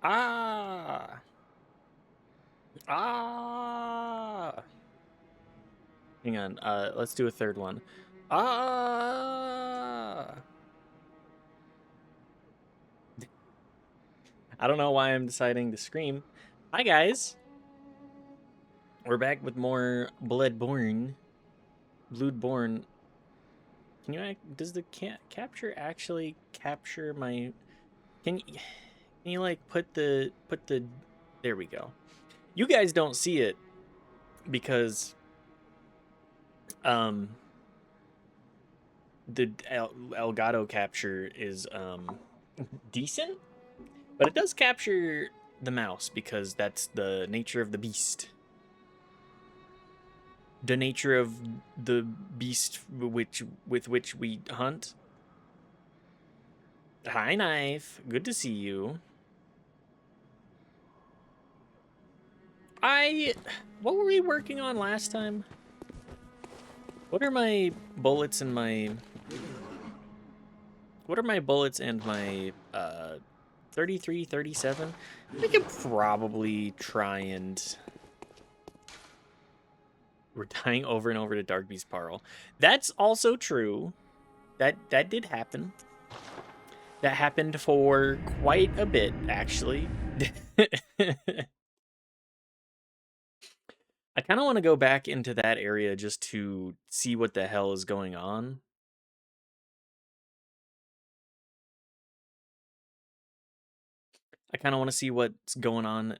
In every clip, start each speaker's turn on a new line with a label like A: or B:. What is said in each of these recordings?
A: Ah! Ah! Hang on, let's do a third one. Ah! I don't know why I'm deciding to scream. Hi, guys! We're back with more Bloodborne. Bloodborne. Does the capture actually capture my... Can you like put the... There we go. You guys don't see it because the Elgato capture is decent, but it does capture the mouse because that's the nature of the beast. The nature of the beast with which we hunt. Hi, Knife. Good to see you. What were we working on last time? What are my bullets and my... What are my bullets and my 33, 37? We could probably try and... We're dying over and over to Dark Beast Parl. That's also true. That did happen. That happened for quite a bit, actually. I kind of want to go back into that area just to see what the hell is going on. I kind of want to see what's going on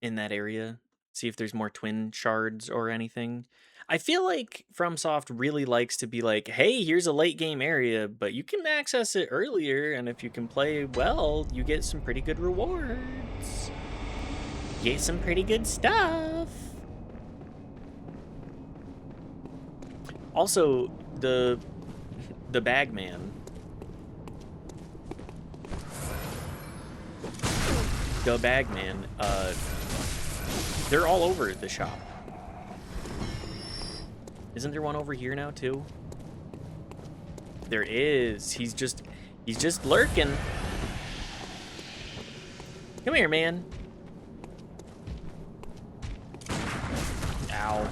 A: in that area. See if there's more twin shards or anything. I feel like FromSoft really likes to be like, hey, here's a late game area, but you can access it earlier, and if you can play well, you get some pretty good rewards. You get some pretty good stuff. Also, the bagman. The bagman, they're all over the shop. Isn't there one over here now too? There is. He's just lurking. Come here, man. Ow.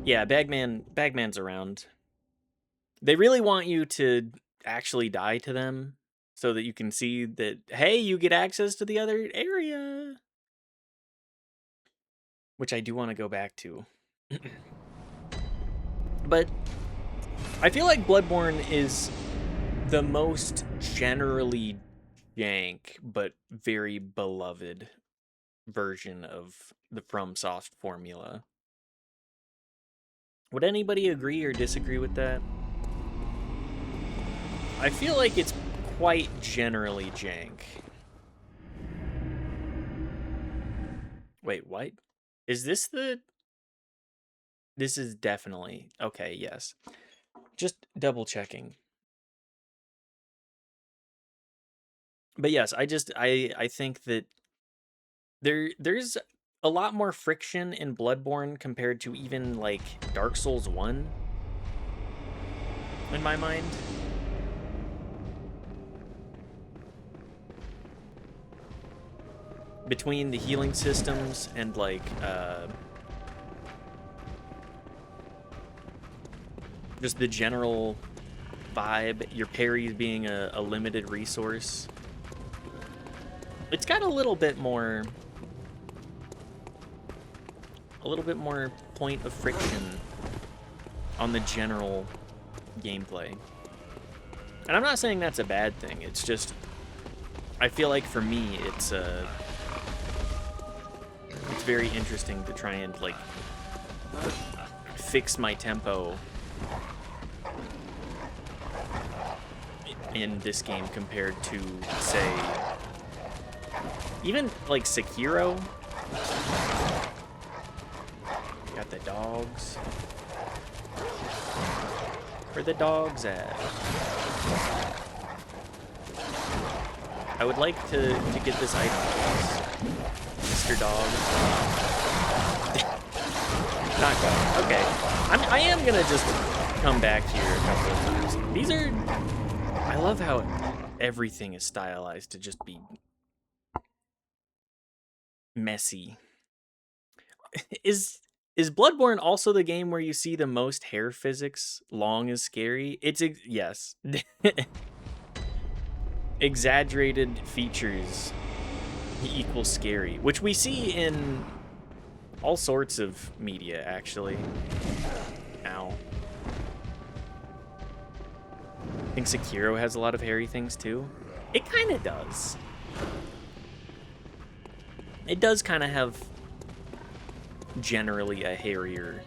A: Yeah, Bagman's around. They really want you to actually die to them so that you can see that, hey, you get access to the other area. Which I do want to go back to. But I feel like Bloodborne is the most generally jank but very beloved version of the FromSoft formula. Would anybody agree or disagree with that? I feel like it's quite generally jank. Wait, what? Is this the... This is definitely... Okay, yes. Just double checking. But yes, I think that there's a lot more friction in Bloodborne compared to even like Dark Souls 1 in my mind. Between the healing systems and like just the general vibe, your parries being a limited resource. It's got a little bit more point of friction on the general gameplay. And I'm not saying that's a bad thing. It's just, I feel like for me, it's very interesting to try and like fix my tempo in this game compared to, say, even like Sekiro. Got the dogs. Where the dogs at? I would like to get this item, Mr. Dog. Not quite. Okay. I am gonna just come back here a couple of times. These are... I love how everything is stylized to just be messy. Is Bloodborne also the game where you see the most hair physics? Long is scary. Yes. Exaggerated features equals scary, which we see in all sorts of media, actually. Ow. I think Sekiro has a lot of hairy things too. It kind of does. It does kind of have generally a hairier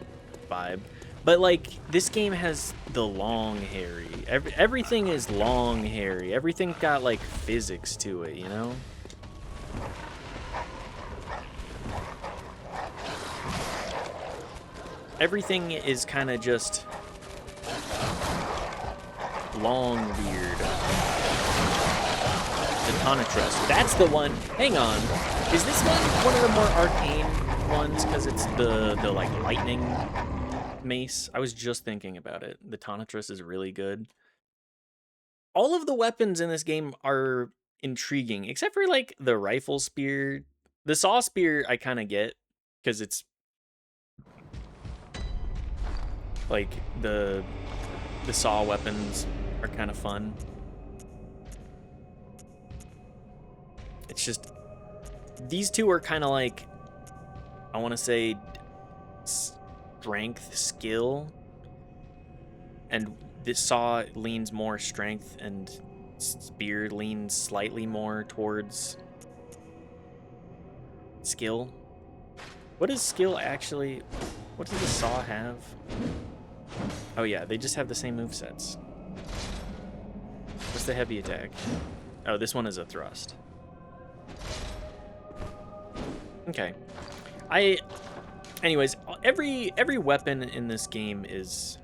A: vibe. But, like, this game has the long hairy. Everything is long hairy. Everything got, like, physics to it, you know? Everything is kind of just long beard. The Tonitrus. That's the one. Hang on. Is this one of the more arcane ones because it's the like lightning mace? I was just thinking about it. The Tonitrus is really good. All of the weapons in this game are intriguing, except for like the rifle spear. The saw spear I kind of get because it's like the saw weapons are kind of fun. It's just these two are kind of like, I want to say, strength, skill, and this saw leans more strength, and spear leans slightly more towards skill. What is skill actually? What does the saw have? Oh yeah, they just have the same movesets. What's the heavy attack? Oh, this one is a thrust. Okay. Anyways, every weapon in this game is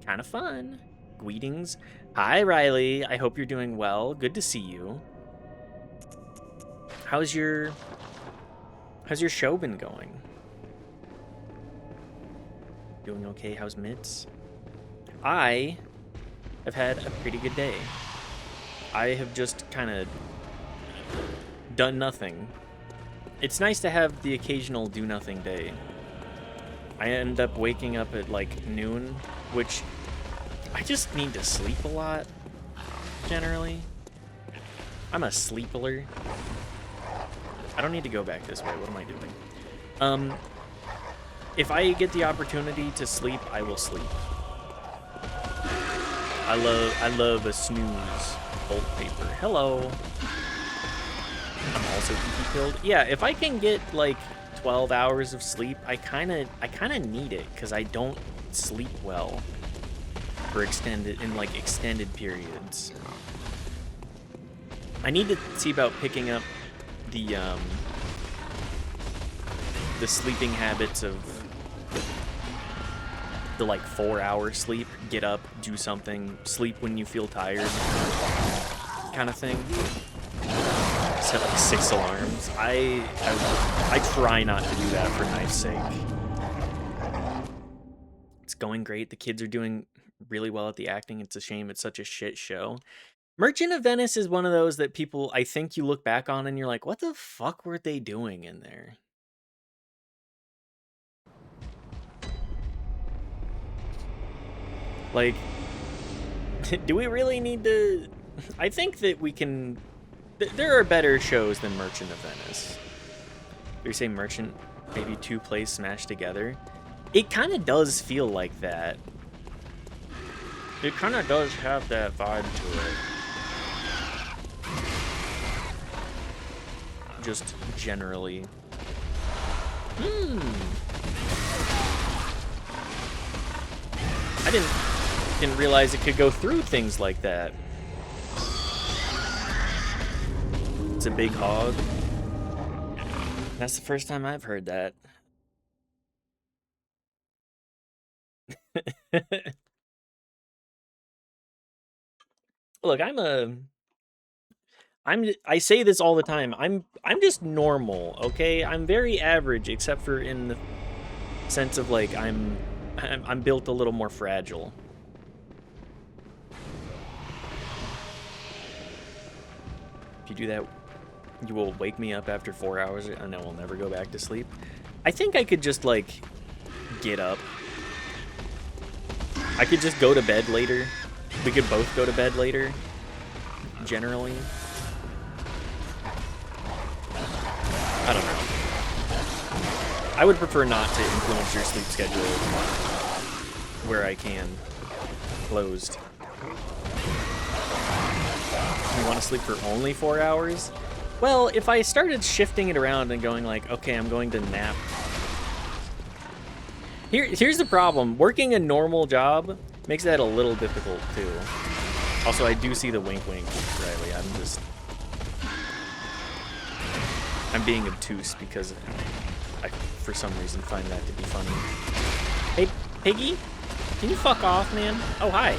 A: kind of fun. Greetings. Hi, Riley. I hope you're doing well. Good to see you. How's your show been going? Doing okay? How's Mitts? I have had a pretty good day. I have just kind of done nothing. It's nice to have the occasional do-nothing day. I end up waking up at, like, noon, which I just need to sleep a lot, generally. I'm a sleeper. I don't need to go back this way. What am I doing? If I get the opportunity to sleep, I will sleep. I love a snooze. Bolt paper. Hello. I'm also PP killed. Yeah, if I can get like 12 hours of sleep, I kind of need it because I don't sleep well for extended periods. I need to see about picking up the sleeping habits of the like 4-hour sleep, get up, do something, sleep when you feel tired kind of thing. Set like 6 alarms. I try not to do that for knife's sake. It's going great. The kids are doing really well at the acting. It's a shame it's such a shit show. Merchant of Venice is one of those that people, I think you look back on and you're like, what the fuck were they doing in there? Like, do we really need to... I think that we can... There are better shows than Merchant of Venice. You say Merchant, maybe 2 plays smashed together. It kind of does feel like that. It kind of does have that vibe to it. Just generally. I didn't realize it could go through things like that. It's a big hog. That's the first time I've heard that. Look, I say this all the time. I'm just normal, okay? I'm very average, except for in sense of like I'm built a little more fragile. If you do that, you will wake me up after 4 hours and I will never go back to sleep. I think I could just like get up. I could just go to bed later. We could both go to bed later, generally. I don't know. I would prefer not to influence your sleep schedule where I can. Closed. You want to sleep for only 4 hours? Well, if I started shifting it around and going like, okay, I'm going to nap. Here's the problem. Working a normal job makes that a little difficult too. Also, I do see the wink wink, Riley. I'm being obtuse because I, for some reason, find that to be funny. Hey, Piggy? Can you fuck off, man? Oh, hi.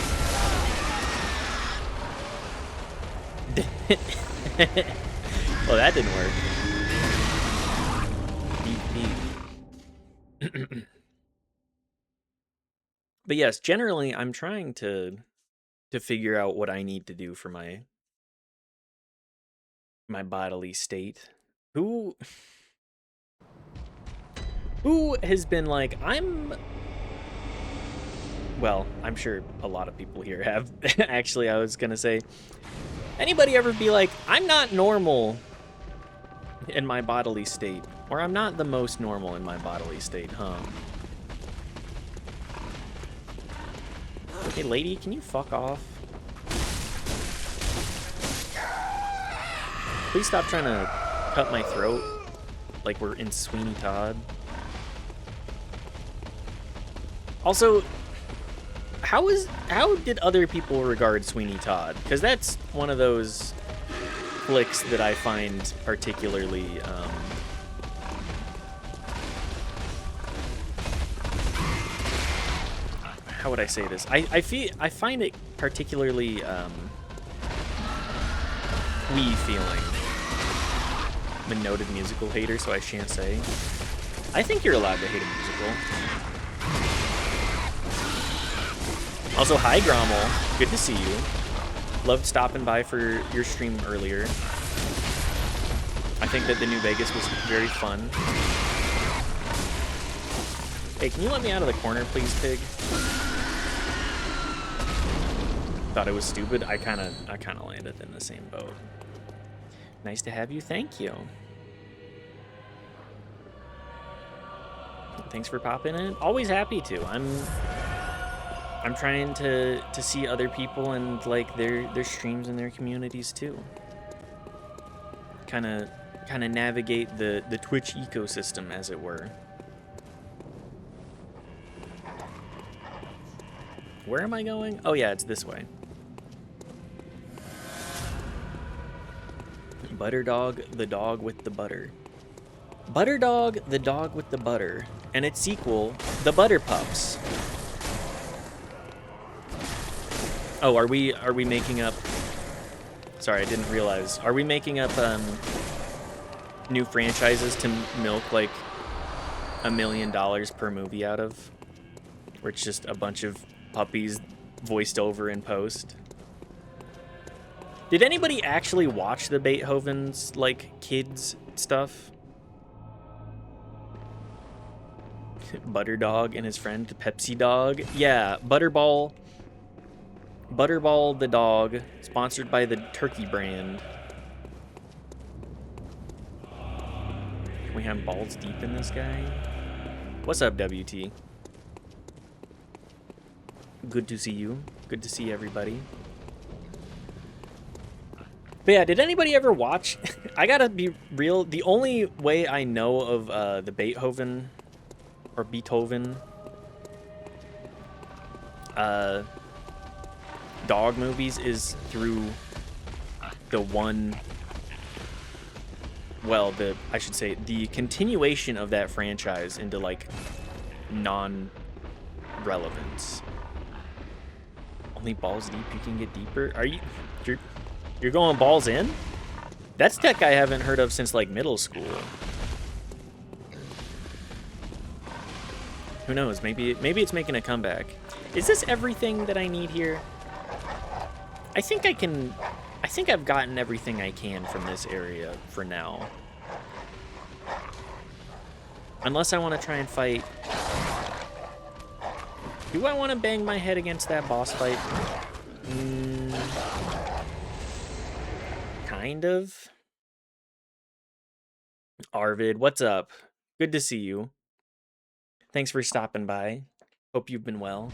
A: Well, that didn't work. Beep, beep. But yes, generally, I'm trying to figure out what I need to do for my bodily state. Who has been like, well, I'm sure a lot of people here have. Actually, I was gonna say, anybody ever be like, I'm not normal in my bodily state, or I'm not the most normal in my bodily state, huh? Hey, lady, can you fuck off? Please stop trying to cut my throat like we're in Sweeney Todd. Also, how did other people regard Sweeney Todd? Because that's one of those flicks that I find particularly how would I say this? I find it particularly wee feeling. I'm a noted musical hater, so I shan't say. I think you're allowed to hate a musical. Also, hi Grommel, good to see you. Loved stopping by for your stream earlier. I think that the New Vegas was very fun. Hey, can you let me out of the corner, please, Pig? Thought it was stupid. I kind of landed in the same boat. Nice to have you. Thank you. Thanks for popping in. Always happy to. I'm trying to see other people and like their streams and their communities too. Kind of navigate the Twitch ecosystem, as it were. Where am I going? Oh yeah, it's this way. Butterdog, the dog with the butter. Butterdog, the dog with the butter, and its sequel, The Butter Pups. Oh, are we making up? Sorry, I didn't realize. Are we making up new franchises to milk like $1 million per movie out of? Where it's just a bunch of puppies voiced over in post? Did anybody actually watch the Beethoven's like kids stuff? Butterdog and his friend Pepsi Dog. Yeah, Butterball the dog, sponsored by the Turkey brand. Can we have balls deep in this guy? What's up, WT? Good to see you. Good to see everybody. But yeah, did anybody ever watch? I gotta be real. The only way I know of the Beethoven or Beethoven dog movies is through the one. Well, I should say the continuation of that franchise into like non-relevance. Only balls deep, you can get deeper. You're going balls in? That's tech I haven't heard of since like middle school. Who knows? Maybe it's making a comeback. Is this everything that I need here? I think I've gotten everything I can from this area for now. Unless I want to try and fight. Do I want to bang my head against that boss fight? Kind of. Arvid, what's up? Good to see you. Thanks for stopping by. Hope you've been well.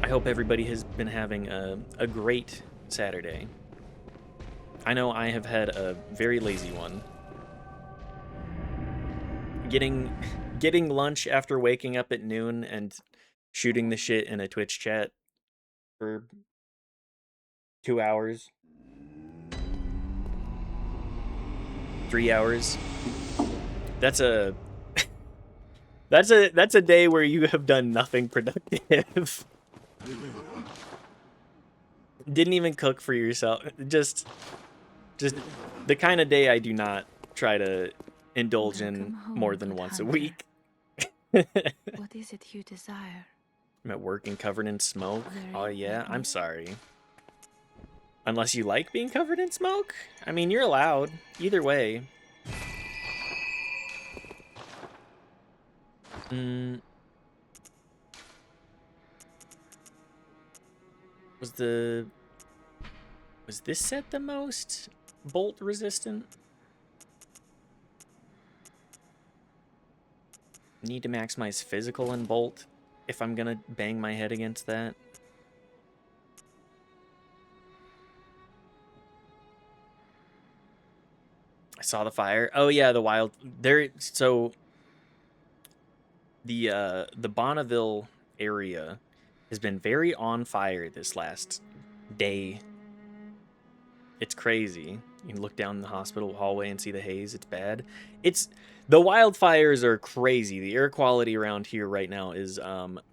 A: I hope everybody has been having a great Saturday. I know I have had a very lazy one. Getting lunch after waking up at noon and shooting the shit in a Twitch chat for 2 hours. 3 hours. That's a day where you have done nothing productive. Didn't even cook for yourself. Just the kind of day I do not try to indulge in more than once a week.
B: What is it you desire?
A: I'm at work and covered in smoke. Oh yeah, I'm sorry. Unless you like being covered in smoke? I mean, you're allowed. Either way. Was this set the most bolt resistant? Need to maximize physical and bolt if I'm gonna bang my head against that. I saw the fire. Oh yeah, the wild there. So the Bonneville area has been very on fire this last day. It's crazy. You can look down the hospital hallway and see the haze. It's bad. The wildfires are crazy. The air quality around here right now is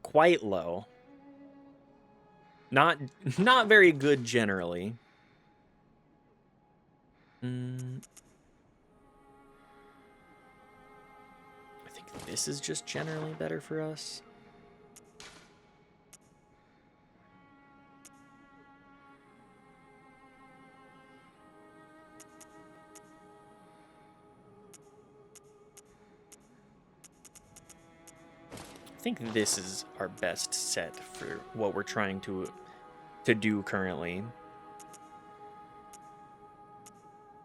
A: quite low. Not very good generally. I think this is just generally better for us. I think this is our best set for what we're trying to do currently.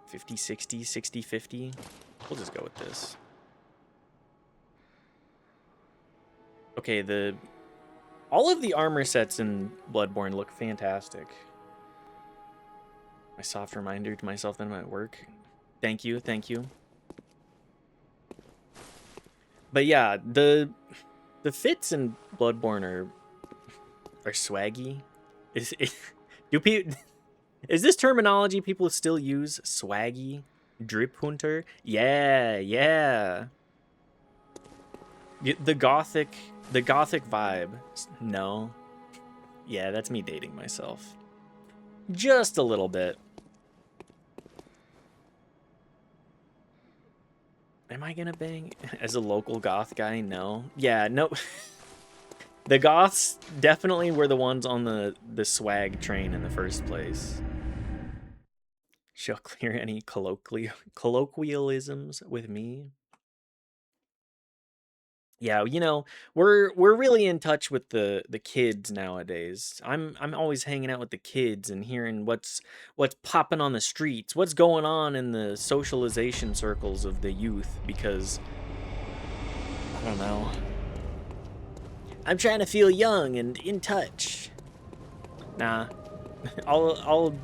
A: 50, 60, 60, 50. We'll just go with this. Okay, all of the armor sets in Bloodborne look fantastic. My soft reminder to myself that I'm at work. Thank you, thank you. But yeah, the fits in Bloodborne are swaggy. Is this terminology people still use? Swaggy? Drip hunter? Yeah. The gothic vibe. No. Yeah, that's me dating myself. Just a little bit. Am I gonna bang as a local goth guy? No. Yeah, no. The goths definitely were the ones on the swag train in the first place. She'll clear any colloquialisms with me. Yeah, you know, we're really in touch with the kids nowadays. I'm always hanging out with the kids and hearing what's popping on the streets, what's going on in the socialization circles of the youth, because I don't know. I'm trying to feel young and in touch. Nah. I'll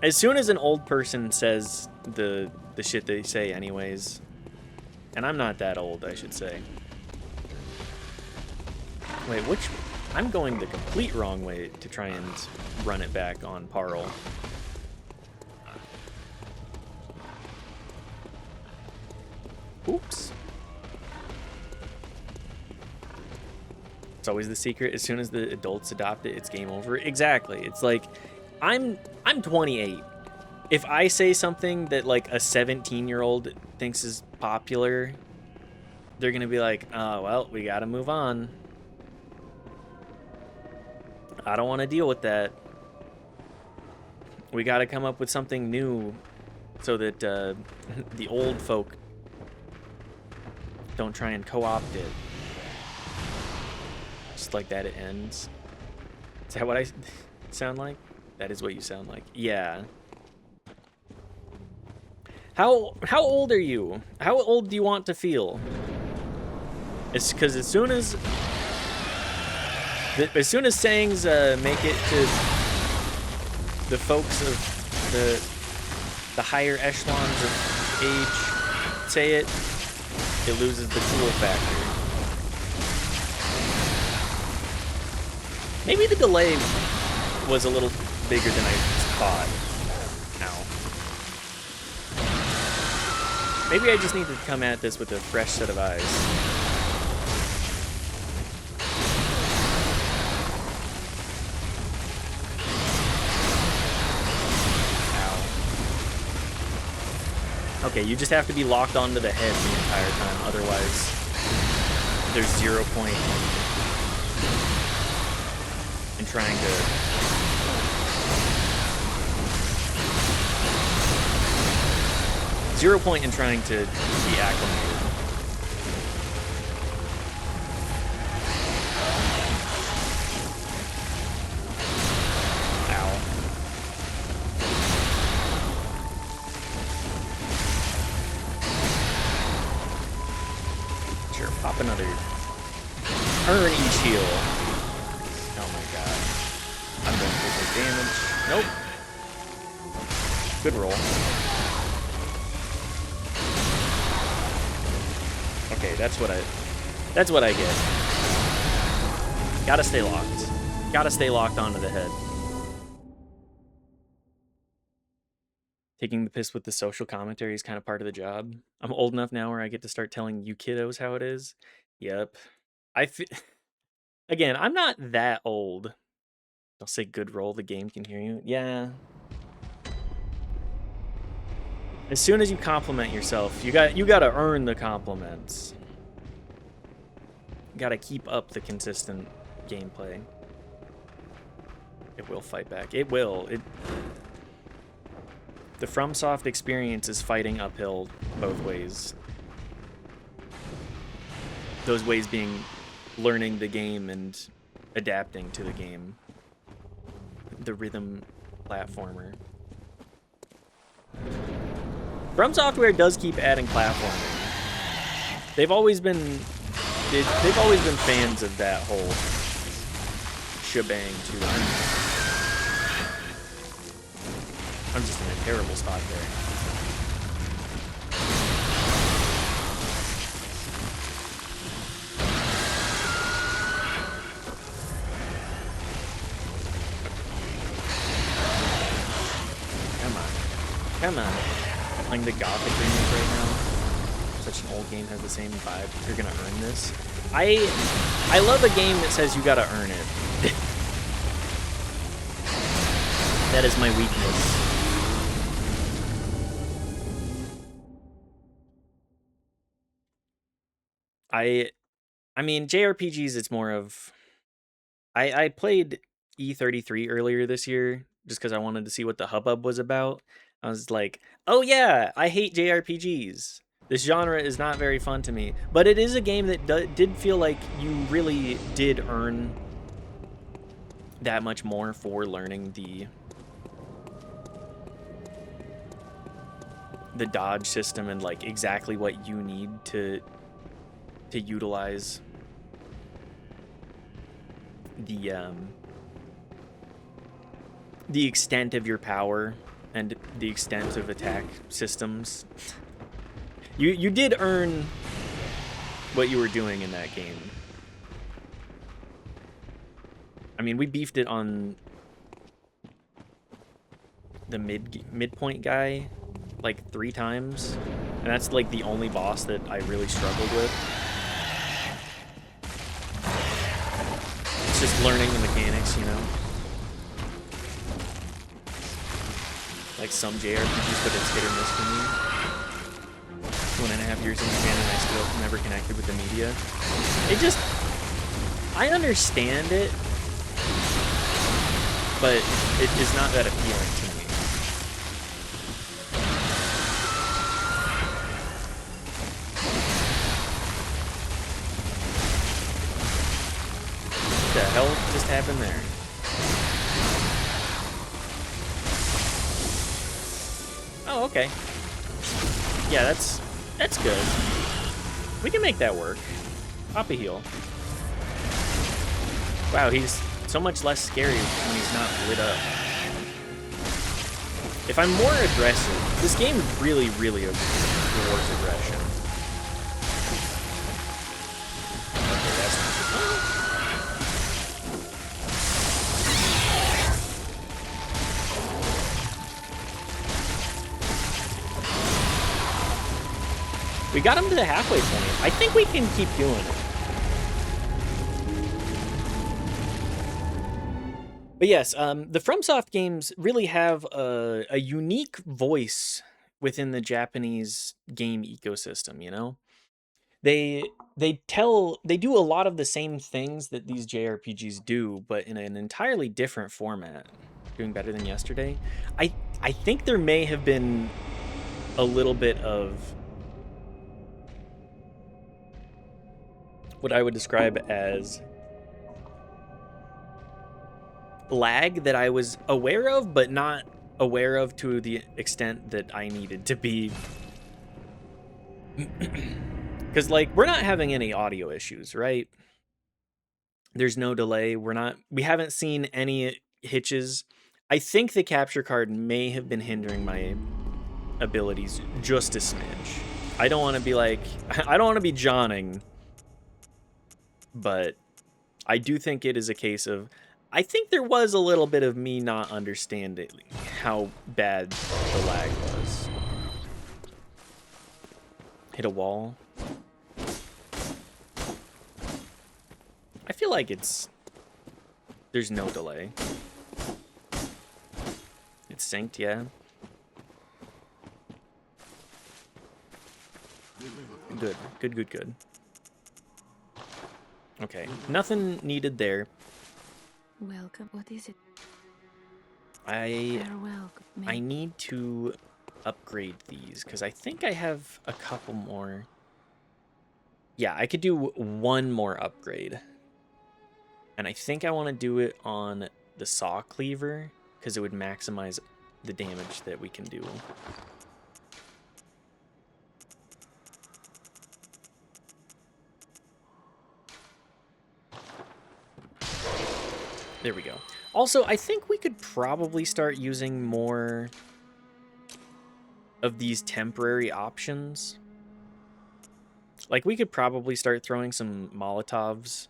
A: as soon as an old person says the shit they say anyways, and I'm not that old, I should say. Wait, I'm going the complete wrong way to try and run it back on Parl. Oops. It's always the secret. As soon as the adults adopt it, it's game over. Exactly. It's like I'm 28. if I say something that like a 17-year-old thinks is popular, they're gonna be like, oh, well, we gotta move on. I don't want to deal with that. We gotta come up with something new so that the old folk don't try and co-opt it. Just like that, it ends. Is that what I sound like? That is what you sound like. Yeah. How old are you? How old do you want to feel? It's because as soon as sayings make it to the folks of the higher echelons of age say it, it loses the cool factor. Maybe the delay was a little bigger than I thought. Ow. Maybe I just need to come at this with a fresh set of eyes. Ow. Okay, you just have to be locked onto the head the entire time, otherwise there's 0 point in trying to... Zero point in trying to be acclimated. Ow. Sure, pop another. Earn each heal. Oh my god. I'm going to take damage. Nope. Good roll. Okay, that's what I get. Gotta stay locked. Gotta stay locked onto the head. Taking the piss with the social commentary is kind of part of the job. I'm old enough now where I get to start telling you kiddos how it is. Yep. Again, I'm not that old. I'll say good roll, the game can hear you. Yeah. As soon as you compliment yourself, you gotta earn the compliments. You gotta keep up the consistent gameplay. It will fight back. It will. The FromSoft experience is fighting uphill both ways. Those ways being learning the game and adapting to the game. The rhythm platformer. From Software does keep adding platforming. They've always been fans of that whole shebang too. I'm just in a terrible spot there. Come on. Playing the Gothic remake right now. Such an old game has the same vibe. You're gonna earn this. I love a game that says you gotta earn it. That is my weakness. I mean, JRPGs, it's more of... I played E33 earlier this year just because I wanted to see what the hubbub was about. I was like, oh yeah, I hate JRPGs. This genre is not very fun to me. But it is a game that did feel like you really did earn that much more for learning the dodge system and like exactly what you need to utilize the extent of your power and the extent of attack systems. You did earn what you were doing in that game. I mean, we beefed it on the midpoint guy like 3 times, and that's like the only boss that I really struggled with. It's just learning the mechanics, you know? like some JRPGs, but it's hit or miss for me. 1.5 years in Japan and I still never connected with the media. It just, I understand it, but it is not that appealing to me. What the hell just happened there? Oh, okay. Yeah, that's good. We can make that work. Pop a heal. Wow, he's so much less scary when he's not lit up. If I'm more aggressive, this game really, really rewards aggression. Okay, that's we got him to the halfway point. I think we can keep doing it. But yes, the FromSoft games really have a unique voice within the Japanese game ecosystem, you know? They they do a lot of the same things that these JRPGs do, but in an entirely different format. Doing better than yesterday. I think there may have been a little bit of what I would describe as lag that I was aware of, but not aware of to the extent that I needed to be. Because, like, we're not having any audio issues, right? There's no delay. We haven't seen any hitches. I think the capture card may have been hindering my abilities just a smidge. I don't want to be like, I don't want to be Johning, but I do think it is a case of, I think there was a little bit of me not understanding how bad the lag was. Hit a wall. I feel like there's no delay. It's synced, yeah. Good. Okay, nothing needed there.
B: Welcome. What is it? Farewell.
A: I need to upgrade these because I think I have a couple more. Yeah, I could do one more upgrade. And I think I want to do it on the saw cleaver because it would maximize the damage that we can do. There we go. Also, I think we could probably start using more of these temporary options. Like, we could probably start throwing some Molotovs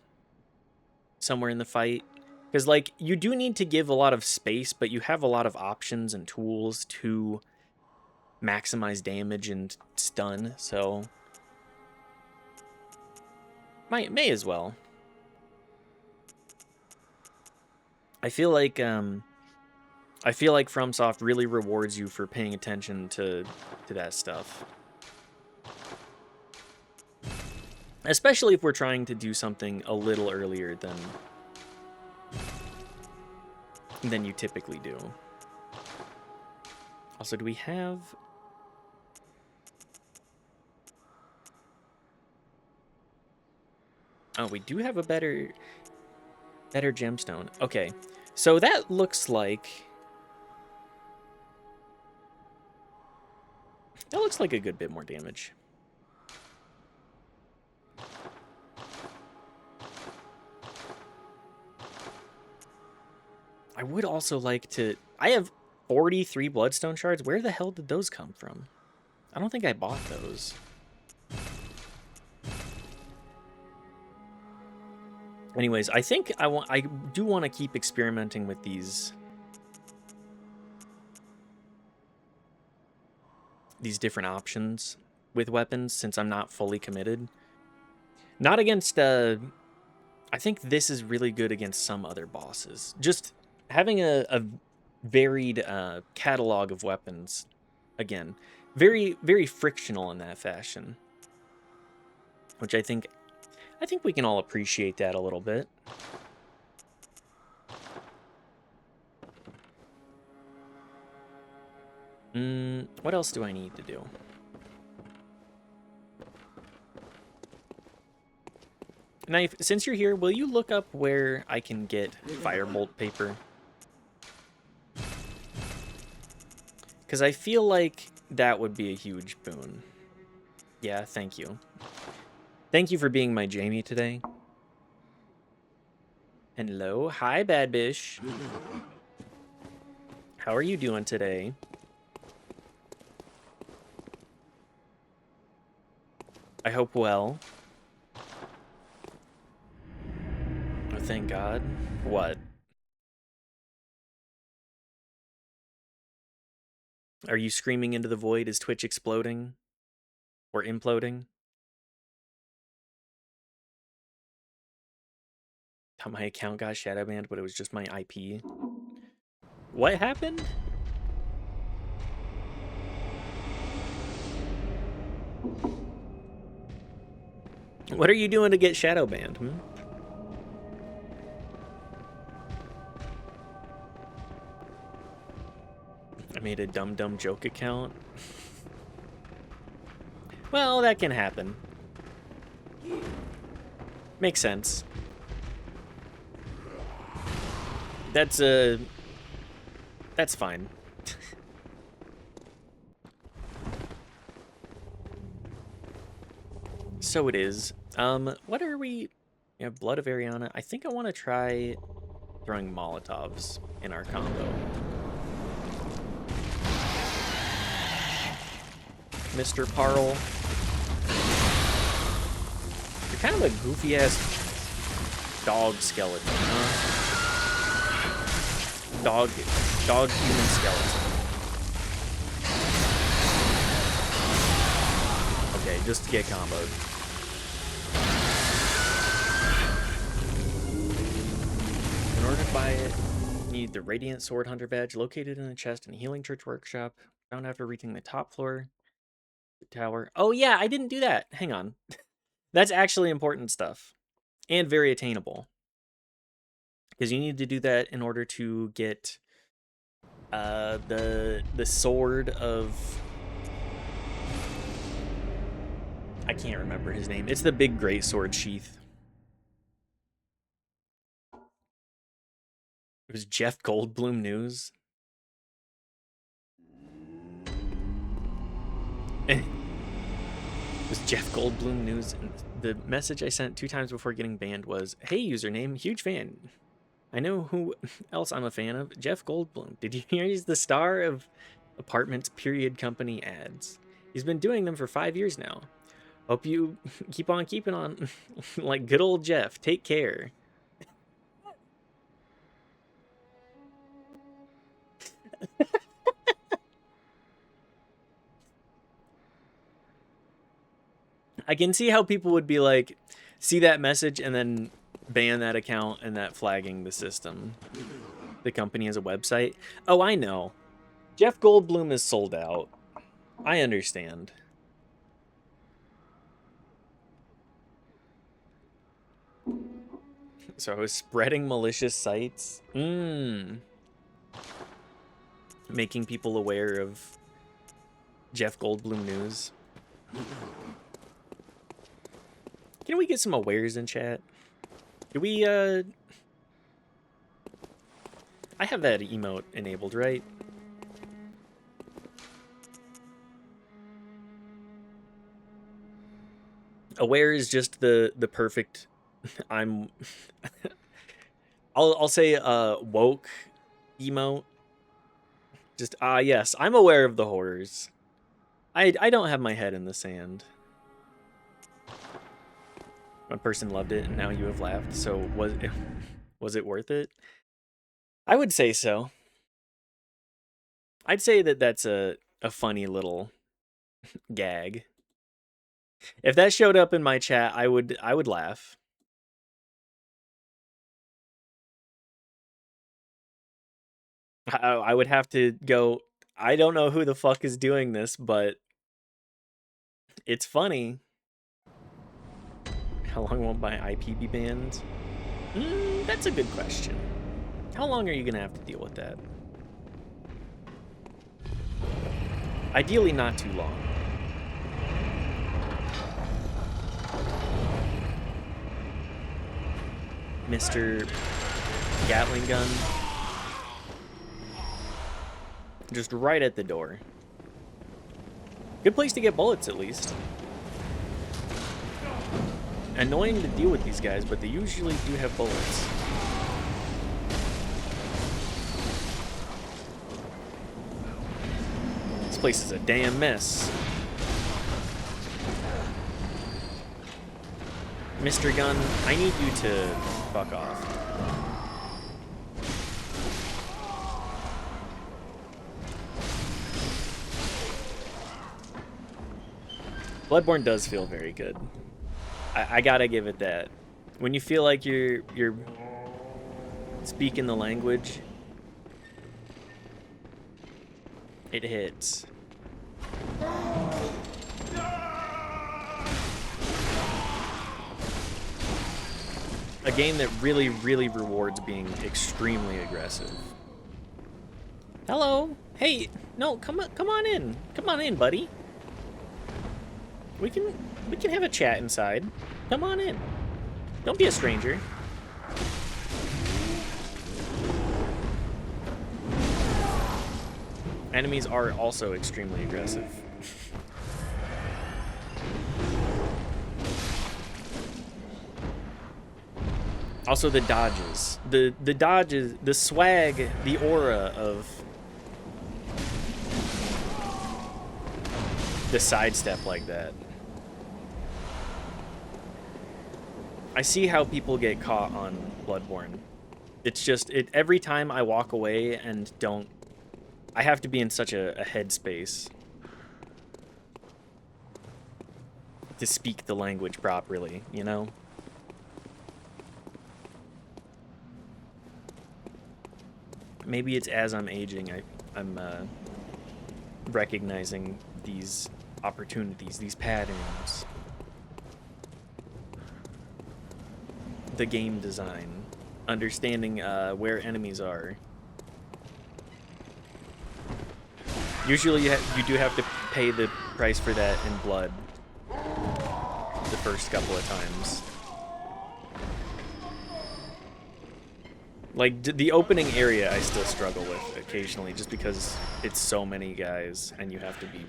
A: somewhere in the fight. Because, like, you do need to give a lot of space, but you have a lot of options and tools to maximize damage and stun, so may as well. I feel like FromSoft really rewards you for paying attention to that stuff. Especially if we're trying to do something a little earlier than you typically do. Also, do we have... Oh, we do have a better gemstone. Okay, so that looks like... That looks like a good bit more damage. I would also like to... I have 43 bloodstone shards. Where the hell did those come from? I don't think I bought those. Anyways, I think I do want to keep experimenting with these different options with weapons since I'm not fully committed. Not against I think this is really good against some other bosses. Just having a varied catalog of weapons. Again, very very frictional in that fashion, which I think we can all appreciate that a little bit. What else do I need to do? Knife, since you're here, will you look up where I can get firebolt paper? Because I feel like that would be a huge boon. Yeah, thank you. Thank you for being my Jamie today. Hello. Hi, Bad Bish. How are you doing today? I hope well. Oh, thank God. What? Are you screaming into the void? Is Twitch exploding? Or imploding? How my account got shadow banned, but it was just my IP. What happened? What are you doing to get shadow banned? I made a dumb joke account. Well, that can happen. Makes sense. That's fine. So it is. What are we? Yeah, Blood of Ariana. I think I want to try throwing Molotovs in our combo. Mr. Parle. You're kind of a goofy ass dog skeleton, huh? Dog human skeleton. Okay, just to get comboed. In order to buy it, you need the Radiant Sword Hunter badge located in the chest in Healing Church Workshop, found after reaching the top floor. The tower. Oh yeah, I didn't do that. Hang on. That's actually important stuff. And very attainable. Because you need to do that in order to get the sword of, I can't remember his name. It's the big great sword sheath. It was Jeff Goldblum news. It was Jeff Goldblum news. And the message I sent 2 times before getting banned was, "Hey username, huge fan. I know who else I'm a fan of. Jeff Goldblum. Did you hear he's the star of Apartments Period Company ads? He's been doing them for 5 years now. Hope you keep on keeping on like good old Jeff. Take care." I can see how people would be like, see that message and then ban that account and that flagging the system. The company has a website. Oh, I know. Jeff Goldblum is sold out. I understand. So I was spreading malicious sites. Making people aware of Jeff Goldblum news. Can we get some awares in chat? Do we, I have that emote enabled, right? Aware is just the perfect, I'm, I'll say woke emote. Just, yes, I'm aware of the horrors. I don't have my head in the sand. One person loved it, and now you have laughed. So was it worth it? I would say so. I'd say that that's a funny little gag. If that showed up in my chat, I would laugh. I would have to go, I don't know who the fuck is doing this, but it's funny. How long will my IP be banned? That's a good question. How long are you gonna have to deal with that? Ideally not too long. Mr. Gatling gun. Just right at the door. Good place to get bullets, at least. Annoying to deal with these guys, but they usually do have bullets. This place is a damn mess. Mr. Gun, I need you to fuck off. Bloodborne does feel very good. I gotta give it that. When you feel like you're speaking the language, it hits. A game that really, really rewards being extremely aggressive. Hello. Hey, no, come on in. Come on in, buddy. We can have a chat inside. Come on in. Don't be a stranger. Enemies are also extremely aggressive. Also the dodges. The dodges, the swag, the aura of the sidestep like that. I see how people get caught on Bloodborne. It's just, every time I walk away and don't, I have to be in such a headspace to speak the language properly, you know? Maybe it's as I'm aging, I'm recognizing these opportunities, these patterns. The game design, understanding where enemies are. Usually you do have to pay the price for that in blood the first couple of times. Like, the opening area I still struggle with occasionally just because it's so many guys and you have to be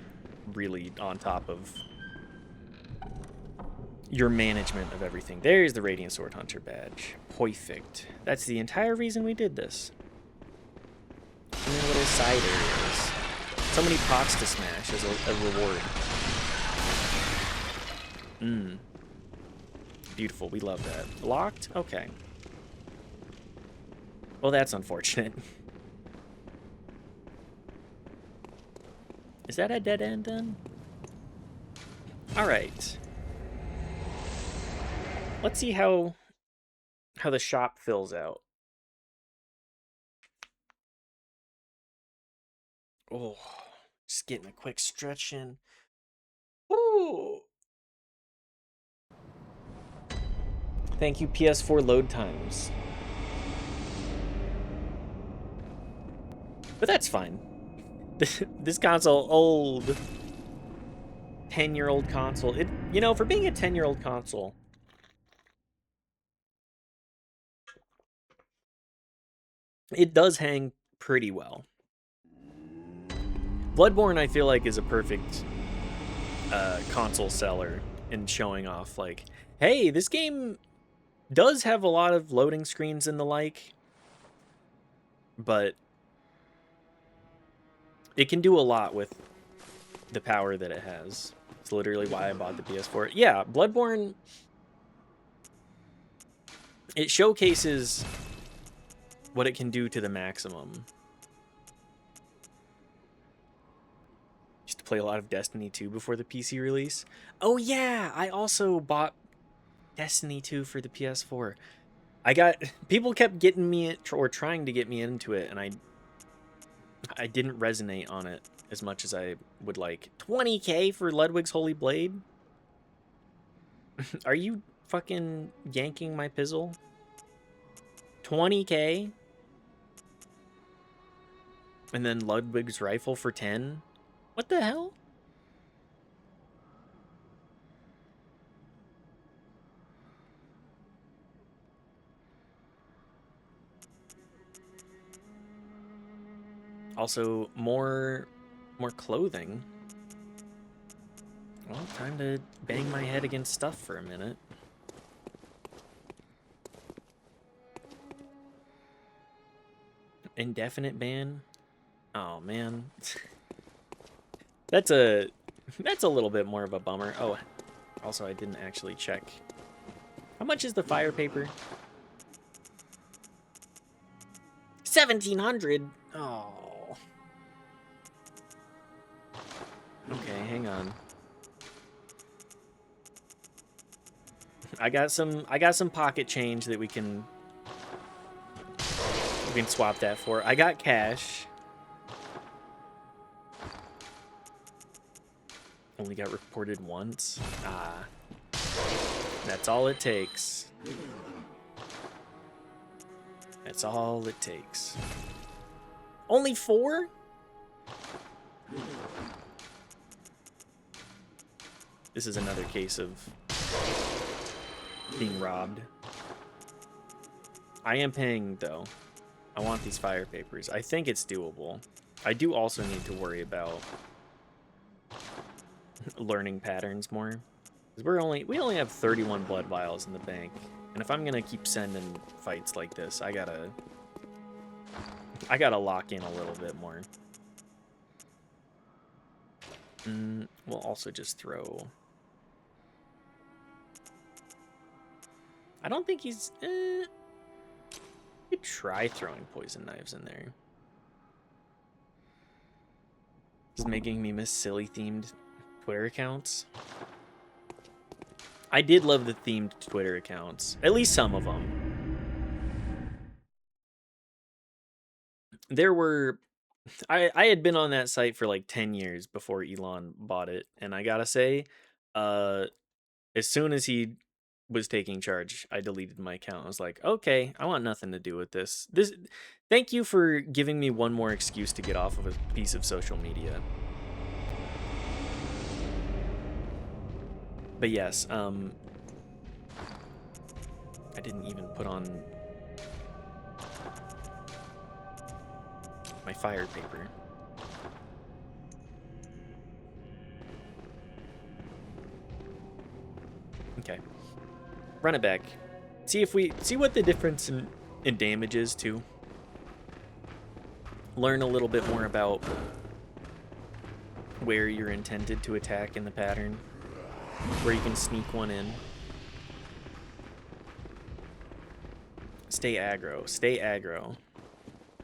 A: really on top of your management of everything. There's the Radiant Sword Hunter badge. Perfect. That's the entire reason we did this. And then little side areas. So many pots to smash as a reward. Beautiful. We love that. Locked? Okay. Well, that's unfortunate. Is that a dead end then? All right. Let's see how the shop fills out. Oh, just getting a quick stretch in. Ooh. Thank you, PS4 load times. But that's fine. This console, old. 10-year-old console. It, you know, for being a 10-year-old console, it does hang pretty well. Bloodborne, I feel like, is a perfect console seller in showing off, like, hey, this game does have a lot of loading screens and the like, but it can do a lot with the power that it has. It's literally why I bought the PS4. Yeah, Bloodborne, it showcases what it can do to the maximum. Used to play a lot of Destiny 2 before the PC release. Oh yeah, I also bought Destiny 2 for the PS4. People kept getting me or trying to get me into it, and I didn't resonate on it as much as I would like. 20k for Ludwig's Holy Blade? Are you fucking yanking my pizzle? 20k? And then Ludwig's rifle for 10? What the hell? Also, more clothing. Well, time to bang my head against stuff for a minute. Indefinite ban? Oh man. that's a little bit more of a bummer. Oh, also I didn't actually check. How much is the fire paper? 1700. Oh. Okay, hang on. I got some pocket change that we can swap that for. I got cash. Only got reported once. Ah. That's all it takes. That's all it takes. Only 4? This is another case of being robbed. I am paying, though. I want these fire papers. I think it's doable. I do also need to worry about learning patterns more. Because we only have 31 blood vials in the bank. And if I'm gonna keep sending fights like this, I gotta lock in a little bit more. We'll also just throw... I don't think he's... could try throwing poison knives in there. This is making me miss silly themed Twitter accounts. I did love the themed Twitter accounts. At least some of them. There were... I had been on that site for like 10 years before Elon bought it. And I gotta say, as soon as he was taking charge, I deleted my account. I was like, okay, I want nothing to do with this. Thank you for giving me one more excuse to get off of a piece of social media. But yes, I didn't even put on my fire paper. Okay. Run it back. See what the difference in damage is too. Learn a little bit more about where you're intended to attack in the pattern. Where you can sneak one in. Stay aggro. Stay aggro.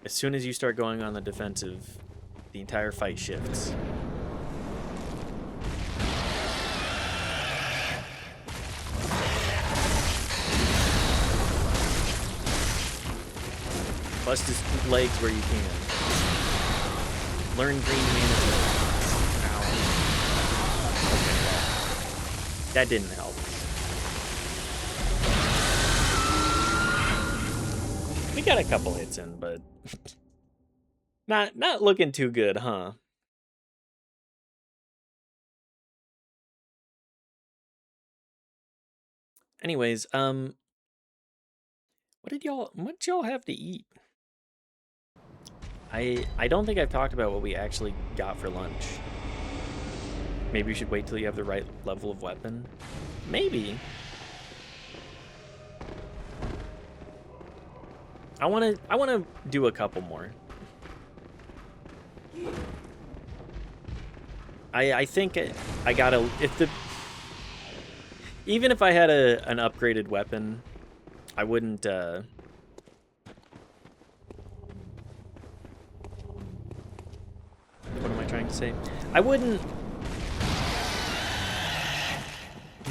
A: As soon as you start going on the defensive, the entire fight shifts. Bust his legs where you can. Learn green management. Ow. Okay, well, that didn't help. We got a couple hits in, but not looking too good, huh? Anyways, what y'all have to eat? I don't think I've talked about what we actually got for lunch. Maybe we should wait till you have the right level of weapon. Maybe. I wanna do a couple more. I think I gotta, even if I had an upgraded weapon, I wouldn't what am I trying to say? I wouldn't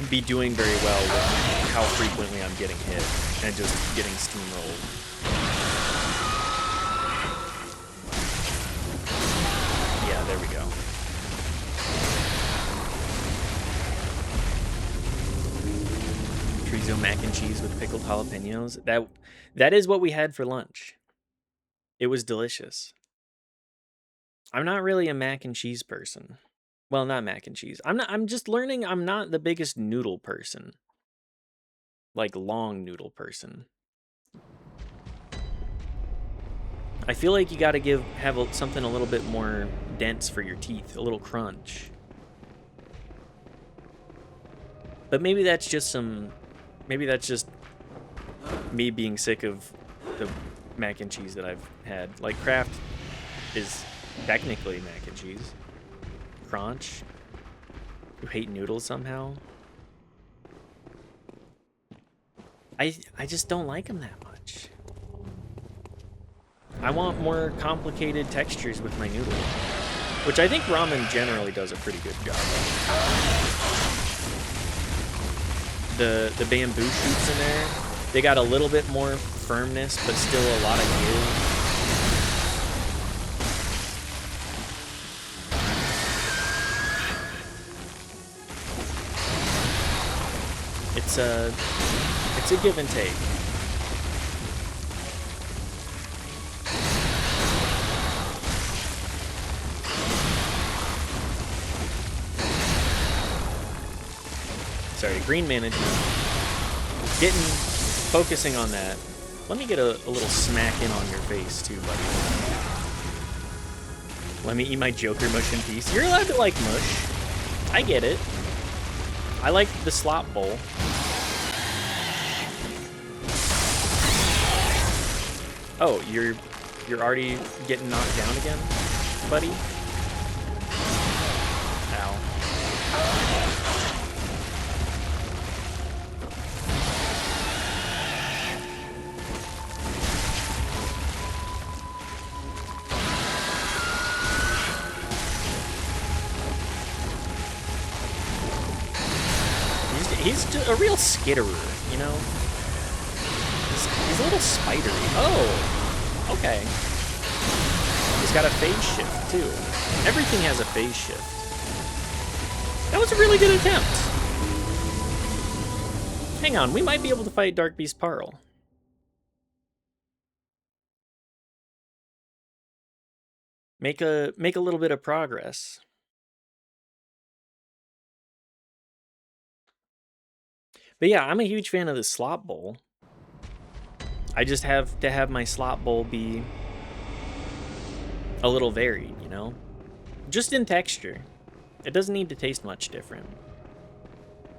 A: be doing very well with how frequently I'm getting hit and just getting steamrolled. chorizo mac and cheese with pickled jalapenos. That is what we had for lunch. It was delicious. I'm not really a mac and cheese person. Well, not mac and cheese. I'm just learning I'm not the biggest noodle person. Like long noodle person. I feel like you got to have something a little bit more dense for your teeth, a little crunch. But maybe that's just me being sick of the mac and cheese that I've had. Like Kraft is technically mac and cheese. Crunch. You hate noodles somehow? I just don't like them that much. I want more complicated textures with my noodle, which I think ramen generally does a pretty good job of. The bamboo shoots in there, they got a little bit more firmness, but still a lot of give. It's a give and take. Sorry, green management. Focusing on that. Let me get a little smack in on your face too, buddy. Let me eat my Joker mush in peace. You're allowed to like mush. I get it. I like the slop bowl. Oh, you're already getting knocked down again, buddy? Ow. He's a real skitterer, you know? He's a little spidery. Oh, okay. He's got a phase shift, too. Everything has a phase shift. That was a really good attempt. Hang on, we might be able to fight Dark Beast Parl. Make a little bit of progress. But yeah, I'm a huge fan of the slop bowl. I just have to have my slop bowl be a little varied, you know? Just in texture. It doesn't need to taste much different.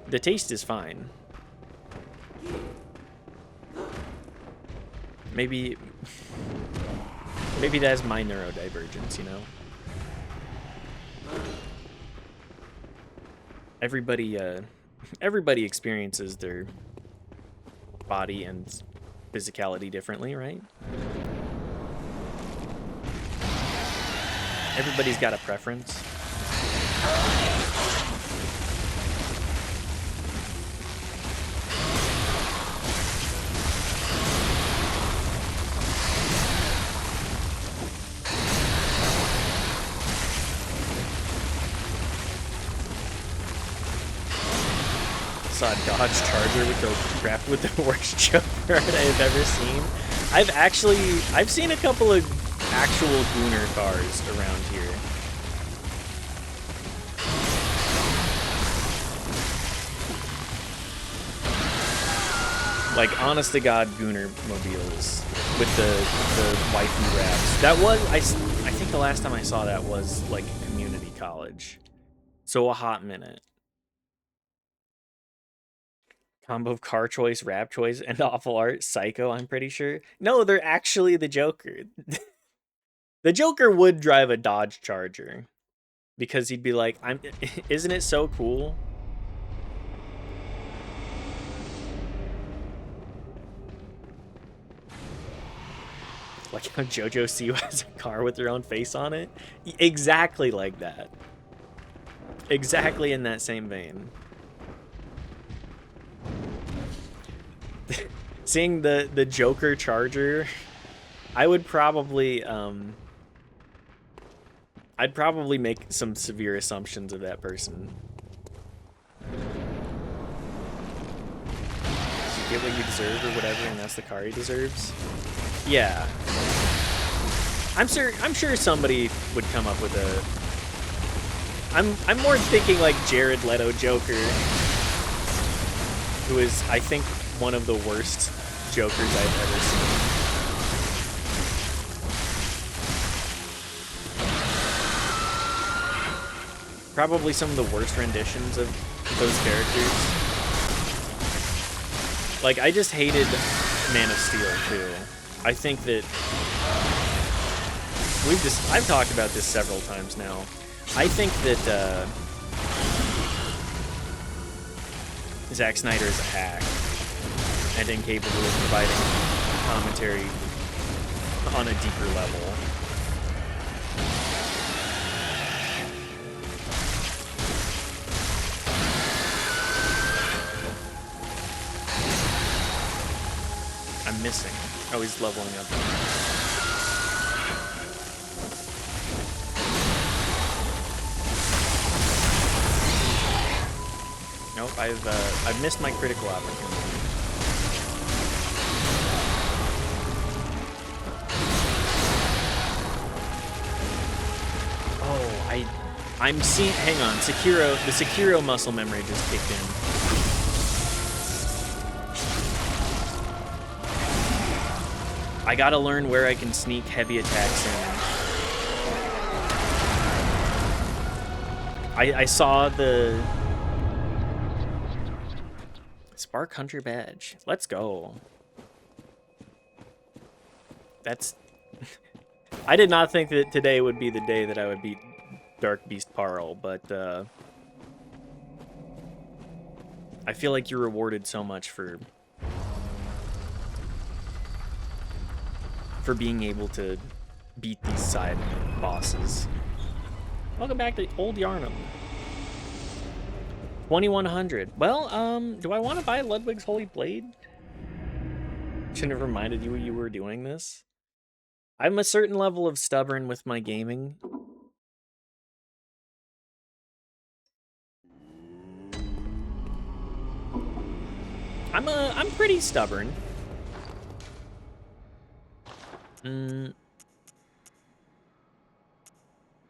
A: The taste is fine. Maybe that's my neurodivergence, you know? Everybody experiences their body and physicality differently, right? Everybody's got a preference. Saw a Dodge Charger with the wrapped with the worst chauffeur I've ever seen. I've seen a couple of actual Gooner cars around here. Like honest to God Gooner mobiles with the wifey wraps. That was I think the last time I saw that was like community college. So a hot minute. Combo of car choice, rap choice, and awful art. Psycho, I'm pretty sure. No, they're actually the Joker. The Joker would drive a Dodge Charger. Because he'd be like, isn't it so cool? Like how JoJo Siwa has a car with their own face on it? Exactly like that. Exactly in that same vein. Seeing the Joker Charger, I would probably I'd probably make some severe assumptions of that person. get what you deserve or whatever, and that's the car he deserves. Yeah. I'm sure somebody would come up with a... I'm more thinking like Jared Leto Joker, who is, I think, one of the worst Jokers I've ever seen. Probably some of the worst renditions of those characters. Like, I just hated Man of Steel too. I think that I've talked about this several times now. I think that Zack Snyder is a hack and incapable of providing commentary on a deeper level. I'm missing. Oh, he's leveling up. Nope, I've missed my critical opportunity. Oh, I'm seeing. Hang on, Sekiro. The Sekiro muscle memory just kicked in. I gotta learn where I can sneak heavy attacks in. I saw the Spark Hunter badge. Let's go. That's... I did not think that today would be the day that I would beat Dark Beast Parl, but I feel like you're rewarded so much for being able to beat these side bosses. Welcome back to Old Yarnum. 2100. Well, do I want to buy Ludwig's Holy Blade? Shouldn't have reminded you were doing this. I'm a certain level of stubborn with my gaming. I'm pretty stubborn.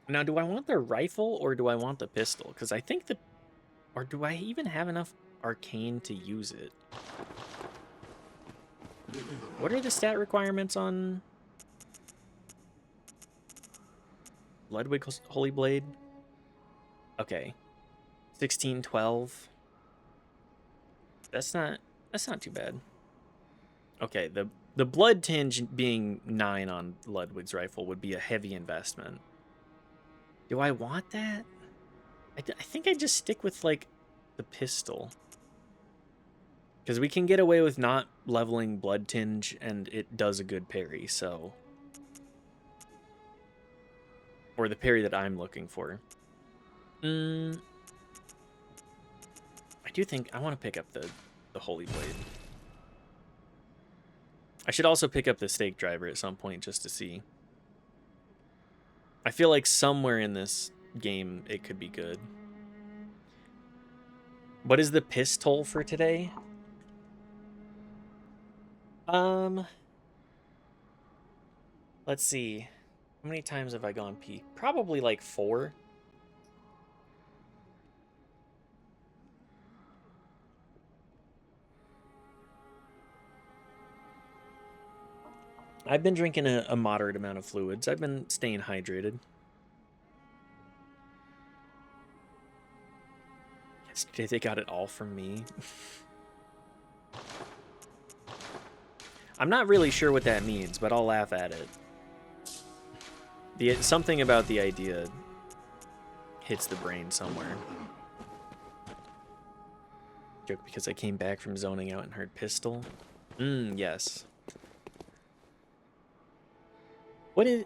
A: Now, do I want the rifle or do I want the pistol? Because I think the... Or do I even have enough arcane to use it? What are the stat requirements on Ludwig's Holy Blade? Okay. 1612. That's not too bad. Okay, the blood tinge being 9 on Ludwig's rifle would be a heavy investment. Do I want that? I think I'd just stick with, like, the pistol. Because we can get away with not leveling blood tinge, and it does a good parry, so... Or the parry that I'm looking for. I do think I want to pick up the Holy Blade. I should also pick up the stake driver at some point just to see. I feel like somewhere in this game it could be good. What is the pistol for today? Let's see. How many times have I gone pee? Probably like 4. I've been drinking a moderate amount of fluids. I've been staying hydrated. Yesterday they got it all from me. I'm not really sure what that means, but I'll laugh at it. Something about the idea hits the brain somewhere. Joke because I came back from zoning out and heard pistol. Yes. What is...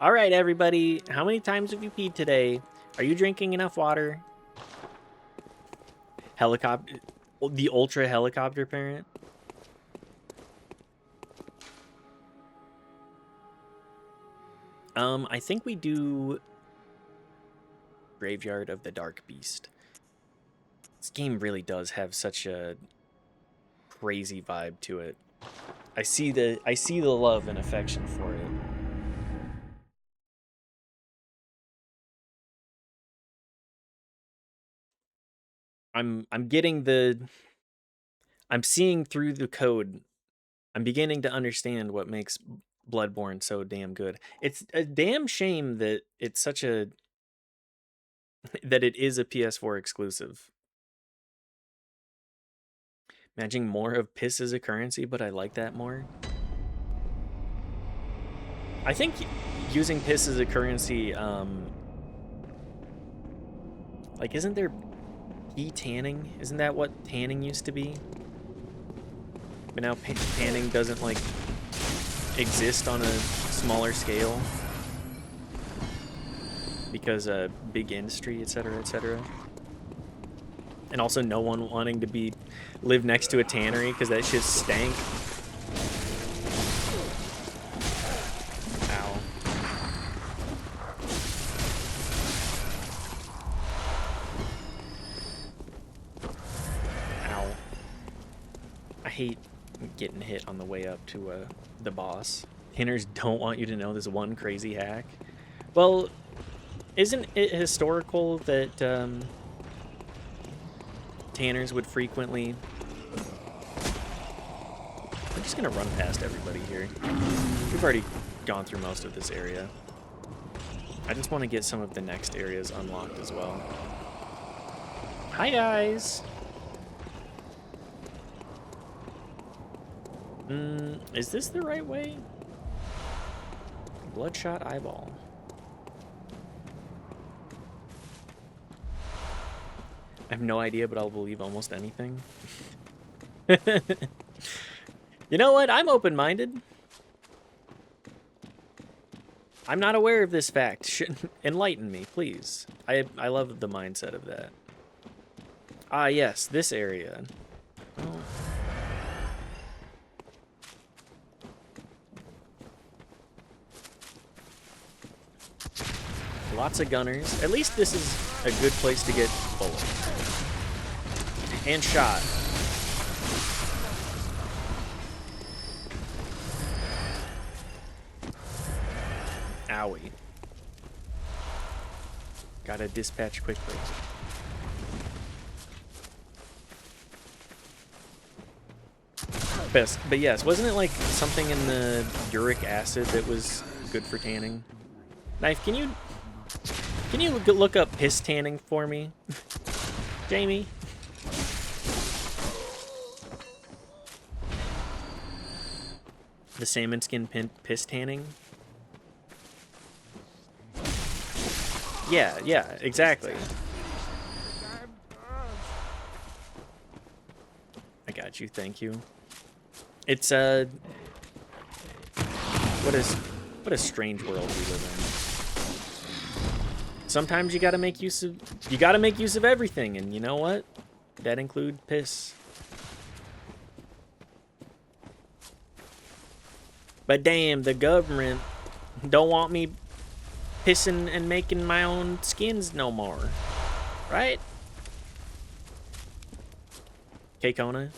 A: All right, everybody. How many times have you peed today? Are you drinking enough water? Helicopter... The ultra helicopter parent? I think we do Graveyard of the Dark Beast. This game really does have such a crazy vibe to it. I see the love and affection for it. I'm getting I'm seeing through the code. I'm beginning to understand what makes Bloodborne so damn good. It's a damn shame that it's such a that it is a PS4 exclusive. Imagine more of piss as a currency, but I like that more. I think using piss as a currency, like, isn't there pee tanning? Isn't that what tanning used to be? But now tanning doesn't, like, exist on a smaller scale because big industry, etc., etc. And also no one wanting to live next to a tannery because that shit stank. Ow. Ow. I hate getting hit on the way up to the boss. Tanners don't want you to know this one crazy hack. Well, isn't it historical that tanners would frequently... I'm just gonna run past everybody here. We've already gone through most of this area. I just want to get some of the next areas unlocked as well. Hi, guys! Is this the right way? Bloodshot eyeball. I have no idea, but I'll believe almost anything. You know what? I'm open-minded. I'm not aware of this fact. Enlighten me, please. I love the mindset of that. Ah, yes, this area. Oh. Lots of gunners. At least this is a good place to get bullets. And shot. Owie. Gotta dispatch quickly. But yes, wasn't it like something in the uric acid that was good for tanning? Knife, can you look up piss tanning for me? Jamie? The salmon skin piss tanning? Yeah, exactly. I got you, thank you. It's what a strange world we live in. Sometimes you gotta make use of everything, and you know what? That includes piss. But damn, the government don't want me pissing and making my own skins no more. Right? K-Kona?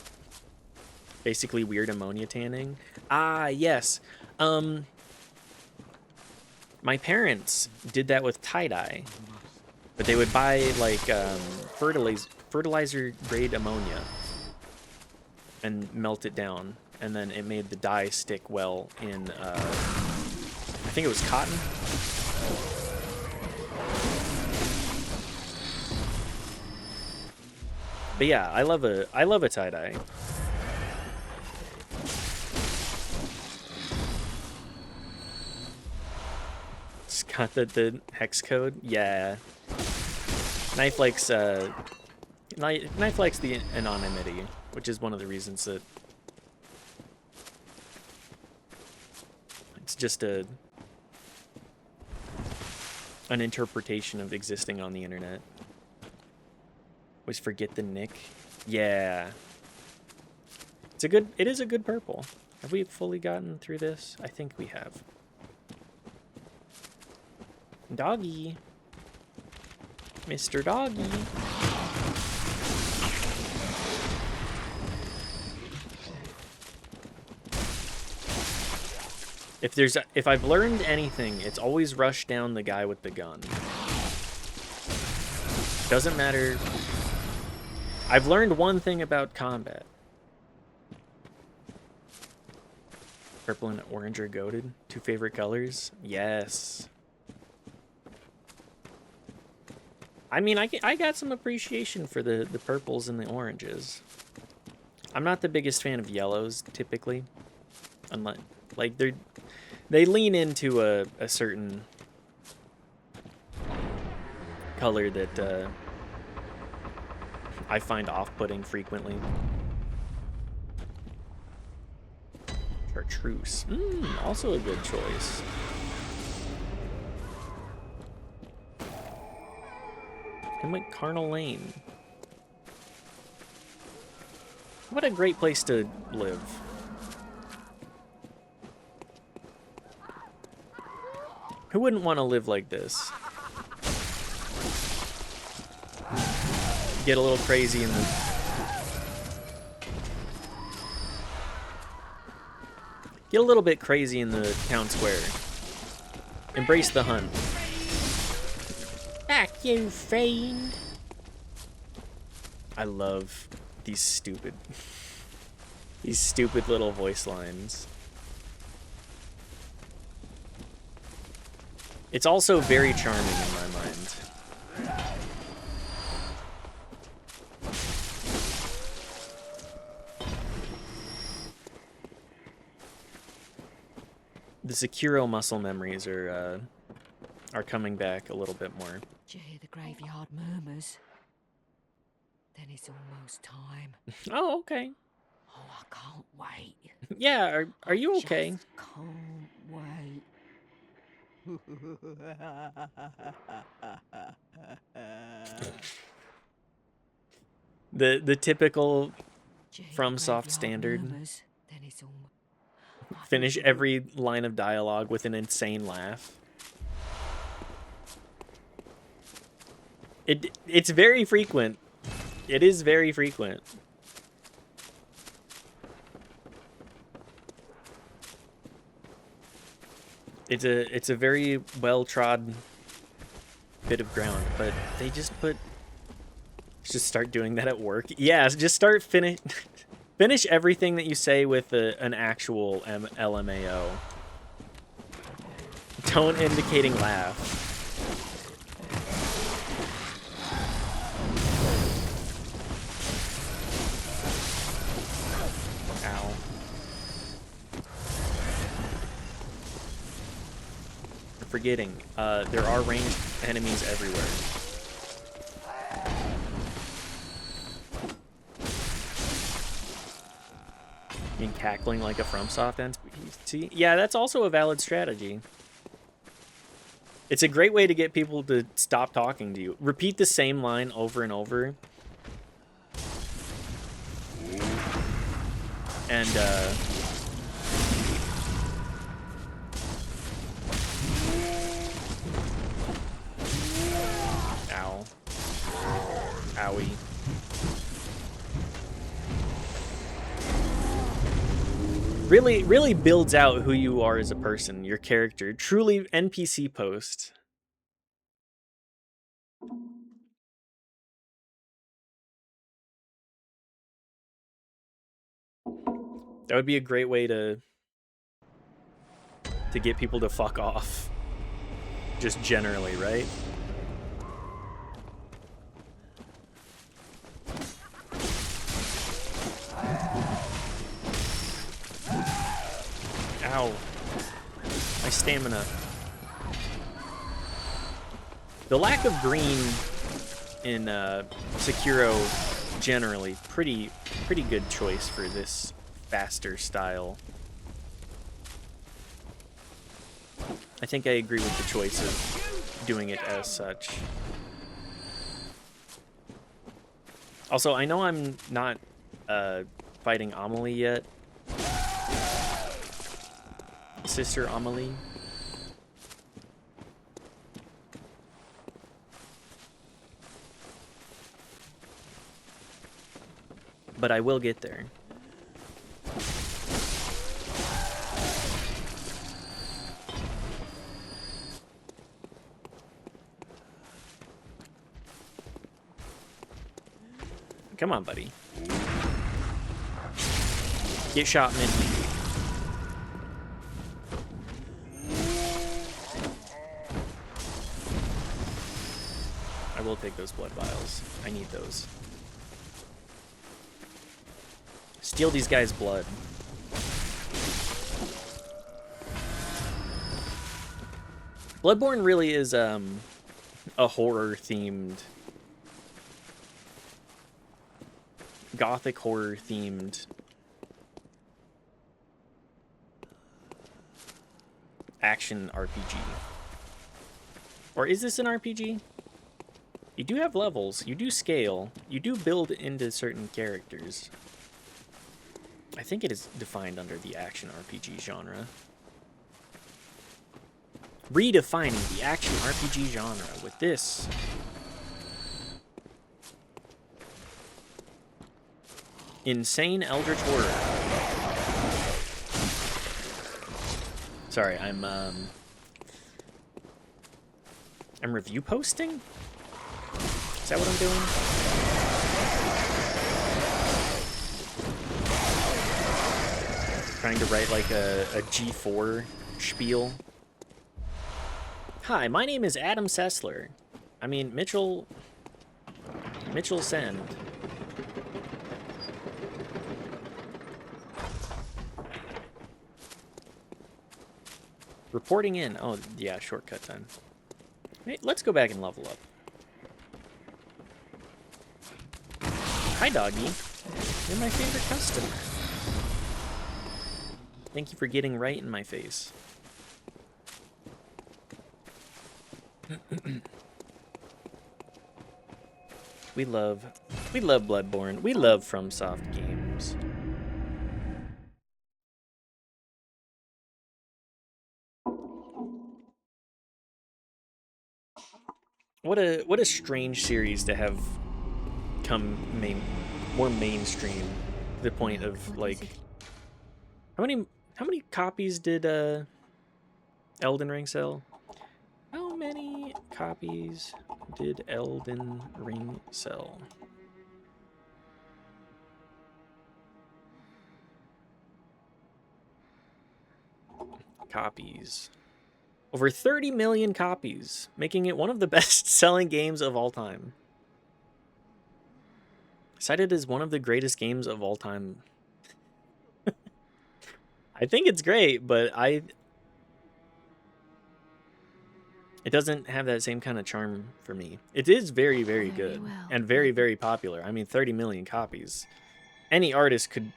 A: Basically weird ammonia tanning. Ah, yes. My parents did that with tie-dye. But they would buy, like, fertilizer-grade ammonia and melt it down. And then it made the dye stick well in, I think it was cotton. But yeah, I love a tie-dye. It's got the hex code. Yeah. Knife likes the anonymity, which is one of the reasons that it's just an interpretation of existing on the internet. Always forget the nick. Yeah. It is a good purple. Have we fully gotten through this? I think we have. Doggy. Mr. Doggy. If I've learned anything, it's always rush down the guy with the gun. Doesn't matter. I've learned one thing about combat. Purple and orange are goated. 2 favorite colors? Yes. I mean, I got some appreciation for the purples and the oranges. I'm not the biggest fan of yellows, typically. Unless, like, they lean into a certain color that I find off-putting frequently. Chartreuse. Also a good choice. And like Carnal Lane. What a great place to live. Who wouldn't want to live like this? Get a little crazy in the... Get a little bit crazy in the town square. Embrace the hunt. Back, you fiend! I love these stupid little voice lines. It's also very charming in my mind. The Sekiro muscle memories are coming back a little bit more.
B: Did you hear the graveyard murmurs? Then it's almost time.
A: Oh, okay.
B: Oh, I can't wait.
A: Yeah, are you okay?
B: Just can't wait.
A: The typical
B: Did you hear the
A: FromSoft
B: graveyard
A: standard.
B: murmurs? Then it's
A: Finish every line of dialogue with an insane laugh. It's very frequent. It is very frequent. It's a very well-trod bit of ground, but they just start doing that at work. Yeah, just finish everything that you say with an actual LMAO. Tone indicating laugh. Ow. I'm forgetting, there are ranged enemies everywhere. And cackling like a FromSoft NPC? Yeah, that's also a valid strategy. It's a great way to get people to stop talking to you. Repeat the same line over and over. And, ow. Owie. Really builds out who you are as a person, your character. Truly NPC post. That would be a great way to get people to fuck off. Just generally, right? Ow. My stamina. The lack of green in Sekiro generally pretty good choice for this faster style. I think I agree with the choice of doing it as such. Also, I know I'm not fighting Amelie yet. Sister Amelie. But I will get there. Come on, buddy. Get shot mid-lane. I will take those blood vials. I need those. Steal these guys' blood. Bloodborne really is a horror-themed, gothic horror-themed action RPG. Or is this an RPG? You do have levels, you do scale, you do build into certain characters. I think it is defined under the action RPG genre. Redefining the action RPG genre with this. Insane Eldritch Horror. Sorry, I'm review posting? Is that what I'm doing? Trying to write like a G4 spiel. Hi, my name is Adam Sessler. I mean, Mitchell Send. Reporting in. Oh, yeah, shortcut time. Hey, let's go back and level up. Hi, doggy. You're my favorite customer. Thank you for getting right in my face. We love Bloodborne. We love FromSoft games. What a strange series to have come more mainstream to the point of like how many copies did Elden Ring sell? How many copies did Elden Ring sell? Copies. Over 30 million copies, making it one of the best-selling games of all time. Cited as one of the greatest games of all time. I think it's great, but it doesn't have that same kind of charm for me. It is very, very good and very, very popular. I mean, 30 million copies. Any artist could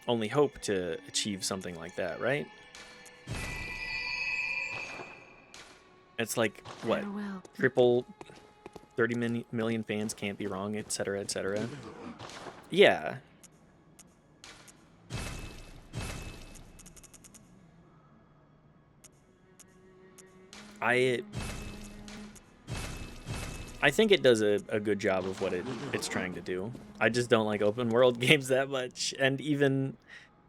A: only hope to achieve something like that, right? It's like, what? Triple 30 million fans can't be wrong, etc., etc. Yeah. I think it does a good job of what it's trying to do. I just don't like open world games that much, and even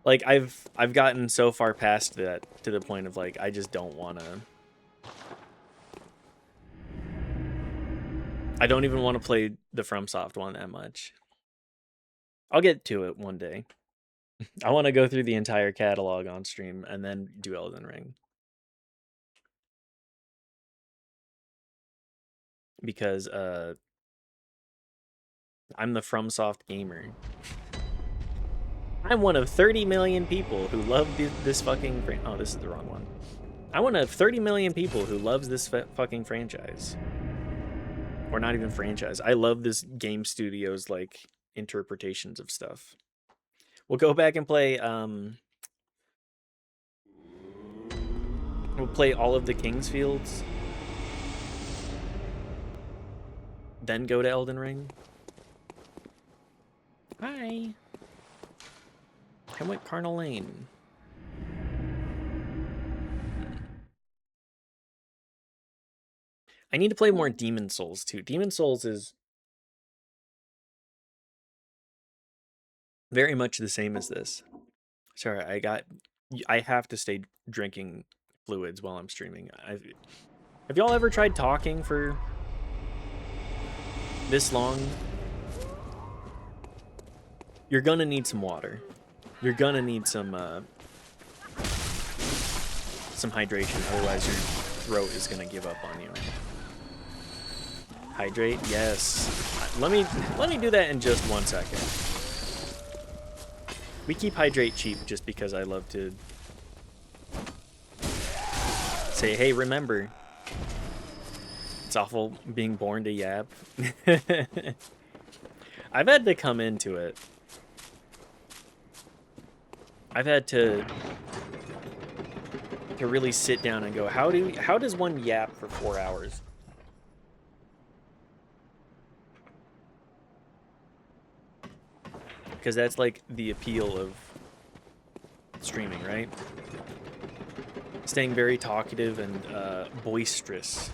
A: like I've gotten so far past that to the point of like I just don't want to. I don't even want to play the FromSoft one that much. I'll get to it one day. I want to go through the entire catalog on stream and then do Elden Ring. Because I'm the FromSoft gamer. I'm one of 30 million people who love this fucking... Oh, this is the wrong one. I'm one of 30 million people who loves this fucking franchise. Or not even franchise. I love this game studio's, like, interpretations of stuff. We'll go back and play, we'll play all of the Kingsfields. Then go to Elden Ring. Hi. I went Carnal Lane. I need to play more Demon Souls, too. Demon Souls is very much the same as this. Sorry, I have to stay drinking fluids while I'm streaming. Have y'all ever tried talking for this long You're gonna need some water. You're gonna need some hydration, otherwise your throat is gonna give up on you. Hydrate, yes. Let me do that in just 1 second. We keep hydrate cheap just because I love to say, hey, remember, it's awful being born to yap. I've had to come into it. I've had to really sit down and go, how does one yap for 4 hours? Because that's like the appeal of streaming, right? Staying very talkative and boisterous.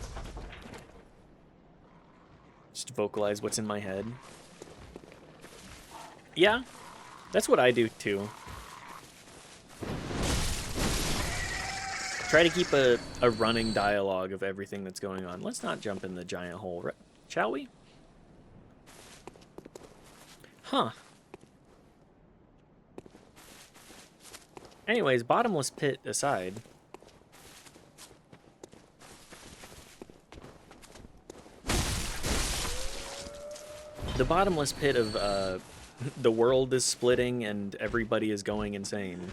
A: Just vocalize what's in my head. Yeah, that's what I do too. Try to keep a running dialogue of everything that's going on. Let's not jump in the giant hole, shall we? Huh. Anyways, bottomless pit aside. The bottomless pit of the world is splitting and everybody is going insane.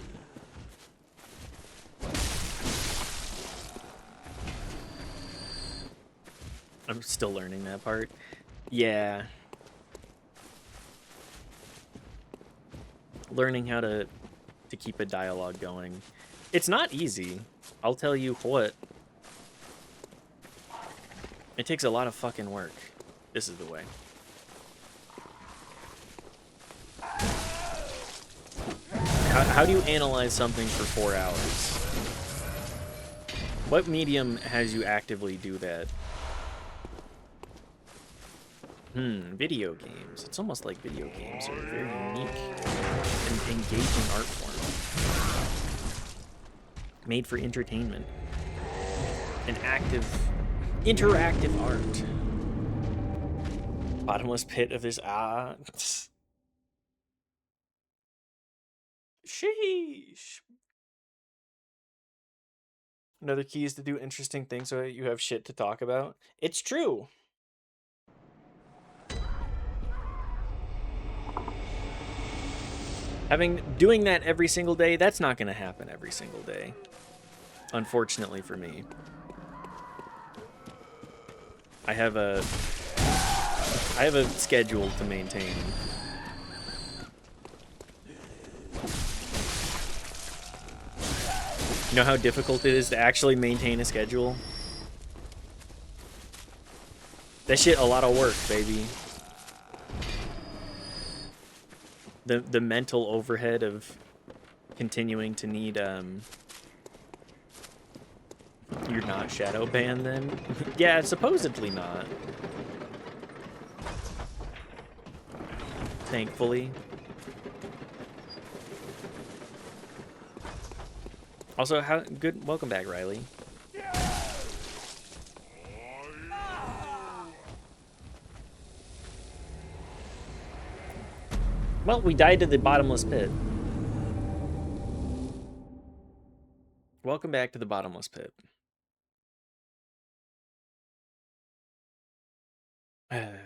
A: I'm still learning that part. Yeah. Learning how to keep a dialogue going. It's not easy. I'll tell you what. It takes a lot of fucking work. This is the way. How do you analyze something for 4 hours? What medium has you actively do that? Video games. It's almost like video games are a very unique and engaging art form. Made for entertainment. An active, interactive art. Bottomless pit of this Sheesh. Another key is to do interesting things so that you have shit to talk about. It's true. Doing that every single day, that's not going to happen every single day. Unfortunately for me. I have a schedule to maintain. You know how difficult it is to actually maintain a schedule? That shit a lot of work, baby. The mental overhead of continuing to need you're not shadow banned then? Yeah, supposedly not. Thankfully. Also, welcome back, Riley. Well, we died to the bottomless pit. Welcome back to the bottomless pit. But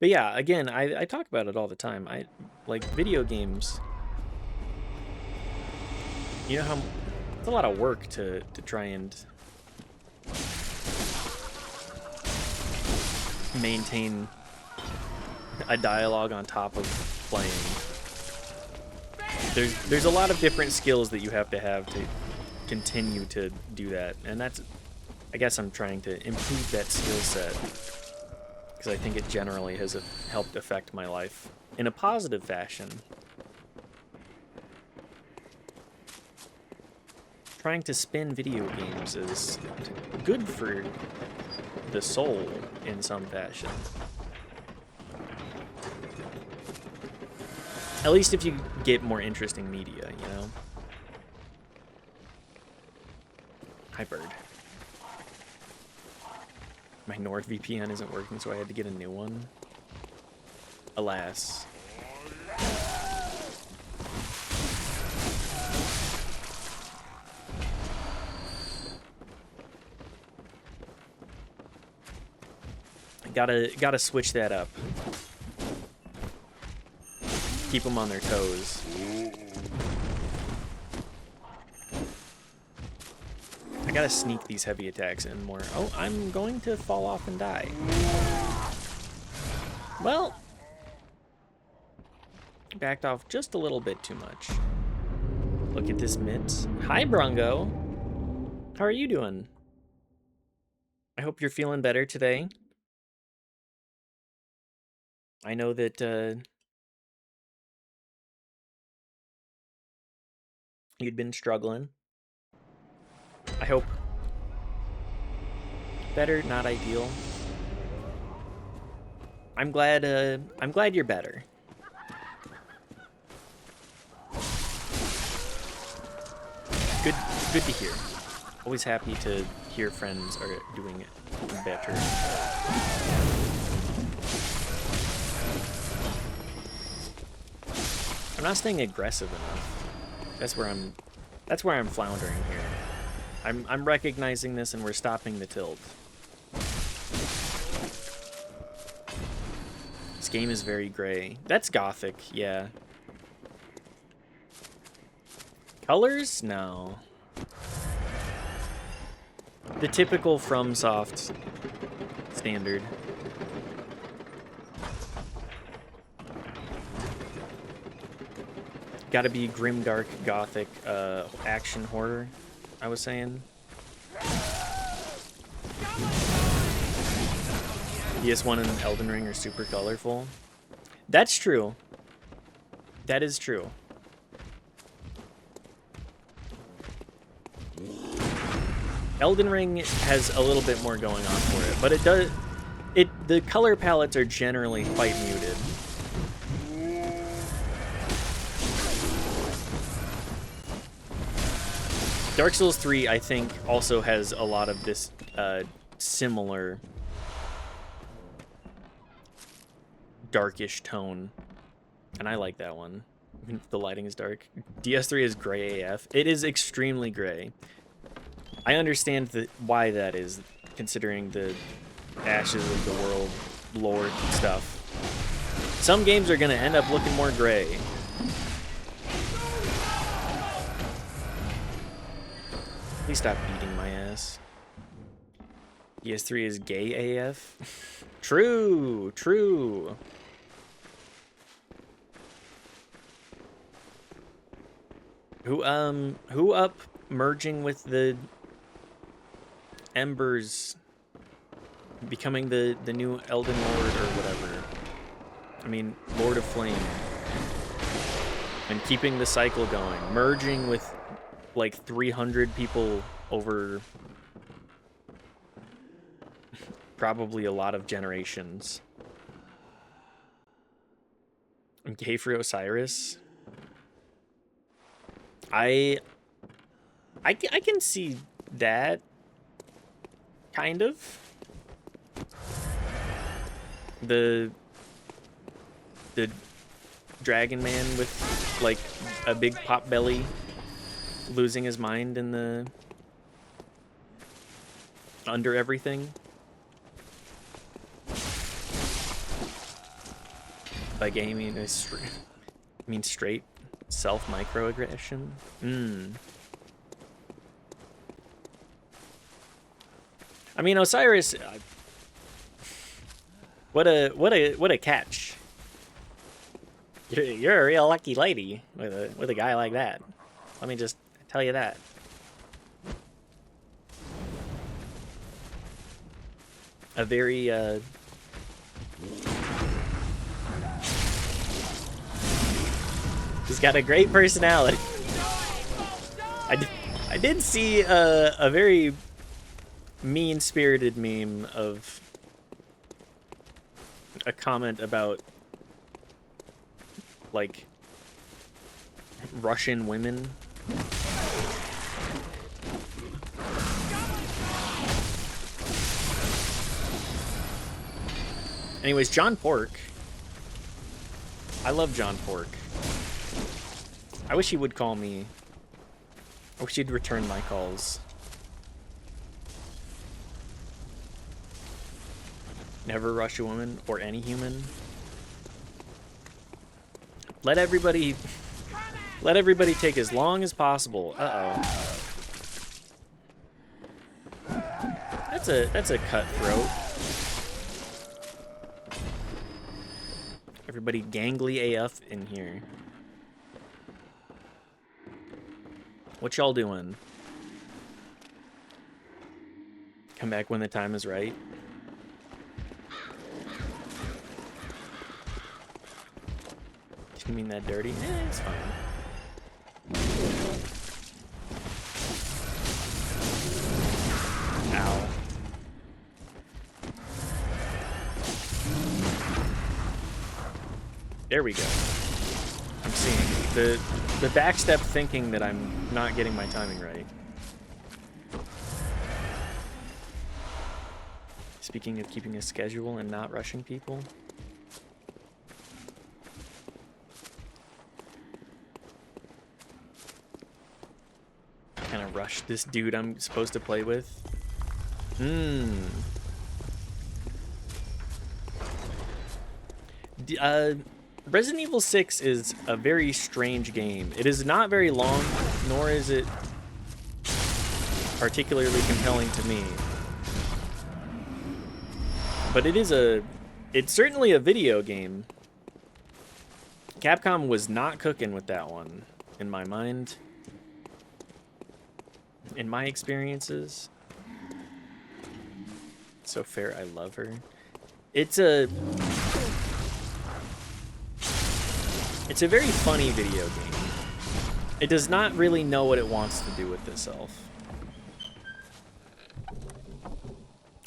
A: yeah, again, I talk about it all the time. I like video games. You know how it's a lot of work to try and maintain a dialogue on top of playing. There's a lot of different skills that you have to continue to do that, and that's, I guess I'm trying to improve that skill set because I think it generally has helped affect my life in a positive fashion. Trying to spin video games is good for the soul in some fashion. At least if you get more interesting media, you know? Hi, bird. My NordVPN isn't working, so I had to get a new one. Alas. Gotta switch that up. Keep them on their toes. I gotta sneak these heavy attacks in more. Oh, I'm going to fall off and die. Well, backed off just a little bit too much. Look at this mitt. Hi, Brongo. How are you doing? I hope you're feeling better today. I know that you'd been struggling. I hope better, not ideal. I'm glad you're better. Good to hear. Always happy to hear friends are doing it better. I'm not staying aggressive enough. That's where I'm floundering here. I'm recognizing this and we're stopping the tilt. This game is very gray. That's gothic, yeah. Colors? No. The typical FromSoft standard. Gotta be grimdark, gothic, action horror, I was saying. PS1 and Elden Ring are super colorful. That's true. That is true. Elden Ring has a little bit more going on for it, but the color palettes are generally quite muted. Dark Souls 3, I think, also has a lot of this similar darkish tone, and I like that one. Even if the lighting is dark. DS3 is gray AF. It is extremely gray. I understand why that is, considering the Ashes of the World lore stuff. Some games are going to end up looking more gray. Please stop beating my ass. PS3 is gay AF? True, true. Who up merging with the Embers, becoming the new Elden Lord or whatever. I mean, Lord of Flame. And keeping the cycle going. Merging with like 300 people over probably a lot of generations. I'm gay for Osiris. I can see that, kind of. The dragon man with like a big pop belly losing his mind in the under everything. By gay I mean straight self microaggression. I mean, Osiris. What a catch! You're a real lucky lady with a guy like that. Let me just tell you that. A very he's got a great personality. I did see a very mean-spirited meme of a comment about like Russian women. Anyways, John Pork I love John Pork. I wish he would call me. I wish he'd return my calls. Never rush a woman or any human. Let everybody take as long as possible. Uh-oh. That's a cutthroat. Everybody gangly AF in here. What y'all doing? Come back when the time is right. You mean that dirty? Eh, it's fine. Ow. There we go. I'm seeing the backstep thinking that I'm not getting my timing right. Speaking of keeping a schedule and not rushing people. Kind of rush this dude I'm supposed to play with. Resident Evil 6 is a very strange game. It is not very long, nor is it particularly compelling to me. But it's certainly a video game. Capcom was not cooking with that one, in my mind. In my experiences. So fair, I love her. It's a very funny video game. It does not really know what it wants to do with itself.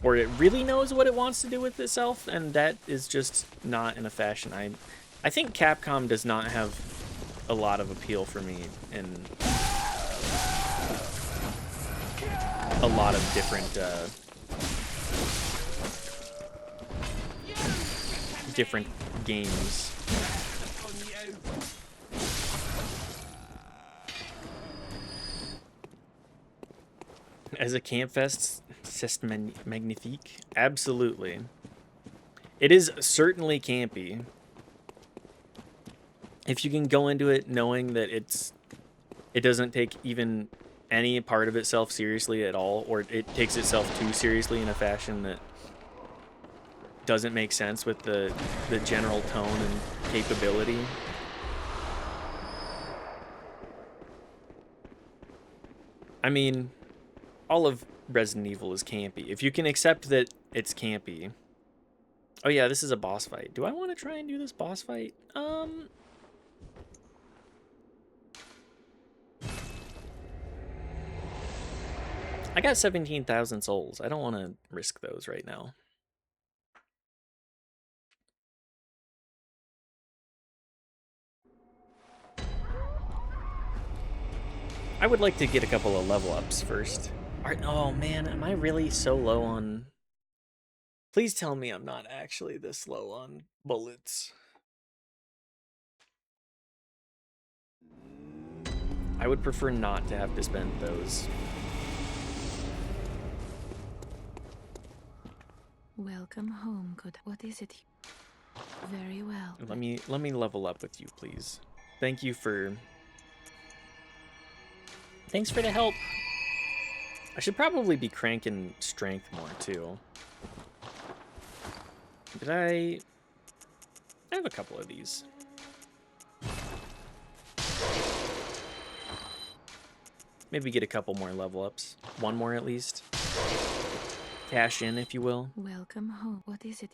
A: Or it really knows what it wants to do with itself, and that is just not in a fashion. I think Capcom does not have a lot of appeal for me in a lot of different games. As a campfest, c'est magnifique. Absolutely. It is certainly campy. If you can go into it knowing that it doesn't take even any part of itself seriously at all, or it takes itself too seriously in a fashion that doesn't make sense with the general tone and capability. I mean, all of Resident Evil is campy. If you can accept that it's campy. Oh yeah, this is a boss fight. Do I want to try and do this boss fight? I got 17,000 souls. I don't want to risk those right now. I would like to get a couple of level ups first. Oh man, am I really so low on... Please tell me I'm not actually this low on bullets. I would prefer not to have to spend those.
B: Welcome home, good. What is it? Very well.
A: Let me level up with you, please. Thank you for... Thanks for the help. I should probably be cranking strength more, too. Did I have a couple of these. Maybe get a couple more level ups. One more at least. Cash in, if you will.
B: Welcome home. What is it?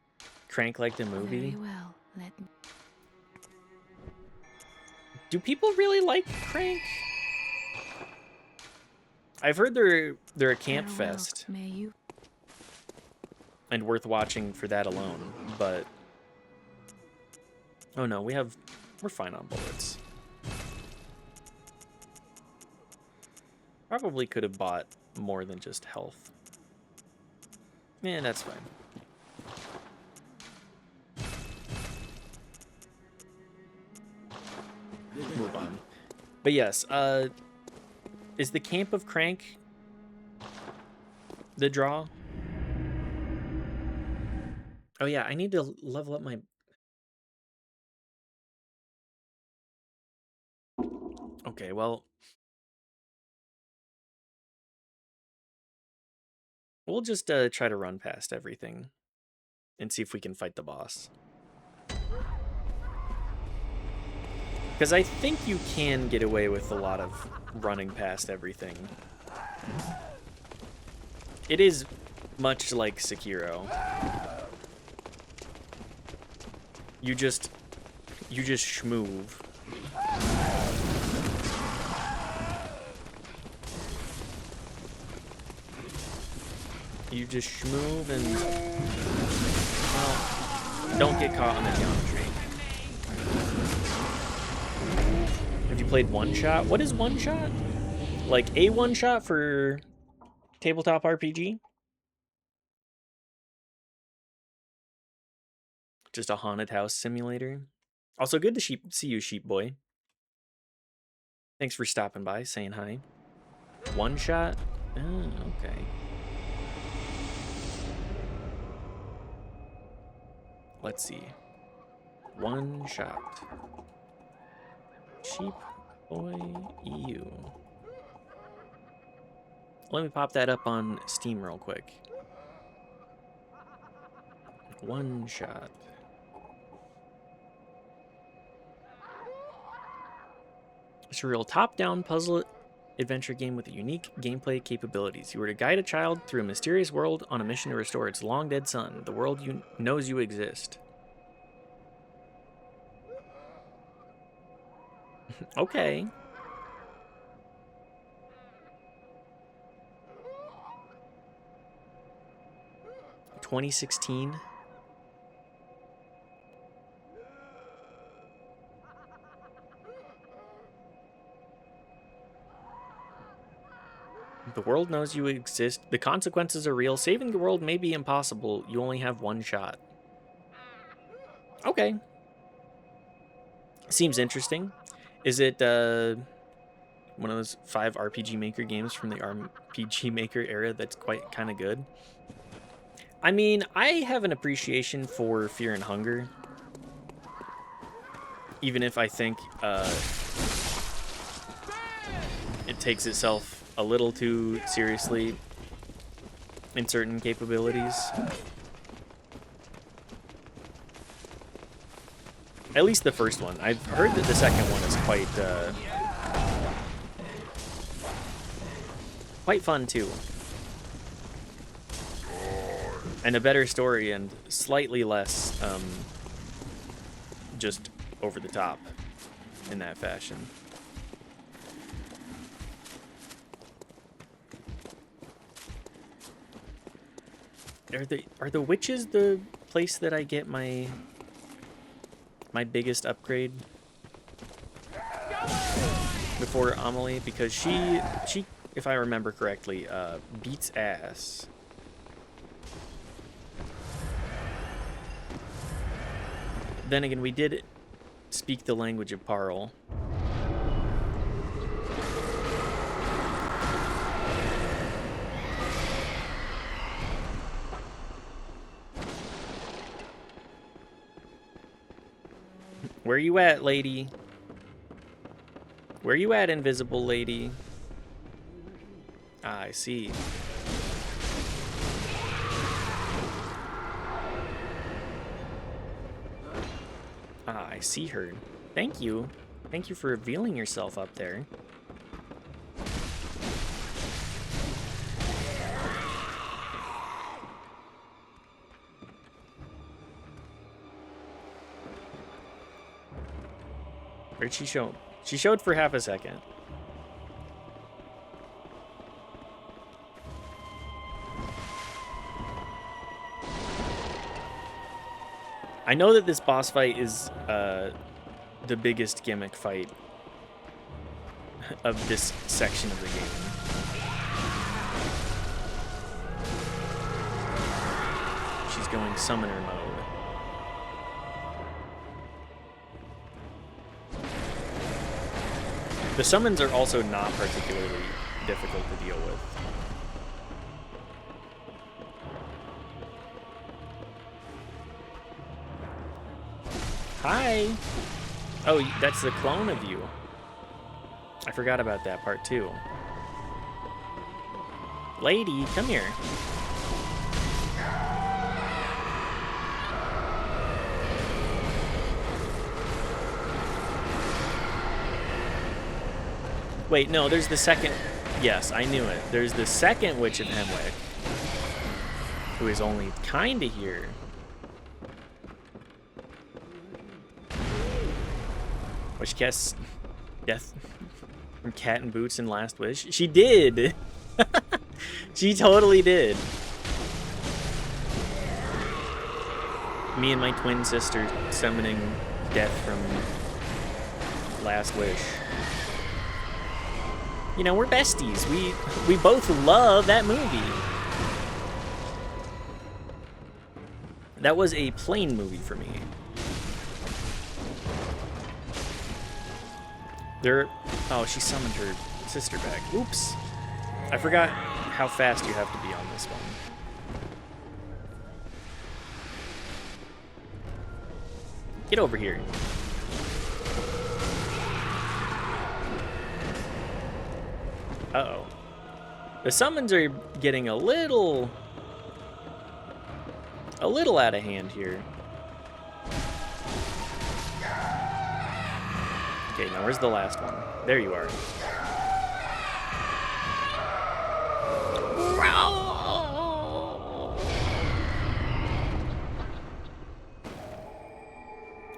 A: Crank like the movie.
B: Very well. Let me...
A: Do people really like Crank? I've heard they're a camp fest.
B: May you...
A: And worth watching for that alone, but... Oh no, we're fine on bullets. Probably could have bought more than just health. Yeah, that's fine. But yes, is the Camp of Crank the draw? Oh yeah, I need to level up my... Okay, well, we'll just try to run past everything and see if we can fight the boss. Because I think you can get away with a lot of running past everything. It is much like Sekiro. You just schmoove. You just schmoove and, well, don't get caught on the geometry. Have you played One Shot? What is One Shot? Like a One Shot for tabletop RPG? Just a haunted house simulator. Also, good to see you, Sheep Boy. Thanks for stopping by, saying hi. One Shot? Oh, okay. Let's see. One Shot. Sheep Boy EU. Let me pop that up on Steam real quick. One Shot. It's a real top-down puzzle adventure game with unique gameplay capabilities. You are to guide a child through a mysterious world on a mission to restore its long-dead son. The world knows you exist. Okay. (2016). The world knows you exist. The consequences are real. Saving the world may be impossible. You only have one shot. Okay. Seems interesting. Is it one of those 5 RPG Maker games from the RPG Maker era that's quite kind of good? I mean, I have an appreciation for Fear and Hunger. Even if I think it takes itself a little too seriously in certain capabilities. At least the first one. I've heard that the second one is quite fun too. And a better story and slightly less just over the top in that fashion. Are the witches the place that I get my biggest upgrade before Amelie? Because she, if I remember correctly, beats ass. Then again, we did speak the language of Parl. Where you at, lady? Where you at, invisible lady? Ah, I see. Ah, I see her. Thank you. Thank you for revealing yourself up there. Where'd she show? She showed for half a second. I know that this boss fight is the biggest gimmick fight of this section of the game. She's going summoner mode. The summons are also not particularly difficult to deal with. Hi! Oh, that's the clone of you. I forgot about that part too. Lady, come here. Wait, no, there's the second. Yes, I knew it. There's the second Witch of Hemwick, who is only kinda here. Which casts death from Cat in Boots in Last Wish. She did! She totally did. Me and my twin sister summoning death from Last Wish. You know, we're besties. We both love that movie. That was a plain movie for me. Oh, she summoned her sister back. Oops. I forgot how fast you have to be on this one. Get over here. Uh-oh. The summons are getting a little out of hand here. Okay, now where's the last one? There you are.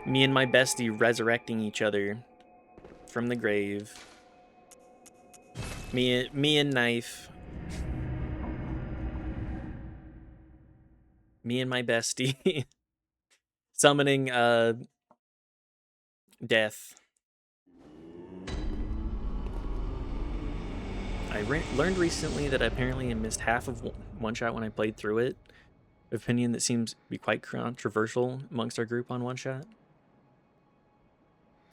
A: Me and my bestie resurrecting each other from the grave. Me and Knife. Me and my bestie summoning death. I learned recently that apparently I missed half of One Shot when I played through it. Opinion that seems to be quite controversial amongst our group on One Shot.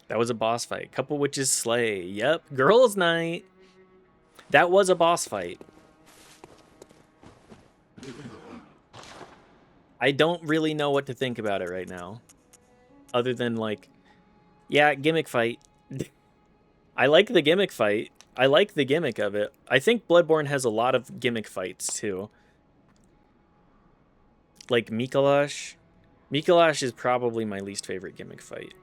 A: That was a boss fight. Couple witches slay. Yep, girls' night. That was a boss fight. I don't really know what to think about it right now. Other than, like, yeah, gimmick fight. I like the gimmick fight. I like the gimmick of it. I think Bloodborne has a lot of gimmick fights, too. Like Mikolash. Mikolash is probably my least favorite gimmick fight.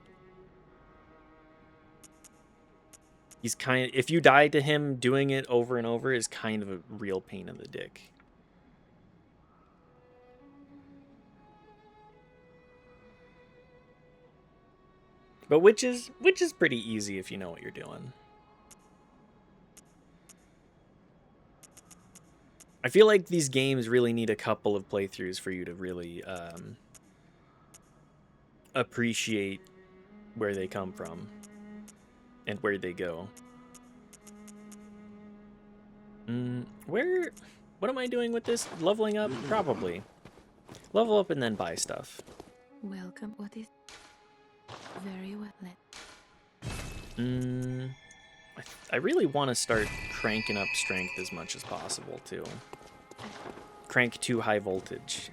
A: He's if you die to him, doing it over and over is kind of a real pain in the dick. But which is pretty easy if you know what you're doing. I feel like these games really need a couple of playthroughs for you to really appreciate where they come from and where they go. What am I doing with this? Leveling up? Probably. Level up and then buy stuff.
B: Welcome. What is... Very well.
A: I really want to start cranking up strength as much as possible too. Crank to high voltage.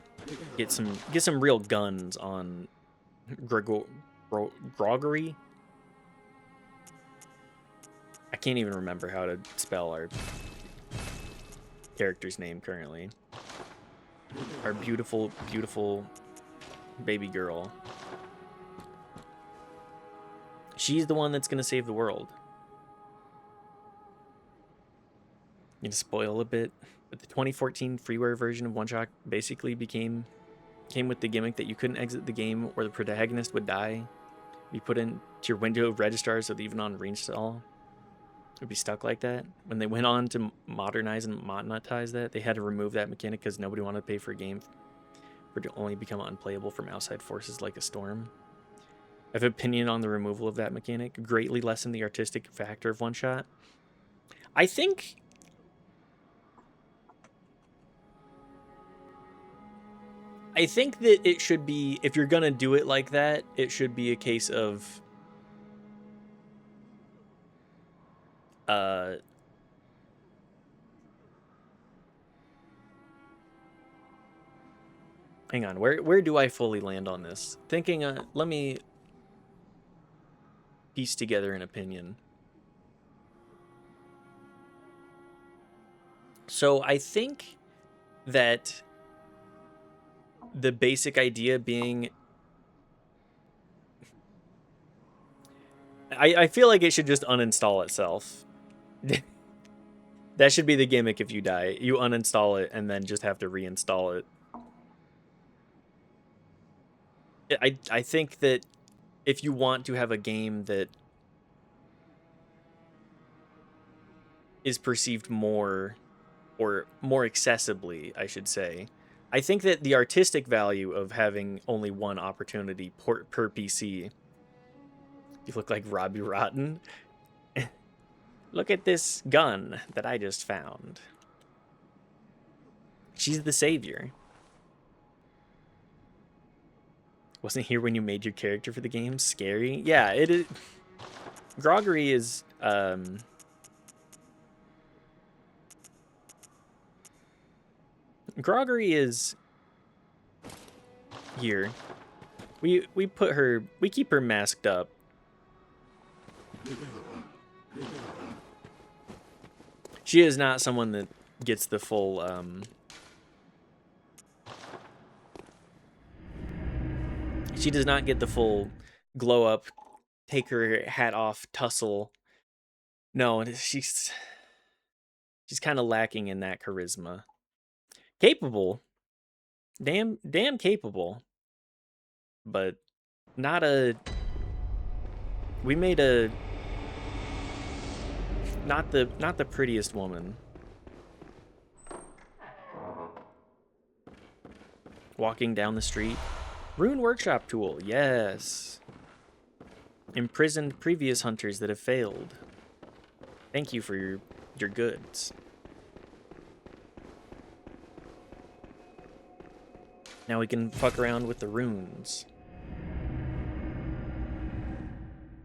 A: Get some real guns on Gregory. I can't even remember how to spell our character's name currently. Our beautiful, beautiful baby girl. She's the one that's going to save the world. You to spoil a bit, but the 2014 freeware version of One Shot basically came with the gimmick that you couldn't exit the game or the protagonist would die. You put into your window of registrar so that even on reinstall, it would be stuck like that. When they went on to modernize and monetize that, they had to remove that mechanic because nobody wanted to pay for a game for it to only become unplayable from outside forces like a storm. I have an opinion on the removal of that mechanic. Greatly lessened the artistic factor of One Shot. I think that it should be, if you're gonna do it like that, it should be a case of Uh, Hang on. Where do I fully land on this? Thinking. Let me piece together an opinion. So I think that the basic idea being, I feel like it should just uninstall itself. That should be the gimmick. If you die, you uninstall it and then just have to reinstall it. I think that if you want to have a game that is perceived more, or more accessibly, I should say, I think that the artistic value of having only one opportunity per PC. You look like Robbie Rotten. Look at this gun that I just found. She's the savior. Wasn't here when you made your character for the game. Scary. Yeah, it is. Groggery is Groggery is here. We put her, we keep her masked up. She is not someone that gets the full she does not get the full glow up, take her hat off, tussle. No, she's kind of lacking in that charisma. Capable, damn capable, but not a. We made a not the prettiest woman. Walking down the street. Rune workshop tool, yes. Imprisoned previous hunters that have failed. Thank you for your goods. Now we can fuck around with the runes.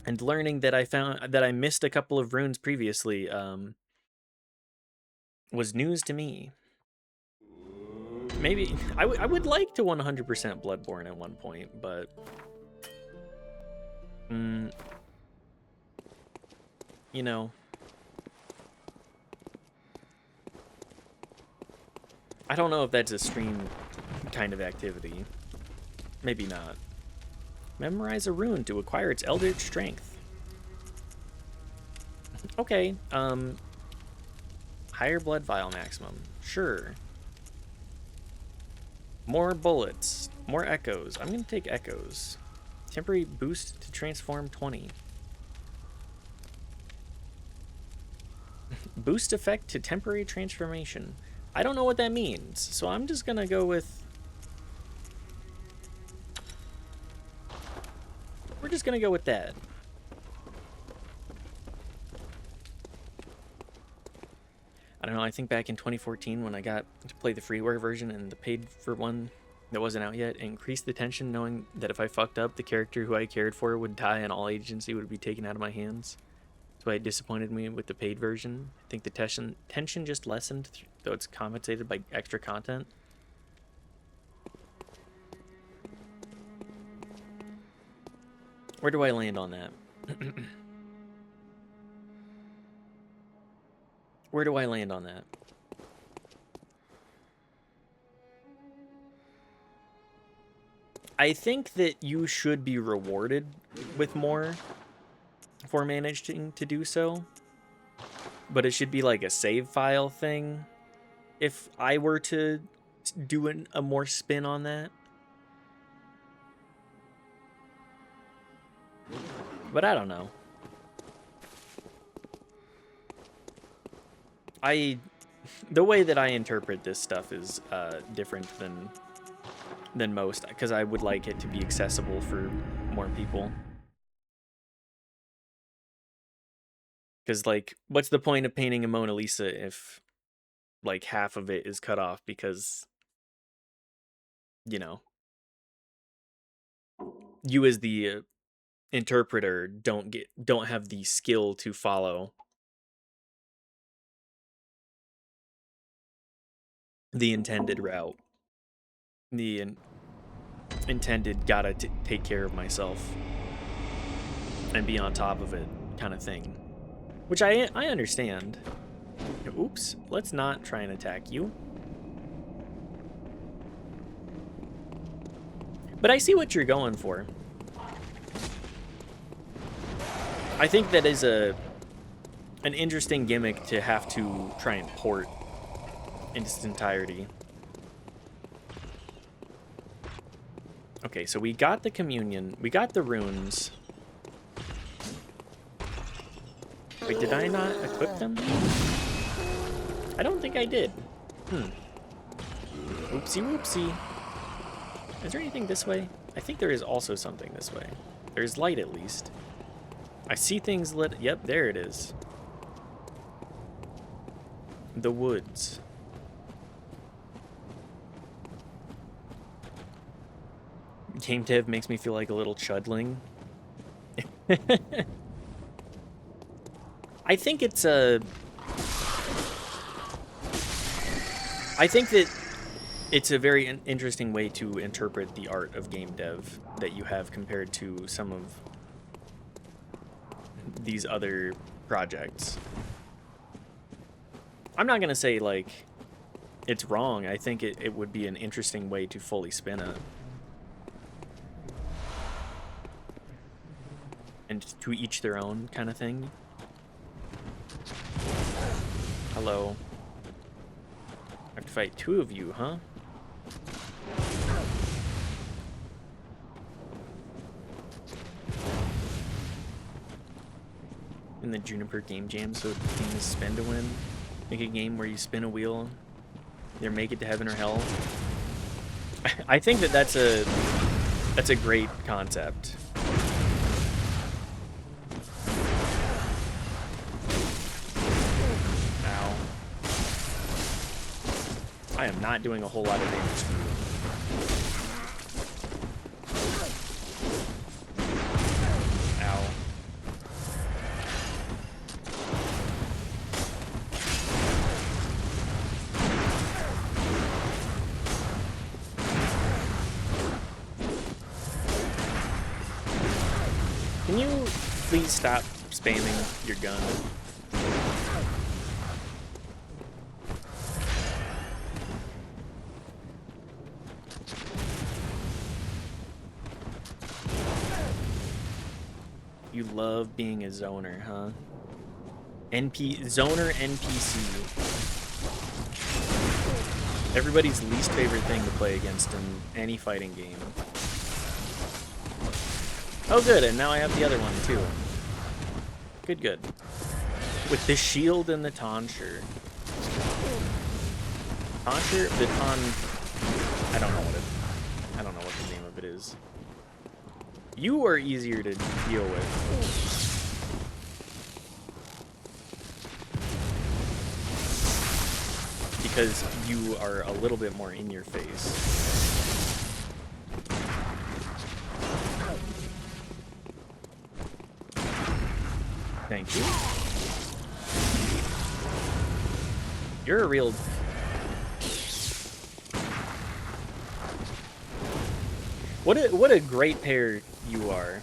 A: And learning that I missed a couple of runes previously was news to me. Maybe I would like to 100% Bloodborne at one point, but mm, you know, I don't know if that's a stream kind of activity. Maybe not. Memorize a rune to acquire its eldritch strength. Okay, higher blood vial maximum. Sure. More bullets. More echoes. I'm gonna take echoes. Temporary boost to transform 20. Boost effect to temporary transformation. I don't know what that means, so I'm just gonna go with... We're just gonna go with that. I don't know, I think back in 2014 when I got to play the freeware version and the paid for one that wasn't out yet, it increased the tension knowing that if I fucked up, the character who I cared for would die and all agency would be taken out of my hands. That's why it disappointed me with the paid version. I think the tension just lessened, though it's compensated by extra content. Where do I land on that? Where do I land on that? I think that you should be rewarded with more for managing to do so, but it should be like a save file thing. If I were to do a more spin on that, but I don't know. The way that I interpret this stuff is different than most, because I would like it to be accessible for more people. Because, like, what's the point of painting a Mona Lisa if, like, half of it is cut off because, you know, you as the interpreter don't have the skill to follow the intended route. The intended gotta take care of myself and be on top of it kind of thing. Which I understand. Oops, let's not try and attack you. But I see what you're going for. I think that is an interesting gimmick to have to try and port in its entirety. Okay, so we got the communion, we got the runes. Wait, did I not equip them? I don't think I did. Oopsie whoopsie. Is there anything this way? I think there is also something this way. There's light at least. I see things lit. Yep, there it is. The woods. Game dev makes me feel like a little chudling. I think it's a... I think that it's a very interesting way to interpret the art of game dev that you have compared to some of these other projects. I'm not going to say, like, it's wrong. I think it would be an interesting way to fully spin it. And to each their own kind of thing. Hello. I have to fight two of you, huh? In the Juniper Game Jam, so the theme is spin to win. Make a game where you spin a wheel, either make it to heaven or hell. I think that that's a great concept. Ow. I am not doing a whole lot of damage to you. Can you please stop spamming your gun? You love being a zoner, huh? Zoner NPC. Everybody's least favorite thing to play against in any fighting game. Oh good, and now I have the other one too. Good, good. With the shield and the tonsure. Tonsure? The I don't know what the name of it is. You are easier to deal with. Because you are a little bit more in your face. Thank you. You're a real... What a great pair you are.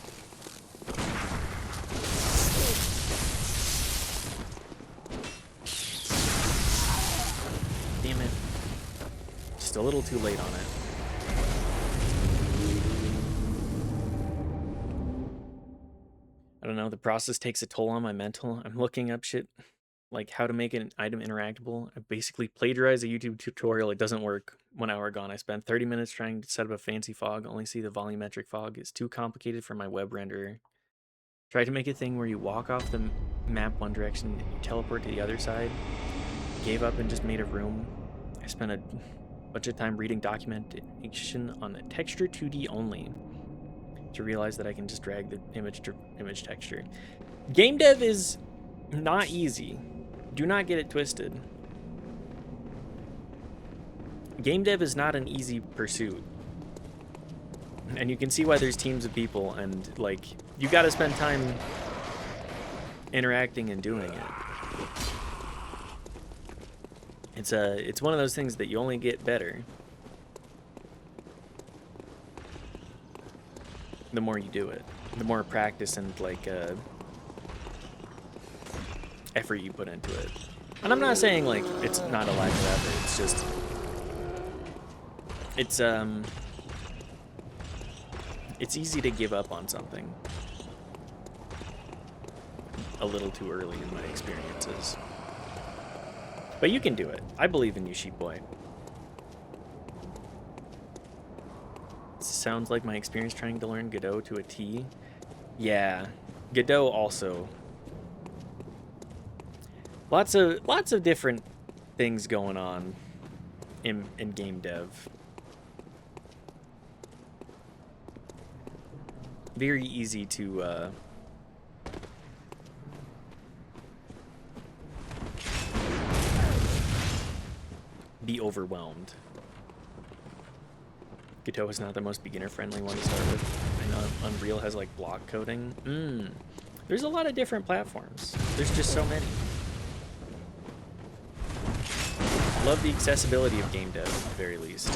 A: Damn it. Just a little too late on it. I don't know, the process takes a toll on my mental. I'm looking up shit like how to make an item interactable. I basically plagiarized a YouTube tutorial. It doesn't work. 1 hour gone. I spent 30 minutes trying to set up a fancy fog. Only see the volumetric fog. It's too complicated for my web renderer. Tried to make a thing where you walk off the map one direction and you teleport to the other side. Gave up and just made a room. I spent a bunch of time reading documentation on the texture 2D only to realize that I can just drag the image to image texture. Game dev is not easy. Do not get it twisted. Game dev is not an easy pursuit. And you can see why there's teams of people and, like, you gotta spend time interacting and doing it. It's one of those things that you only get better the more you do it, the more practice and like effort you put into it. And I'm not saying like it's not a lack of effort. It's just it's easy to give up on something a little too early in my experiences. But you can do it. I believe in you, sheep boy. Sounds like my experience trying to learn Godot to a T. Yeah, Godot also. Lots of different things going on in game dev. Very easy to be overwhelmed. Godot is not the most beginner-friendly one to start with. I know Unreal has like block coding. There's a lot of different platforms. There's just so many. Love the accessibility of game dev at the very least.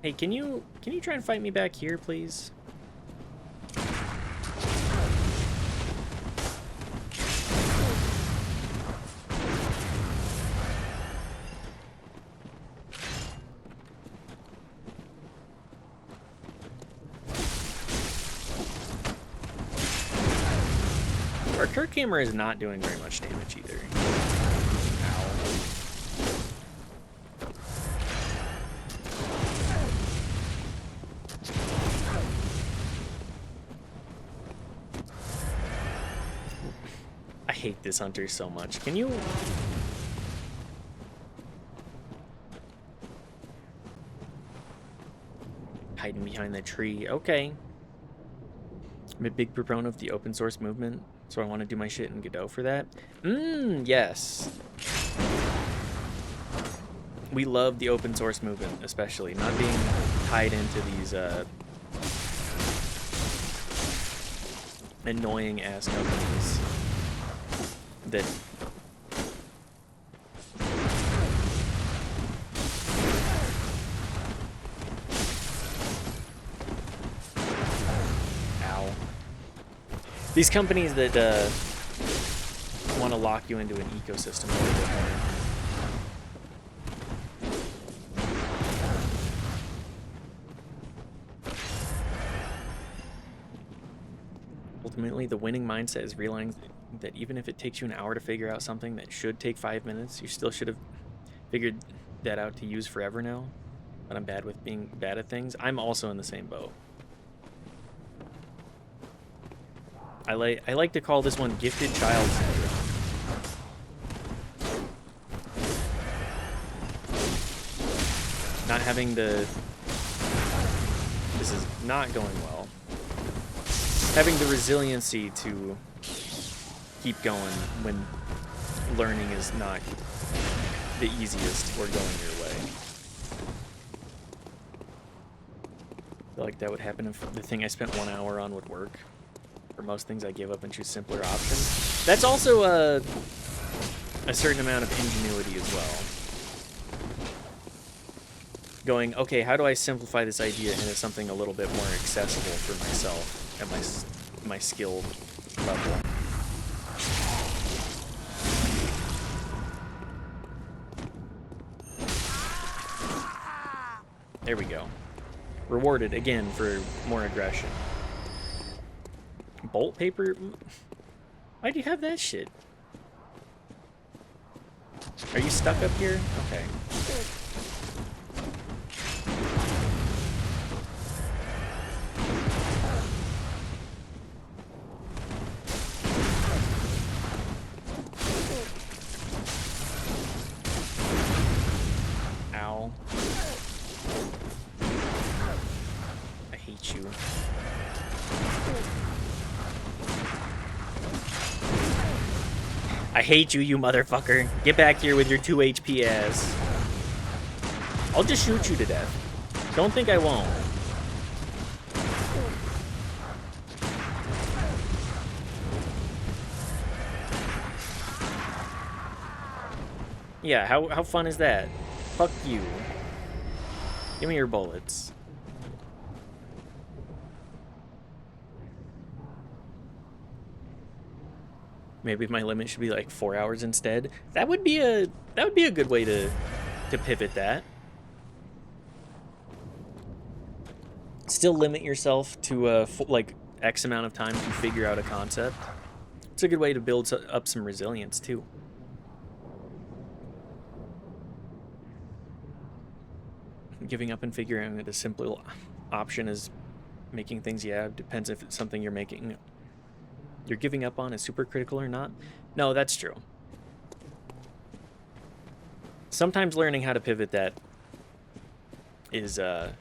A: Hey, can you try and fight me back here, please? Our Kirk camera is not doing very much damage either. Ow. I hate this hunter so much. Can you... Hiding behind the tree. Okay. I'm a big proponent of the open source movement, so I want to do my shit in Godot for that. Yes. We love the open source movement, especially. Not being tied into these annoying ass companies that these companies that want to lock you into an ecosystem a little bit more. Ultimately, the winning mindset is realizing that even if it takes you an hour to figure out something that should take 5 minutes, you still should have figured that out to use forever now. But I'm bad with being bad at things. I'm also in the same boat. I like to call this one gifted child syndrome. Not having the... This is not going well. Having the resiliency to keep going when learning is not the easiest or going your way. I feel like that would happen if the thing I spent 1 hour on would work. For most things, I give up and choose simpler options. That's also a certain amount of ingenuity as well. Going, okay, how do I simplify this idea into something a little bit more accessible for myself at my skill level? There we go. Rewarded again for more aggression. Bolt paper? Why do you have that shit? Are you stuck up here? Okay. Ow. I hate you. I hate you, you motherfucker. Get back here with your 2 HP ass. I'll just shoot you to death. Don't think I won't. Yeah, how fun is that? Fuck you. Give me your bullets. Maybe my limit should be like 4 hours instead. That would be a good way to pivot that. Still limit yourself to like X amount of time to figure out a concept. It's a good way to build up some resilience too. Giving up and figuring out a simple option is making things, yeah, depends if it's something you're giving up on is super critical or not. No, that's true. Sometimes learning how to pivot that is the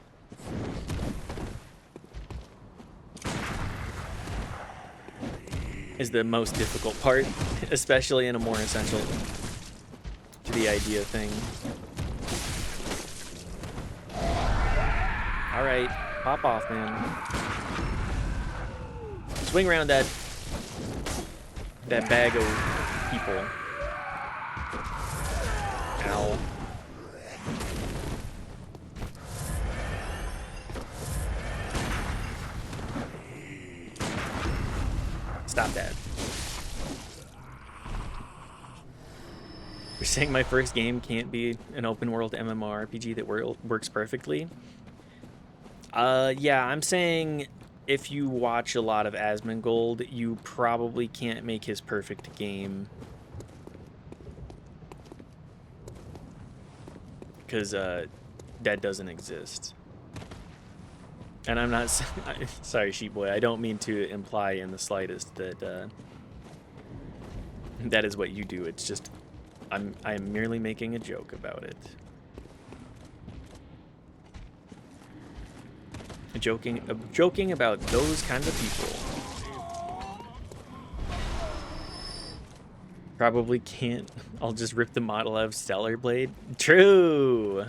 A: most difficult part, especially in a more essential to the idea thing. All right, pop off, man. Swing around that bag of people. Ow. Stop that. You're saying my first game can't be an open world MMORPG that works perfectly? Yeah, I'm saying if you watch a lot of Asmongold, you probably can't make his perfect game. Because that doesn't exist. And I'm not... Sorry, Sheep Boy. I don't mean to imply in the slightest that that is what you do. It's just... I am merely making a joke about it. Joking about those kinds of people. Probably can't. I'll just rip the model out of Stellar Blade. True.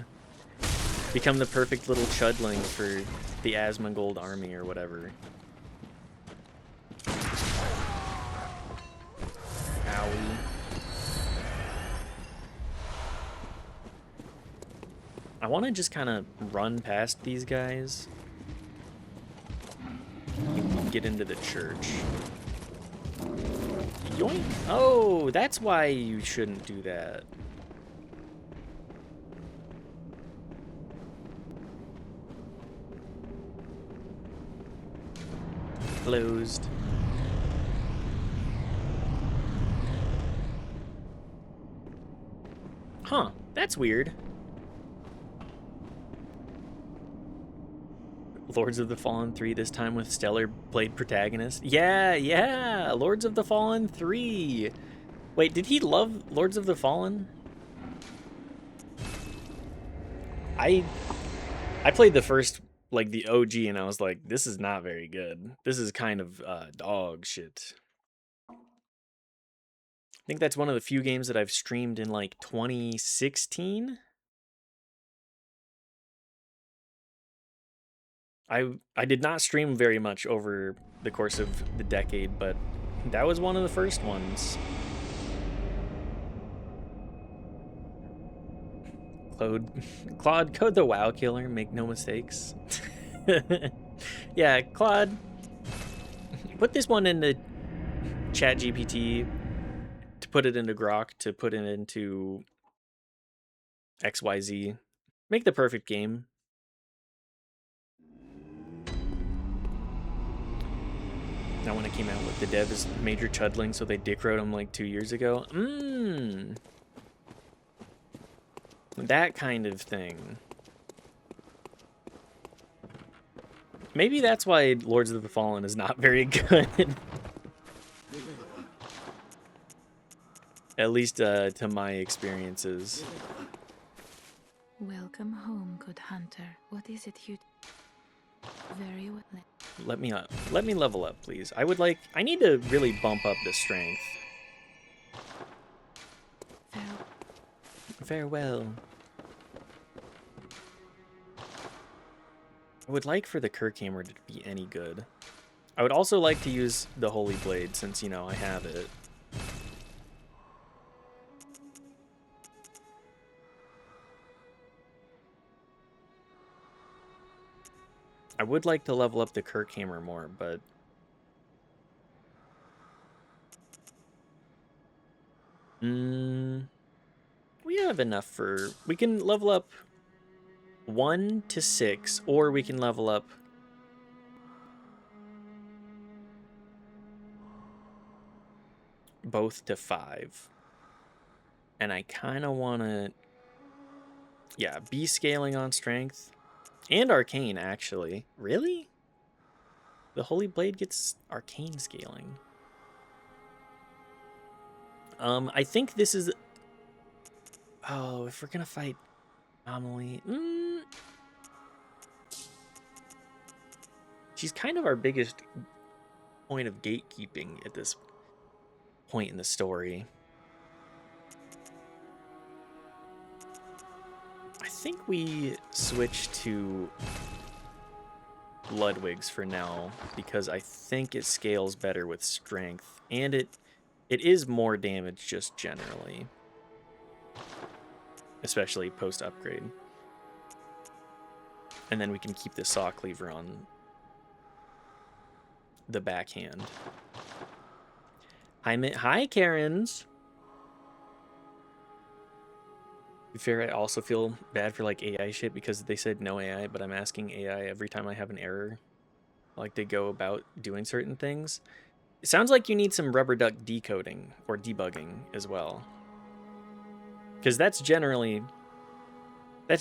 A: Become the perfect little chudling for the Asmongold army or whatever. Owie. I want to just kind of run past these guys. Get into the church. Yoink! Oh, that's why you shouldn't do that. Closed. Huh, that's weird. Lords of the Fallen 3, this time with Stellar Blade protagonist. Yeah, Lords of the Fallen 3. Wait, did he love Lords of the Fallen? I played the first, like the OG, and I was like, this is not very good. This is kind of dog shit. I think that's one of the few games that I've streamed in like 2016. I did not stream very much over the course of the decade, but that was one of the first ones. Claude, code the WoW killer, make no mistakes. Yeah, Claude, put this one into ChatGPT, to put it into Grok, to put it into XYZ. Make the perfect game. Now when it came out with the dev is Major Chudling, so they dick wrote him like 2 years ago. That kind of thing. Maybe that's why Lords of the Fallen is not very good. At least to my experiences.
B: Welcome home, good hunter. What is it you... Very well.
A: Let me level up, please. I need to really bump up the strength. Farewell. I would like for the Kirkhammer to be any good. I would also like to use the Holy Blade since, you know, I have it. I would like to level up the Kirkhammer more, but we have enough for. We can level up 1 to 6, or we can level up both to 5. And I kind of want to, yeah, be scaling on strength and arcane, actually. Really? The Holy Blade gets arcane scaling. I think this is. Oh, if we're gonna fight Amelie, she's kind of our biggest point of gatekeeping at this point in the story. I think we switch to Ludwig's for now because I think it scales better with strength, and it is more damage just generally, especially post upgrade. And then we can keep the saw cleaver on the backhand. Hi, Karens. To be fair, I also feel bad for like AI shit because they said no AI, but I'm asking AI every time I have an error, like they go about doing certain things. It sounds like you need some rubber duck decoding or debugging as well, because that's generally the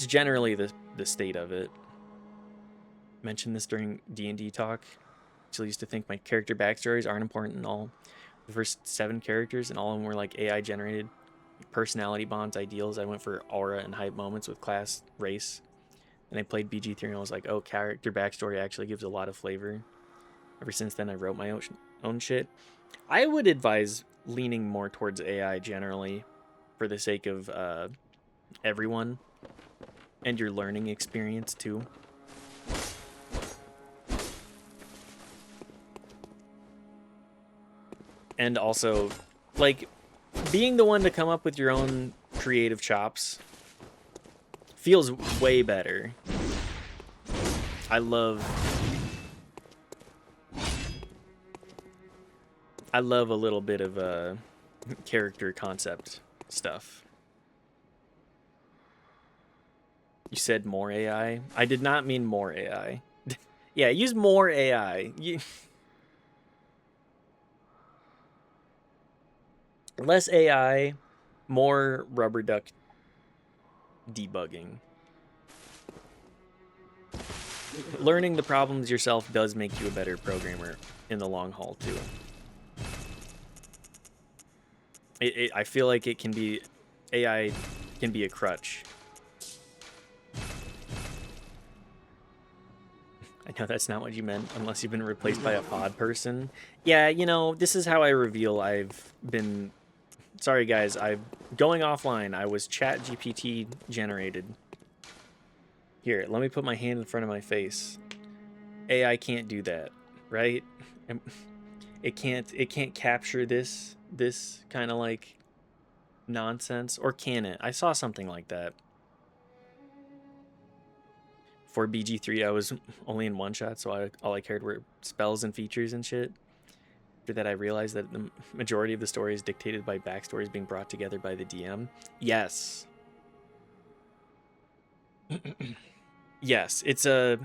A: state of it. Mentioned this during D&D talk. Actually used to think my character backstories aren't important and all. The first 7 characters and all of them were like AI generated personality bonds, ideals. I went for aura and hype moments with class, race, and I played BG3 and I was like, oh, character backstory actually gives a lot of flavor. Ever since then, I wrote my own shit. I would advise leaning more towards AI generally for the sake of everyone and your learning experience too. And also, like, being the one to come up with your own creative chops feels way better. I love a little bit of character concept stuff. You said more AI? I did not mean more AI. Yeah, use more AI. Less AI, more rubber duck debugging. Learning the problems yourself does make you a better programmer in the long haul too. I feel like it can be, AI can be a crutch. I know that's not what you meant, unless you've been replaced by a pod person. Yeah, you know, this is how I reveal I've been. Sorry, guys, I'm going offline. I was chat GPT generated. Here, let me put my hand in front of my face. AI can't do that, right? It can't capture this kind of like nonsense, or can it? I saw something like that. For BG3, I was only in one shot, so all I cared were spells and features and shit. After that, I realized that the majority of the story is dictated by backstories being brought together by the DM. Yes. Yes, it's a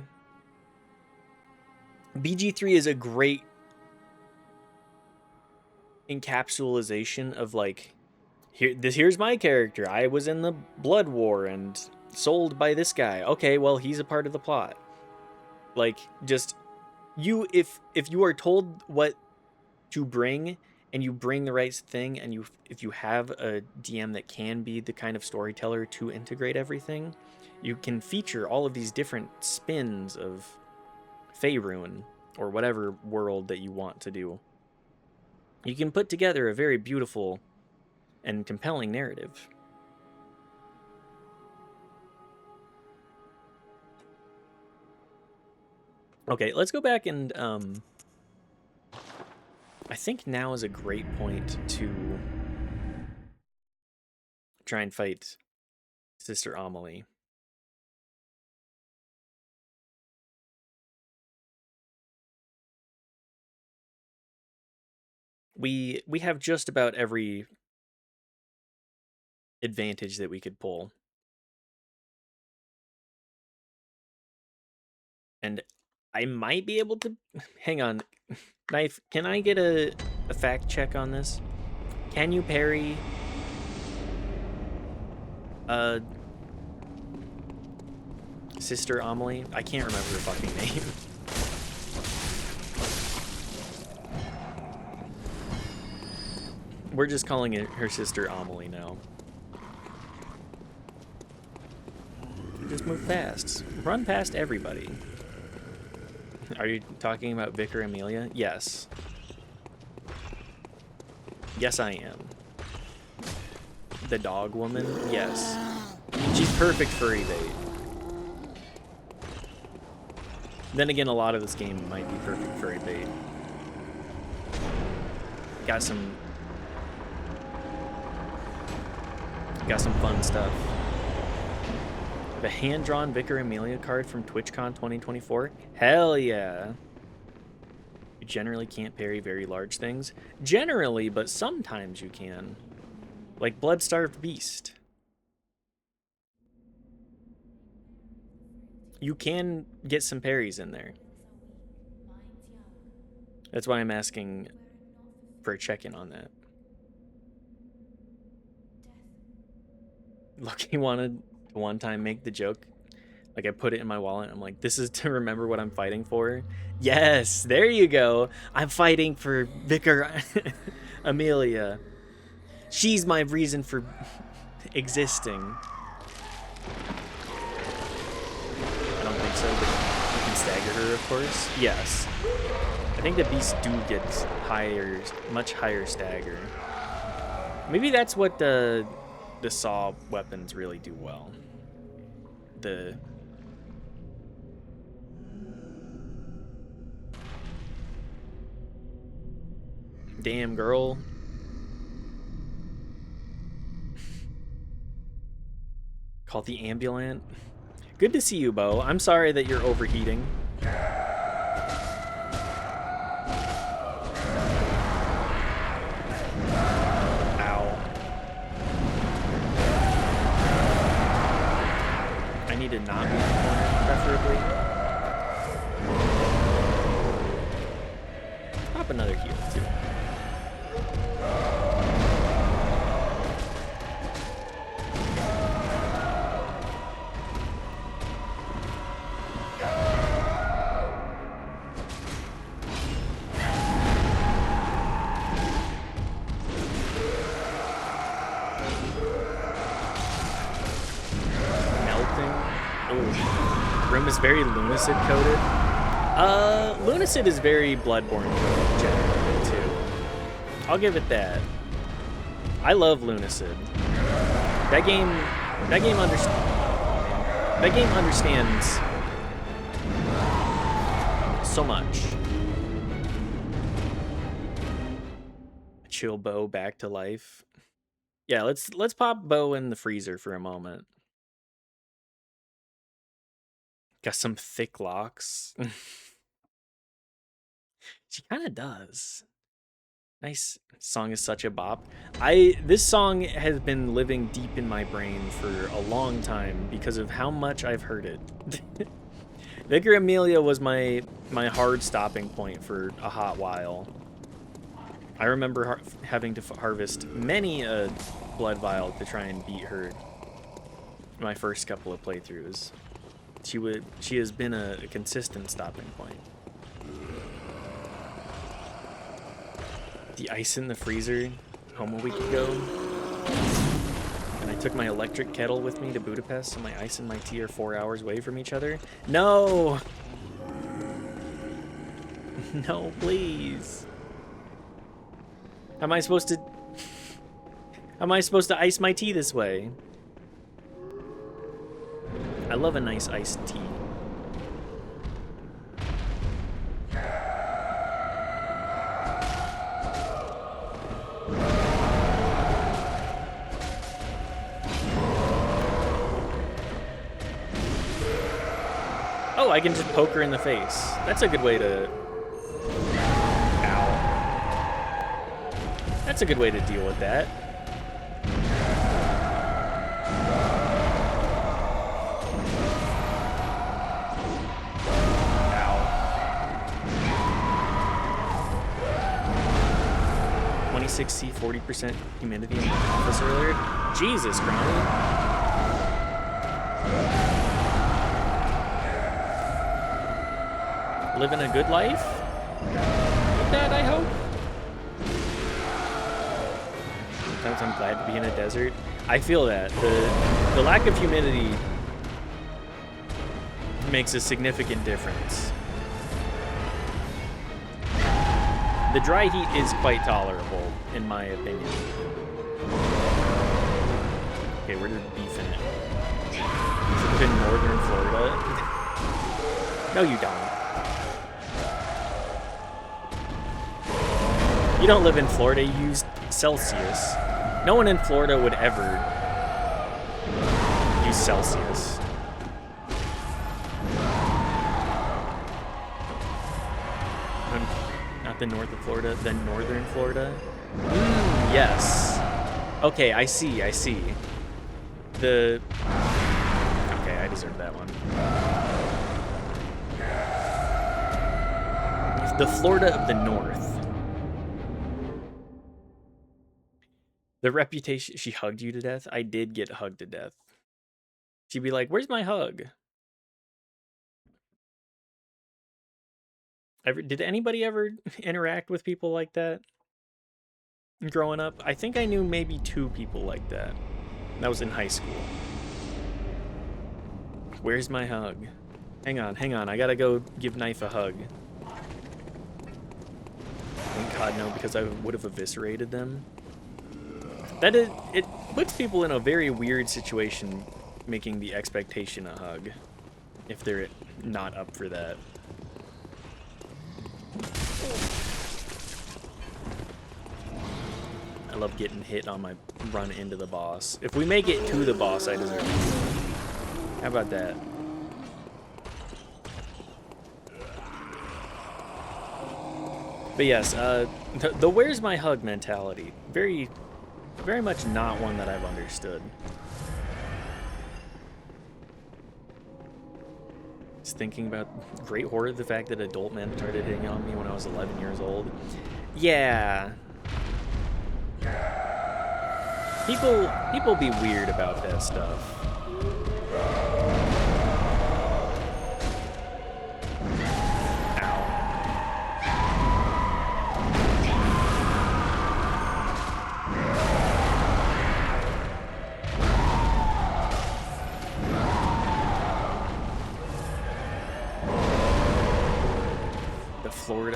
A: BG3 is a great encapsulation of like, here's my character. I was in the Blood War and sold by this guy. Okay, well, he's a part of the plot. Like, just you, if you are told what to bring and you bring the right thing, and if you have a DM that can be the kind of storyteller to integrate everything, you can feature all of these different spins of Faerun or whatever world that you want to do. You can put together a very beautiful and compelling narrative. Okay, let's go back and I think now is a great point to try and fight Sister Amelie. We have just about every advantage that we could pull. And I might be able to hang on. Knife, can I get a fact check on this? Can you parry Sister Amelie? I can't remember her fucking name. We're just calling it her sister Amelie now. Just move fast. Run past everybody. Are you talking about Vicar Amelia? Yes. Yes, I am. The dog woman? Yes. She's perfect furry bait. Then again, a lot of this game might be perfect furry bait. Got some fun stuff. The hand-drawn Vicar Amelia card from TwitchCon 2024? Hell yeah. You generally can't parry very large things. Generally, but sometimes you can. Like Blood-Starved Beast. You can get some parries in there. That's why I'm asking for a check-in on that. Lucky wanted to one time make the joke. Like, I put it in my wallet. I'm like, this is to remember what I'm fighting for. Yes, there you go. I'm fighting for Vicar Amelia. She's my reason for existing. I don't think so, but you can stagger her, of course. Yes. I think the beasts do get higher, much higher stagger. Maybe that's what the saw weapons really do well. Damn, girl. Called the ambulant. Good to see you, Bo. I'm sorry that you're overheating. Ow. I need to not be in the corner, preferably. Pop another heal, too. Room is very Lunacid coated. Lunacid is very Bloodborne coated generally too. I'll give it that. I love Lunacid. That game understands so much. Chill Bo back to life. Yeah, let's pop Bo in the freezer for a moment. Got some thick locks. She kind of does. Nice. Song is such a bop. This song has been living deep in my brain for a long time because of how much I've heard it. Vicar Amelia was my hard stopping point for a hot while. I remember having to harvest many a blood vial to try and beat her. My first couple of playthroughs. She has been a consistent stopping point. The ice in the freezer home a week ago. And I took my electric kettle with me to Budapest, so my ice and my tea are 4 hours away from each other. No! No, please. How am I supposed to ice my tea this way? I love a nice iced tea. Oh, I can just poke her in the face. That's a good way to... Ow. That's a good way to deal with that. Ow. 26C, 40% humidity in the office earlier. Jesus, Granny. Living a good life with that, I hope. Sometimes I'm glad to be in a desert. I feel that. The lack of humidity makes a significant difference. The dry heat is quite tolerable, in my opinion. Okay, where did beef in it? Is it in northern Florida? No, you don't. You don't live in Florida, you use Celsius. No one in Florida would ever use Celsius. Not the north of Florida, the northern Florida? Yes. Okay, I see. Okay, I deserve that one. The Florida of the North. The reputation, she hugged you to death? I did get hugged to death. She'd be like, where's my hug? Did anybody ever interact with people like that growing up? I think I knew maybe 2 people like that. That was in high school. Where's my hug? Hang on. I gotta go give Knife a hug. Thank God no, because I would have eviscerated them. It puts people in a very weird situation, making the expectation a hug, if they're not up for that. I love getting hit on my run into the boss. If we make it to the boss, I deserve it. How about that? But yes, the where's my hug mentality, very much not one that I've understood. Just thinking about great horror, the fact that adult men started hitting on me when I was 11 years old. Yeah. People be weird about that stuff.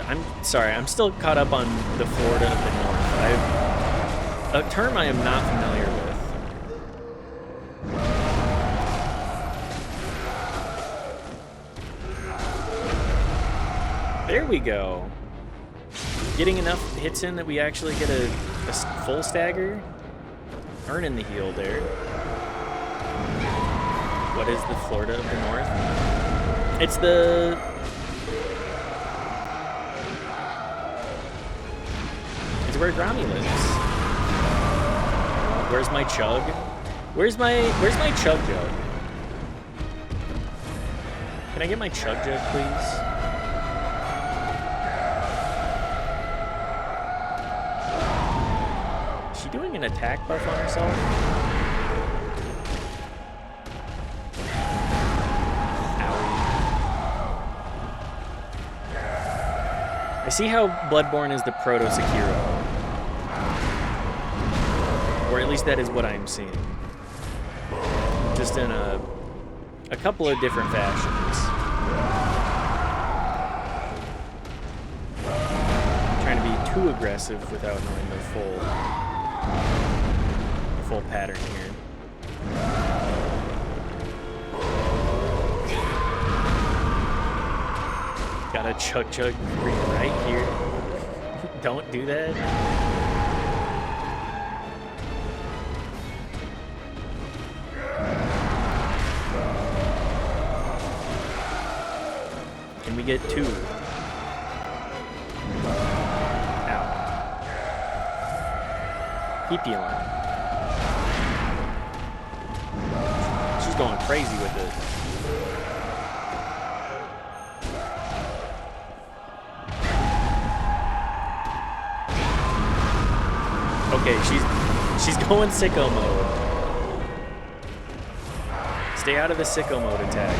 A: I'm sorry, I'm still caught up on the Florida of the North. A term I am not familiar with. There we go. Getting enough hits in that we actually get a full stagger. Earning the heal there. What is the Florida of the North? It's the... where Grammy lives. Where's my chug? Where's my chug jug? Can I get my chug jug, please? Is she doing an attack buff on herself? I see how Bloodborne is the proto-Sekiro. Or at least that is what I'm seeing. Just in a couple of different fashions. I'm trying to be too aggressive without knowing the full pattern here. Got a chug right here. Don't do that. Can we get 2? Ow. Keep healing. She's going crazy with it. Okay, she's going sicko mode. Stay out of the sicko mode attack.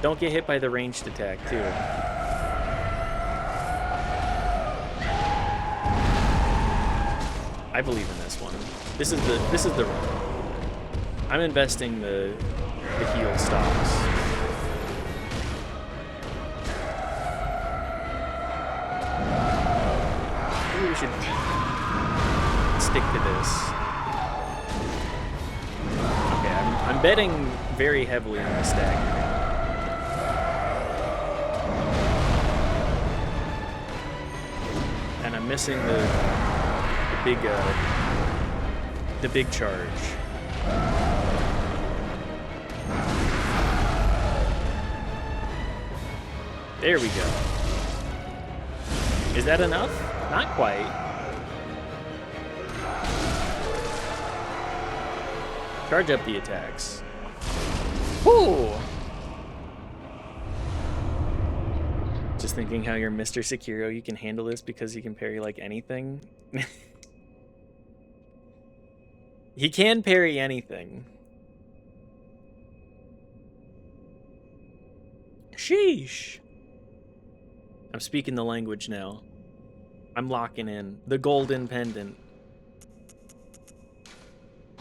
A: Don't get hit by the ranged attack too. I believe in this one. This is the run. I'm investing the heal stocks. Maybe we should stick to this. Okay, I'm betting very heavily on the stagger. And I'm missing the big charge. There we go. Is that enough? Not quite. Charge up the attacks. Woo! Just thinking how you're Mr. Sekiro, you can handle this because he can parry like anything. He can parry anything. Sheesh. I'm speaking the language now. I'm locking in. The golden pendant.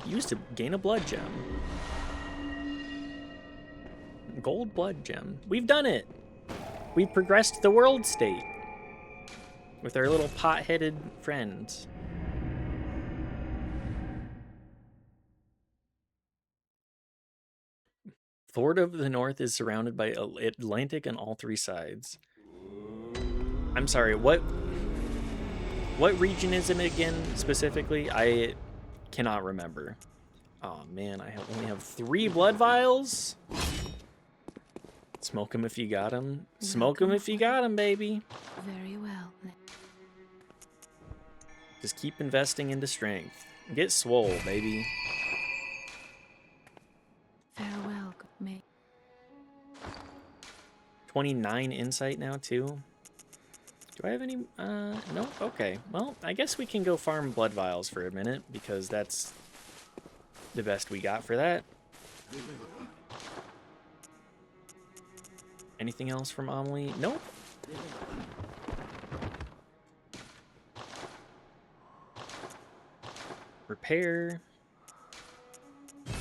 A: Used to gain a blood gem. Gold blood gem. We've done it. We've progressed the world state. With our little pot-headed friends. Florida of the North is surrounded by Atlantic on all three sides. I'm sorry, what region is it again specifically? I cannot remember. Oh man, I only have 3 blood vials. Smoke them if you got them. Smoke them if you got them, baby.
B: Very well.
A: Just keep investing into strength. Get swole, baby.
B: Farewell, good mate.
A: 29 insight now too. Do I have any? No. Okay. Well, I guess we can go farm blood vials for a minute because that's the best we got for that. Anything else from Amelie? Nope. Repair.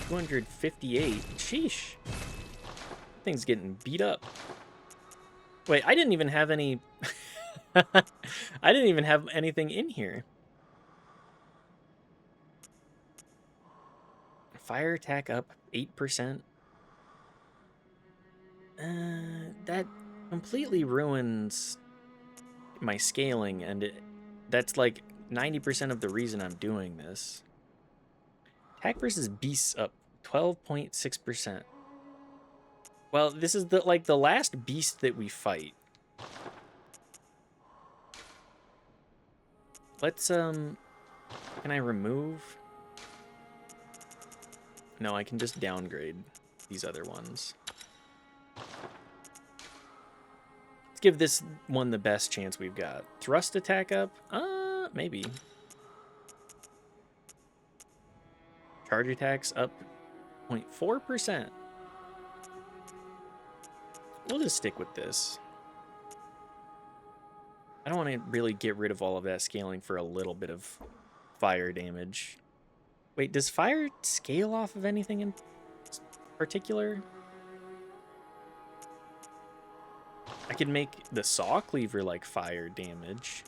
A: 258. Sheesh. Thing's getting beat up. Wait, I didn't even have any... I didn't even have anything in here. Fire attack up 8%. That completely ruins my scaling, and that's like 90% of the reason I'm doing this. Attack versus beasts up 12.6%. Well, this is the last beast that we fight. Let's can I remove? No, I can just downgrade these other ones. Let's give this one the best chance we've got. Thrust attack up? Maybe. Charge attacks up 0.4%. We'll just stick with this. I don't want to really get rid of all of that scaling for a little bit of fire damage. Wait, does fire scale off of anything in particular? I could make the saw cleaver like fire damage.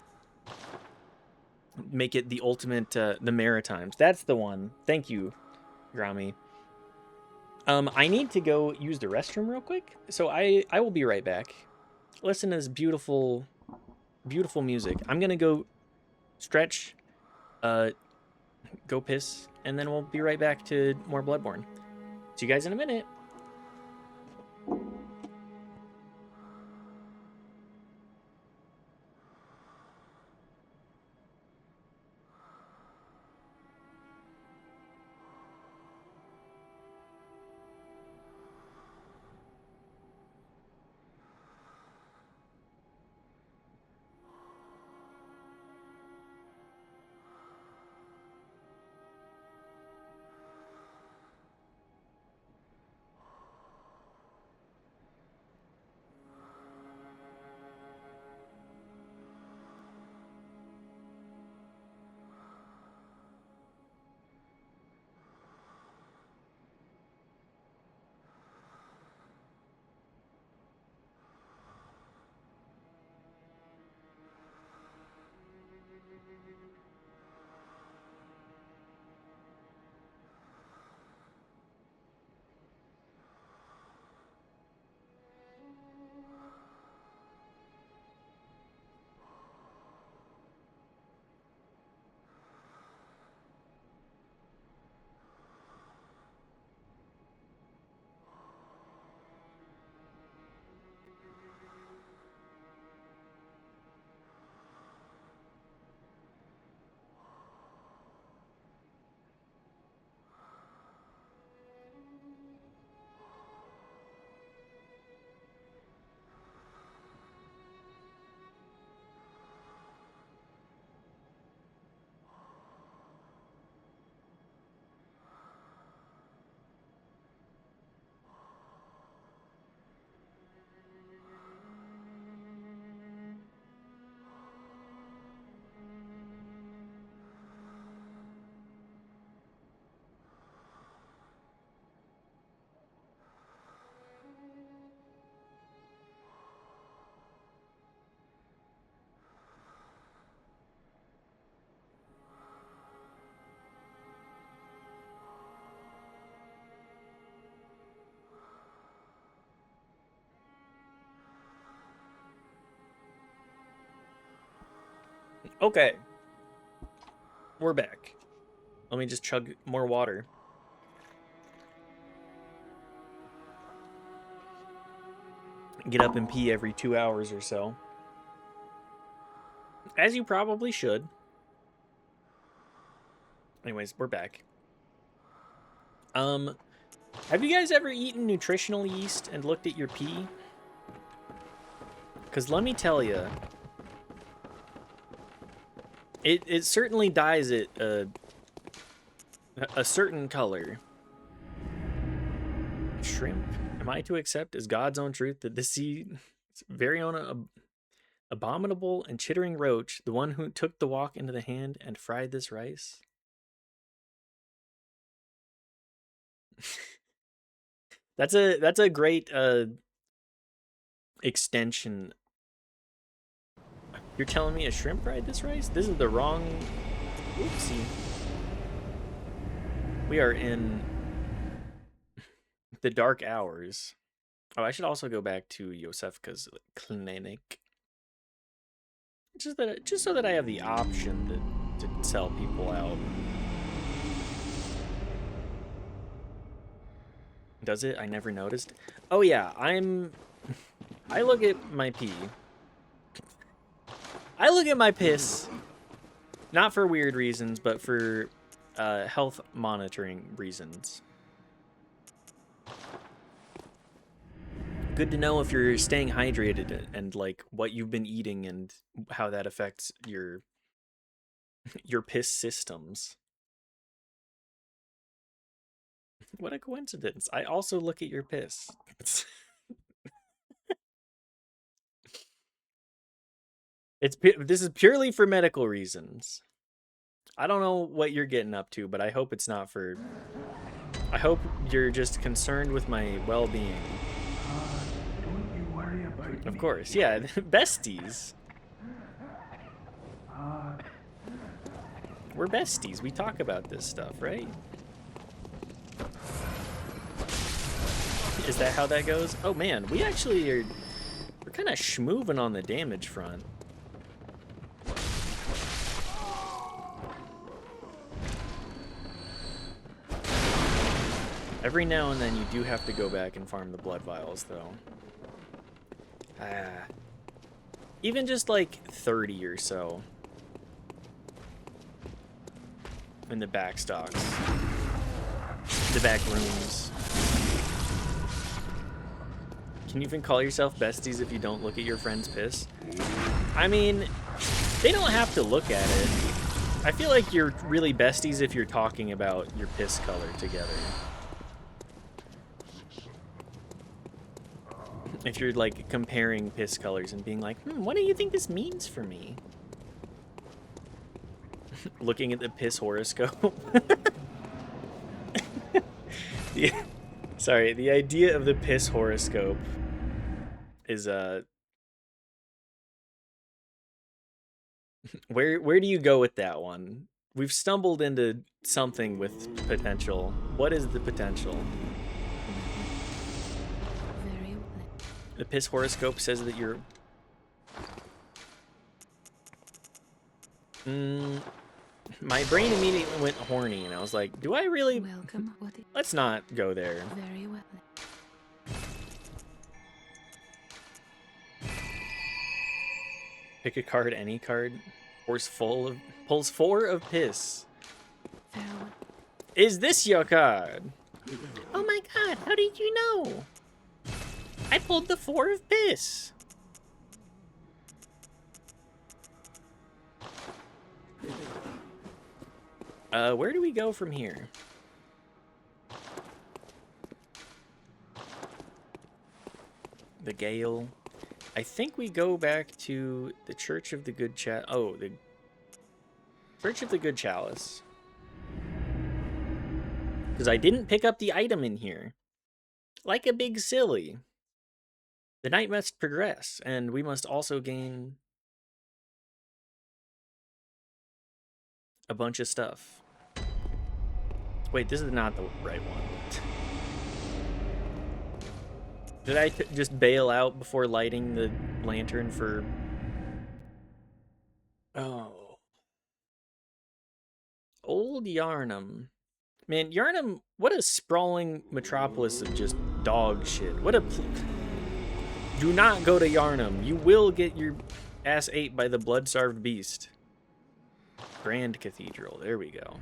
A: Make it the ultimate, the Maritimes. That's the one. Thank you, Grami. I need to go use the restroom real quick, so I will be right back. Listen to this beautiful, beautiful music. I'm gonna go stretch, go piss, and then we'll be right back to more Bloodborne. See you guys in a minute. Okay, we're back. Let me just chug more water. Get up and pee every 2 hours or so. As you probably should. Anyways, we're back. Have you guys ever eaten nutritional yeast and looked at your pee? Because let me tell you, it certainly dyes it a certain color. Shrimp. Am I to accept as God's own truth that this sea's very own abominable and chittering roach, the one who took the walk into the hand and fried this rice? That's a great extension. You're telling me a shrimp fried this rice? This is the wrong. Oopsie. We are in the dark hours. Oh, I should also go back to Yosefka's clinic. Just so that I have the option to sell people out. Does it? I never noticed. Oh yeah, I look at my pee. I look at my piss. Not for weird reasons, but for health monitoring reasons. Good to know if you're staying hydrated and like what you've been eating and how that affects your piss systems. What a coincidence. I also look at your piss. This is purely for medical reasons. I don't know what you're getting up to, but I hope it's not for. I hope you're just concerned with my well-being.
C: Don't you worry about
A: Of
C: me.
A: course, yeah, besties. We're besties. We talk about this stuff, right? Is that how that goes? Oh man, we're kind of schmooving on the damage front. Every now and then you do have to go back and farm the blood vials, though. Even just like 30 or so. In the back stocks. The back rooms. Can you even call yourself besties if you don't look at your friend's piss? I mean, they don't have to look at it. I feel like you're really besties if you're talking about your piss color together. If you're like comparing piss colors and being like, what do you think this means for me? Looking at the piss horoscope. Sorry, the idea of the piss horoscope is where do you go with that one? We've stumbled into something with potential. What is the potential?
B: Very well.
A: The piss horoscope says that you're my brain immediately went horny and I was like, do I really
B: Welcome.
A: Let's not go there.
B: Very well.
A: Pick a card, any card. Pulls 4 of piss.
B: Farewell.
A: Is this your card? Oh my god, how did you know? I pulled the 4 of piss. Where do we go from here? The Gale. I think we go back to the Church of the Good the Church of the Good Chalice. Because I didn't pick up the item in here. Like a big silly. The night must progress, and we must also gain a bunch of stuff. Wait, this is not the right one. Did I just bail out before lighting the lantern for... Oh. Old Yarnum. Man, Yarnum, what a sprawling metropolis of just dog shit. What a... Do not go to Yarnum. You will get your ass ate by the blood-starved beast. Grand Cathedral. There we go.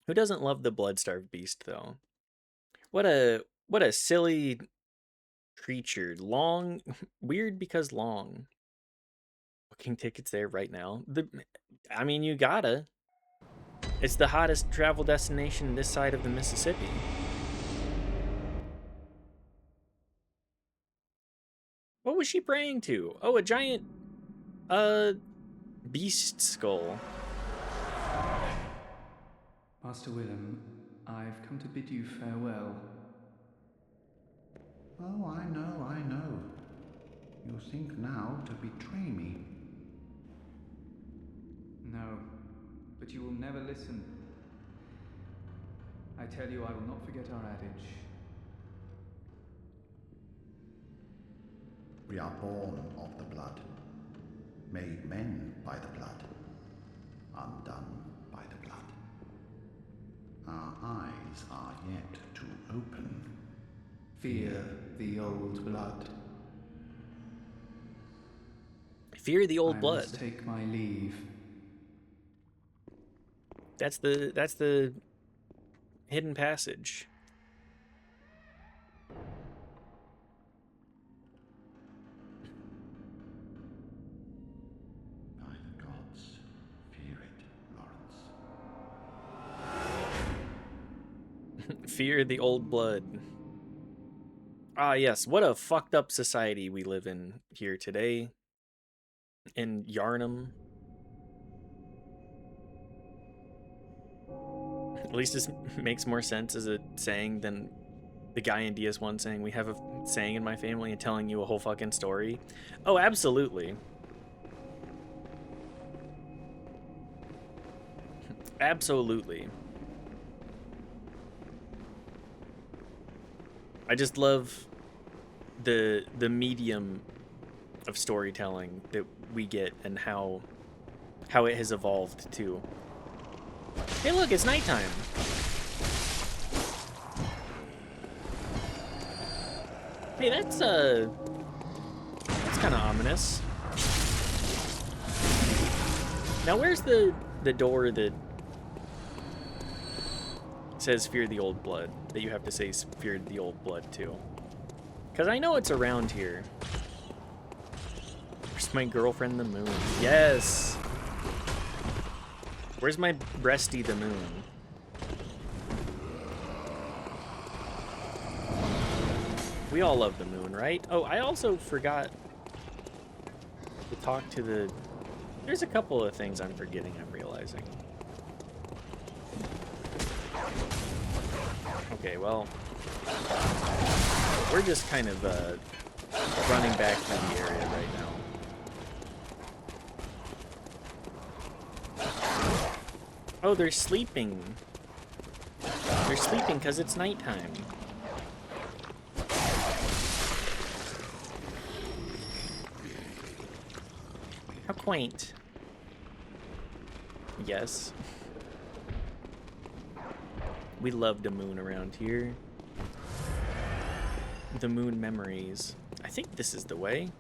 A: Who doesn't love the blood-starved beast, though? What a silly creature. Long, weird because long. Booking tickets there right now. I mean, you gotta. It's the hottest travel destination this side of the Mississippi. What was she praying to? Oh, a giant, beast skull.
C: Master Willem, I've come to bid you farewell.
D: Oh, I know, I know. You think now to betray me.
C: No, but you will never listen. I tell you, I will not forget our adage.
D: We are born of the blood, made men by the blood, undone by the blood. Our eyes are yet to open.
C: Fear the old blood.
A: Fear the old
C: I
A: blood.
C: must take my leave.
A: That's the hidden passage.
D: By the gods, fear it, Lawrence.
A: Fear the old blood. Ah, yes. What a fucked up society we live in here today. In Yarnum. At least this makes more sense as a saying than the guy in DS1 saying, we have a saying in my family and telling you a whole fucking story. Oh, absolutely. Absolutely. I just love the medium of storytelling that we get and how it has evolved too. Hey, look, it's nighttime. Hey, that's kind of ominous. Now, where's the door that says fear the old blood, that you have to say fear the old blood to? Because I know it's around here. Where's my girlfriend the moon? Yes! Where's my breasty the moon? We all love the moon, right? Oh, I also forgot to talk to the... There's a couple of things I'm forgetting, I'm realizing. Okay, well... We're just kind of running back through the area right now. Oh, they're sleeping. They're sleeping because it's nighttime. How quaint. Yes. We love the moon around here. The moon memories. I think this is the way.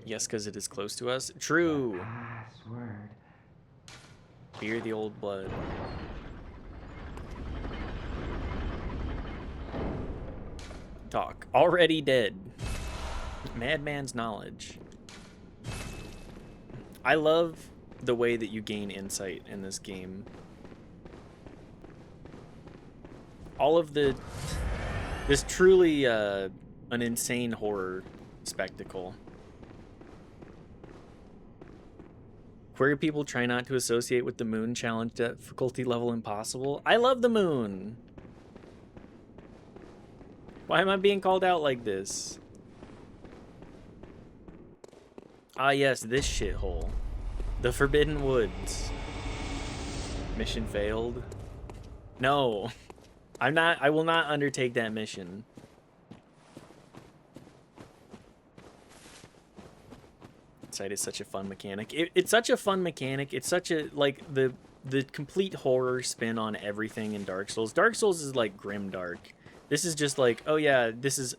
A: Yes, because it is close to us. True.
C: Password.
A: Fear the old blood. Talk. Already dead. Madman's knowledge. I love the way that you gain insight in this game. All of the... This truly an insane horror spectacle. Queer people try not to associate with the moon. Challenge difficulty level impossible. I love the moon. Why am I being called out like this? Ah, yes, this shithole. The Forbidden Woods. Mission failed. No. I will not undertake that mission. Site is such a fun mechanic. It's such a fun mechanic. It's such a, like, the complete horror spin on everything in Dark Souls. Dark Souls is like grim dark. This is just like, oh yeah, this is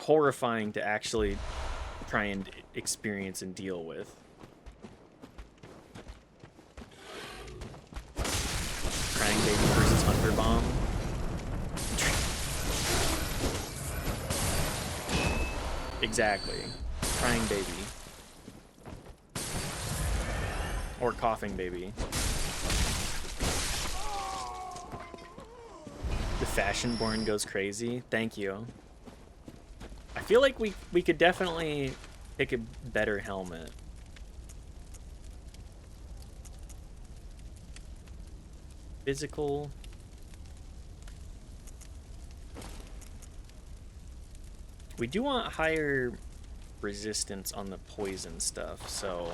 A: horrifying to actually try and experience and deal with. Crying Baby versus Hunter Bomb. Exactly. Crying Baby. Or Coughing Baby. The Fashionborn goes crazy. Thank you. I feel like we could definitely pick a better helmet. Physical. We do want higher resistance on the poison stuff, so...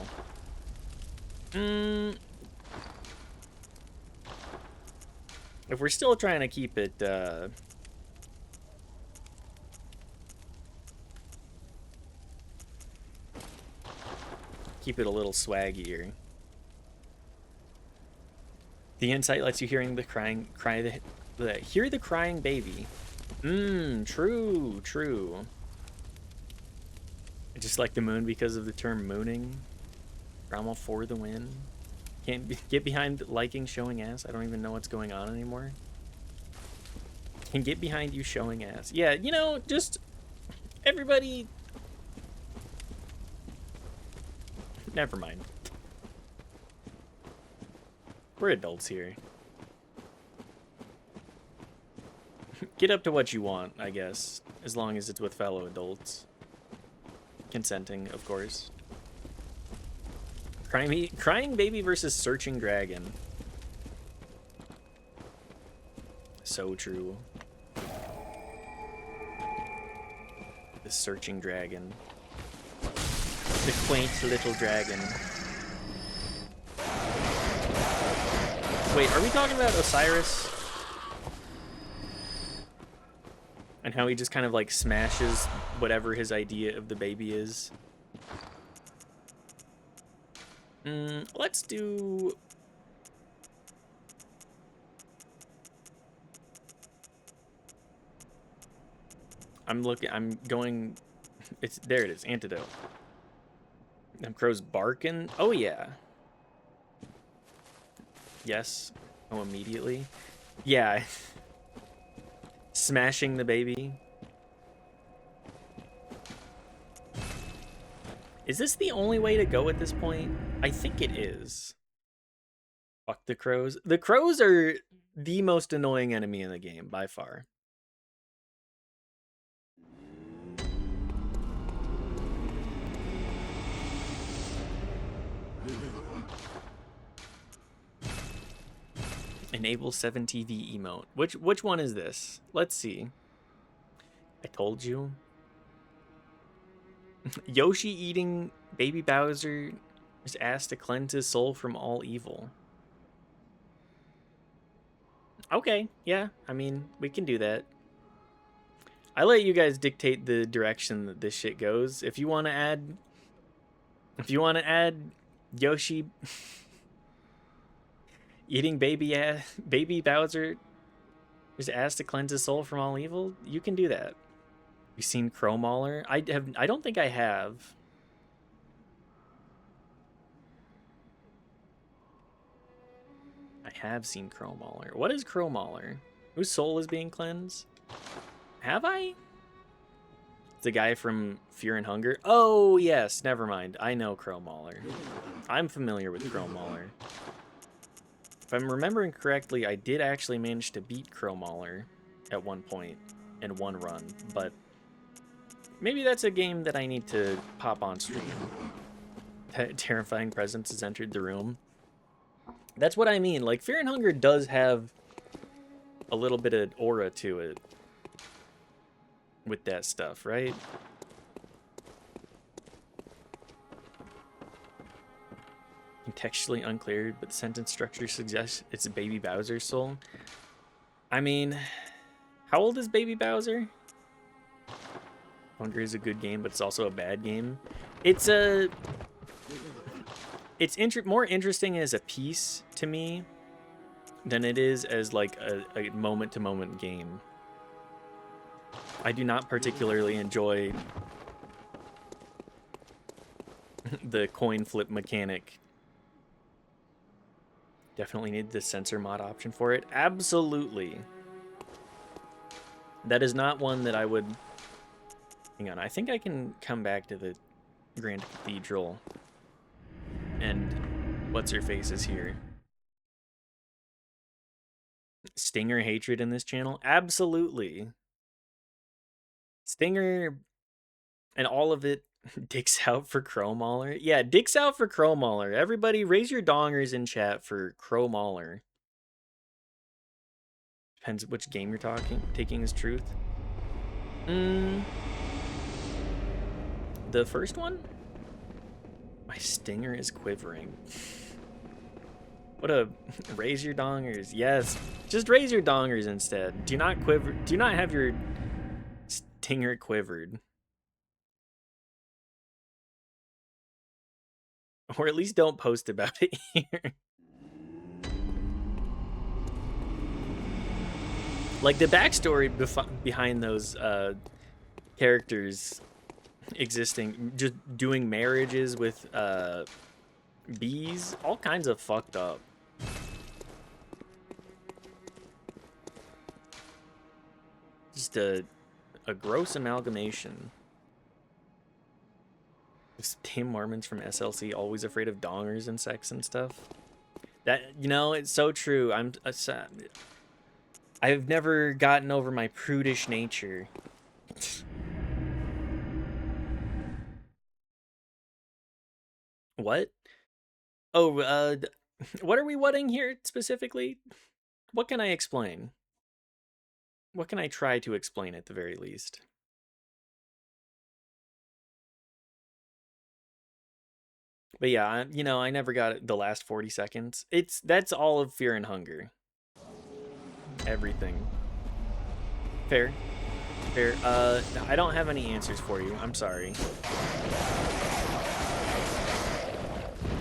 A: if we're still trying to keep it, keep it a little swaggier. The insight lets you hear the crying baby. True, true. I just like the moon because of the term mooning. Rommel for the win. Can't get behind liking showing ass. I don't even know what's going on anymore. Can get behind you showing ass. Yeah, you know, just everybody. Never mind. We're adults here. Get up to what you want, I guess, as long as it's with fellow adults. Consenting, of course. Crying Baby versus Searching Dragon. So true. The Searching Dragon. The quaint little dragon. Wait, are we talking about Osiris? And how he just kind of like smashes whatever his idea of the baby is? Let's do... I'm going... There it is, Antidote. Crow's barking? Oh yeah. Yes. Oh, immediately. Yeah. Smashing the baby. Is this the only way to go at this point? I think it is. Fuck the crows. The crows are the most annoying enemy in the game, by far. Enable 7TV emote. Which one is this? Let's see. I told you. Yoshi eating baby Bowser is asked to cleanse his soul from all evil. Okay, yeah, I mean, we can do that. I let you guys dictate the direction that this shit goes. If you want to add Yoshi eating baby Bowser is asked to cleanse his soul from all evil, you can do that. You seen Crow Mauler? I don't think I have. I have seen Crow Mauler. What is Crow Mauler? Whose soul is being cleansed? Have I? It's the guy from Fear and Hunger. Oh, yes. Never mind. I know Crow Mauler. I'm familiar with Crow Mauler. If I'm remembering correctly, I did actually manage to beat Crow Mauler at one point in one run, but maybe that's a game that I need to pop on stream. Terrifying presence has entered the room. That's what I mean. Like, Fear and Hunger does have a little bit of aura to it with that stuff, right? Contextually unclear, but the sentence structure suggests it's Baby Bowser's soul. I mean, how old is Baby Bowser? Hunger is a good game, but it's also a bad game. It's more interesting as a piece to me than it is as like a moment-to-moment game. I do not particularly enjoy the coin flip mechanic. Definitely need the sensor mod option for it. Absolutely. That is not one that I would... Hang on, I think I can come back to the Grand Cathedral. And what's-her-face is here. Stinger hatred in this channel? Absolutely. Stinger and all of it dicks out for Crow Mauler. Yeah, dicks out for Crow Mauler. Everybody raise your dongers in chat for Crow Mauler. Depends which game you're taking as truth. The first one? My stinger is quivering. What a... Raise your dongers. Yes. Just raise your dongers instead. Do not quiver. Do not have your stinger quivered. Or at least don't post about it here. Like, the backstory behind those characters existing, just doing marriages with bees, all kinds of fucked up. Just a gross amalgamation. This damn Mormons from SLC always afraid of dongers and sex and stuff. That, you know, it's so true. I've never gotten over my prudish nature. What? Oh, what are we whatting here specifically? What can I explain? What can I try to explain at the very least? But yeah, you know, I never got the last 40 seconds. That's all of Fear and Hunger. Everything. Fair. Fair. I don't have any answers for you. I'm sorry.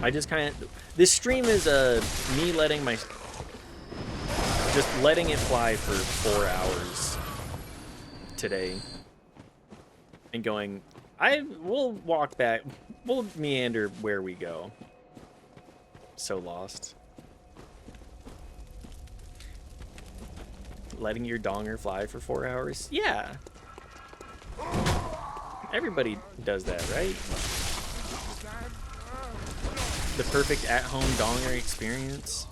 A: I just kind of... This stream is me letting my... Just letting it fly for 4 hours today. And going... We'll walk back. We'll meander where we go. So lost. Letting your donger fly for 4 hours? Yeah. Everybody does that, right? The perfect at-home donger experience.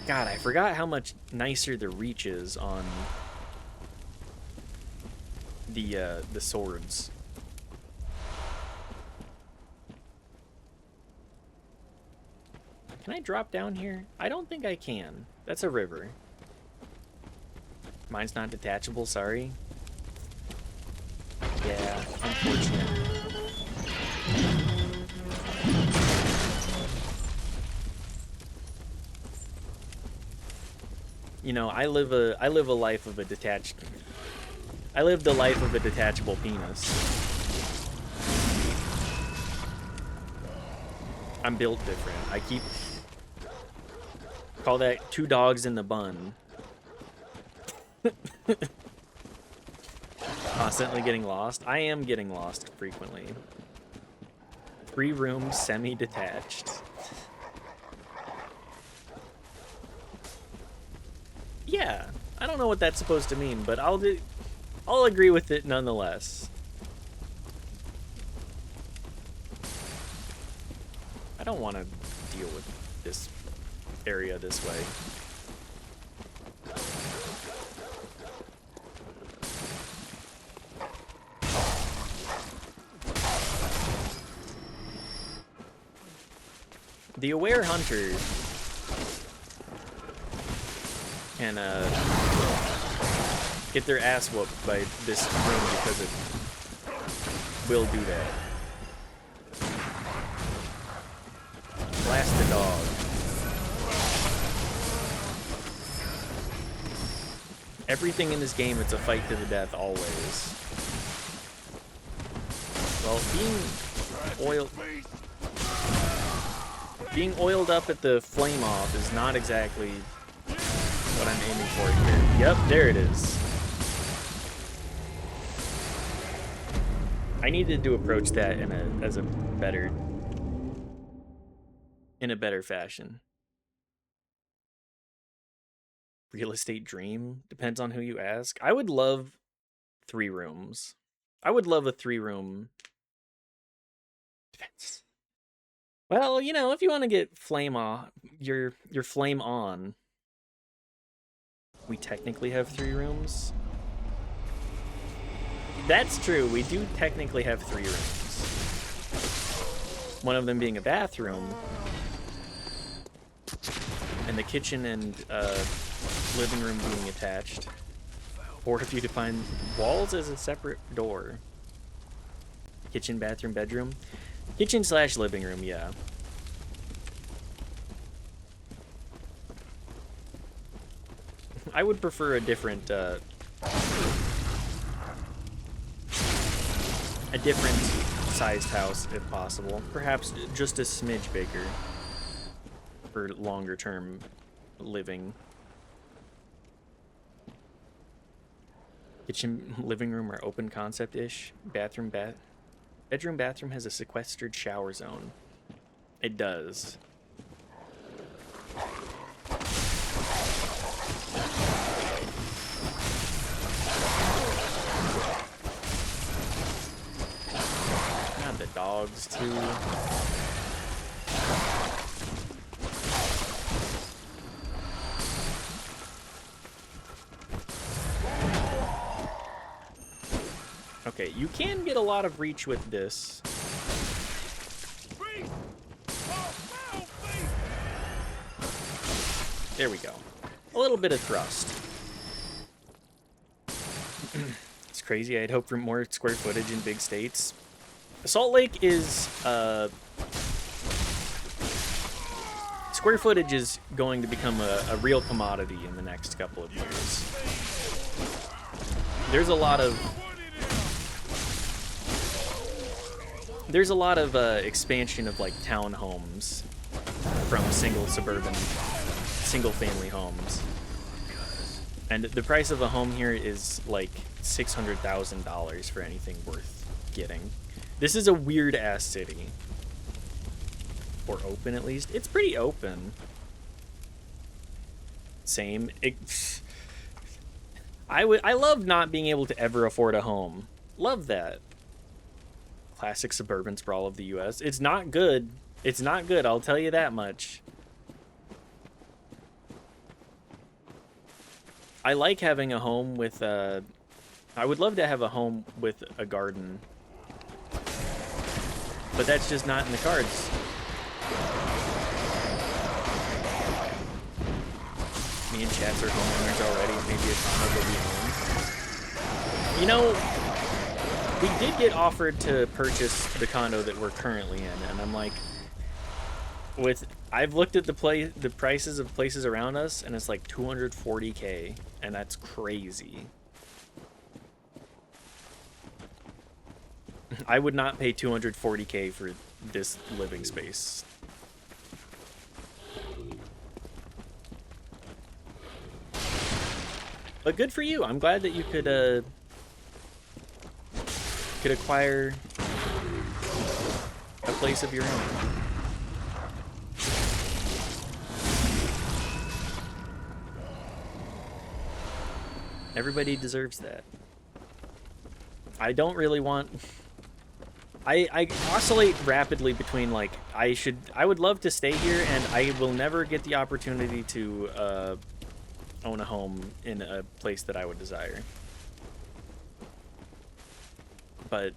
A: God, I forgot how much nicer the reach is on the swords. Can I drop down here? I don't think I can. That's a river. Mine's not detachable, sorry. Yeah, unfortunate. You know, I live a life of a detached... I live the life of a detachable penis. I'm built different. I keep... Call that 2 dogs in the bun. Constantly getting lost. I am getting lost frequently. 3 rooms, semi-detached. Yeah, I don't know what that's supposed to mean, but I'll agree with it nonetheless. I don't want to deal with this area this way. The aware hunter can get their ass whooped by this room because it will do that. Everything in this game, it's a fight to the death always. Well, being oiled up at the flame off is not exactly what I'm aiming for here. Yep, there it is. I needed to approach that in a better fashion. Real estate dream depends on who you ask. I would love 3 rooms. I would love a 3-room. Depends. Well, you know, if you want to get flame off, your flame on. We technically have 3 rooms. That's true. We do technically have 3 rooms. One of them being a bathroom, and the kitchen and living room being attached. Or if you define walls as a separate door. Kitchen, bathroom, bedroom. Kitchen/living room, yeah. I would prefer a different sized house if possible. Perhaps just a smidge bigger for longer term living. Kitchen, living room are open concept-ish. Bedroom, bathroom has a sequestered shower zone. It does. God, the dogs too. Okay, you can get a lot of reach with this. There we go. A little bit of thrust. It's crazy. I'd hoped for more square footage in big states. Salt Lake is, square footage is going to become a real commodity in the next couple of years. There's a lot of expansion of like townhomes from single family homes. And the price of a home here is like $600,000 for anything worth getting. This is a weird ass city. Or open at least. It's pretty open. Same. I love not being able to ever afford a home. Love that. Classic suburban sprawl of the US. It's not good. It's not good, I'll tell you that much. I like having a home with I would love to have a home with a garden. But that's just not in the cards. Me and Chats are homeowners already. Maybe a condo will be home. You know, we did get offered to purchase the condo that we're currently in, and I'm like, I've looked at the prices of places around us, and it's like $240K, and that's crazy. I would not pay $240K for this living space. But good for you. I'm glad that you could acquire a place of your own. Everybody deserves that. I don't really want... I oscillate rapidly between, like, I would love to stay here, and I will never get the opportunity to own a home in a place that I would desire. But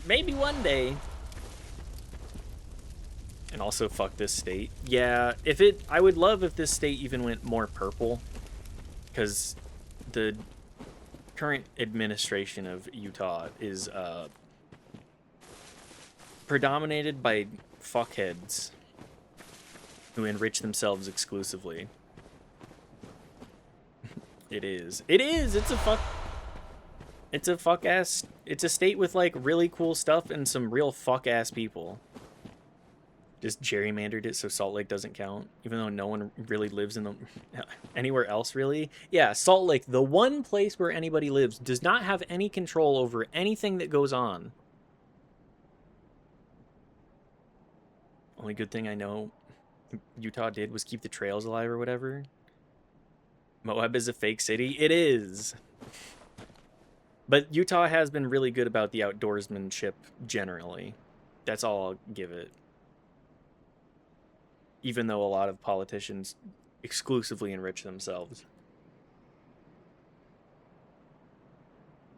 A: maybe one day. And also, fuck this state. Yeah, I would love if this state even went more purple, because the current administration of Utah is predominated by fuckheads who enrich themselves exclusively. It is. It is. It's a fuck. It's a fuck ass. It's a state with like really cool stuff and some real fuck ass people. Just gerrymandered it so Salt Lake doesn't count, even though no one really lives in the anywhere else really. Yeah, Salt Lake, the one place where anybody lives, does not have any control over anything that goes on. Only good thing I know Utah did was keep the trails alive or whatever. Moab is a fake city. It is. But Utah has been really good about the outdoorsmanship generally. That's all I'll give it. Even though a lot of politicians exclusively enrich themselves.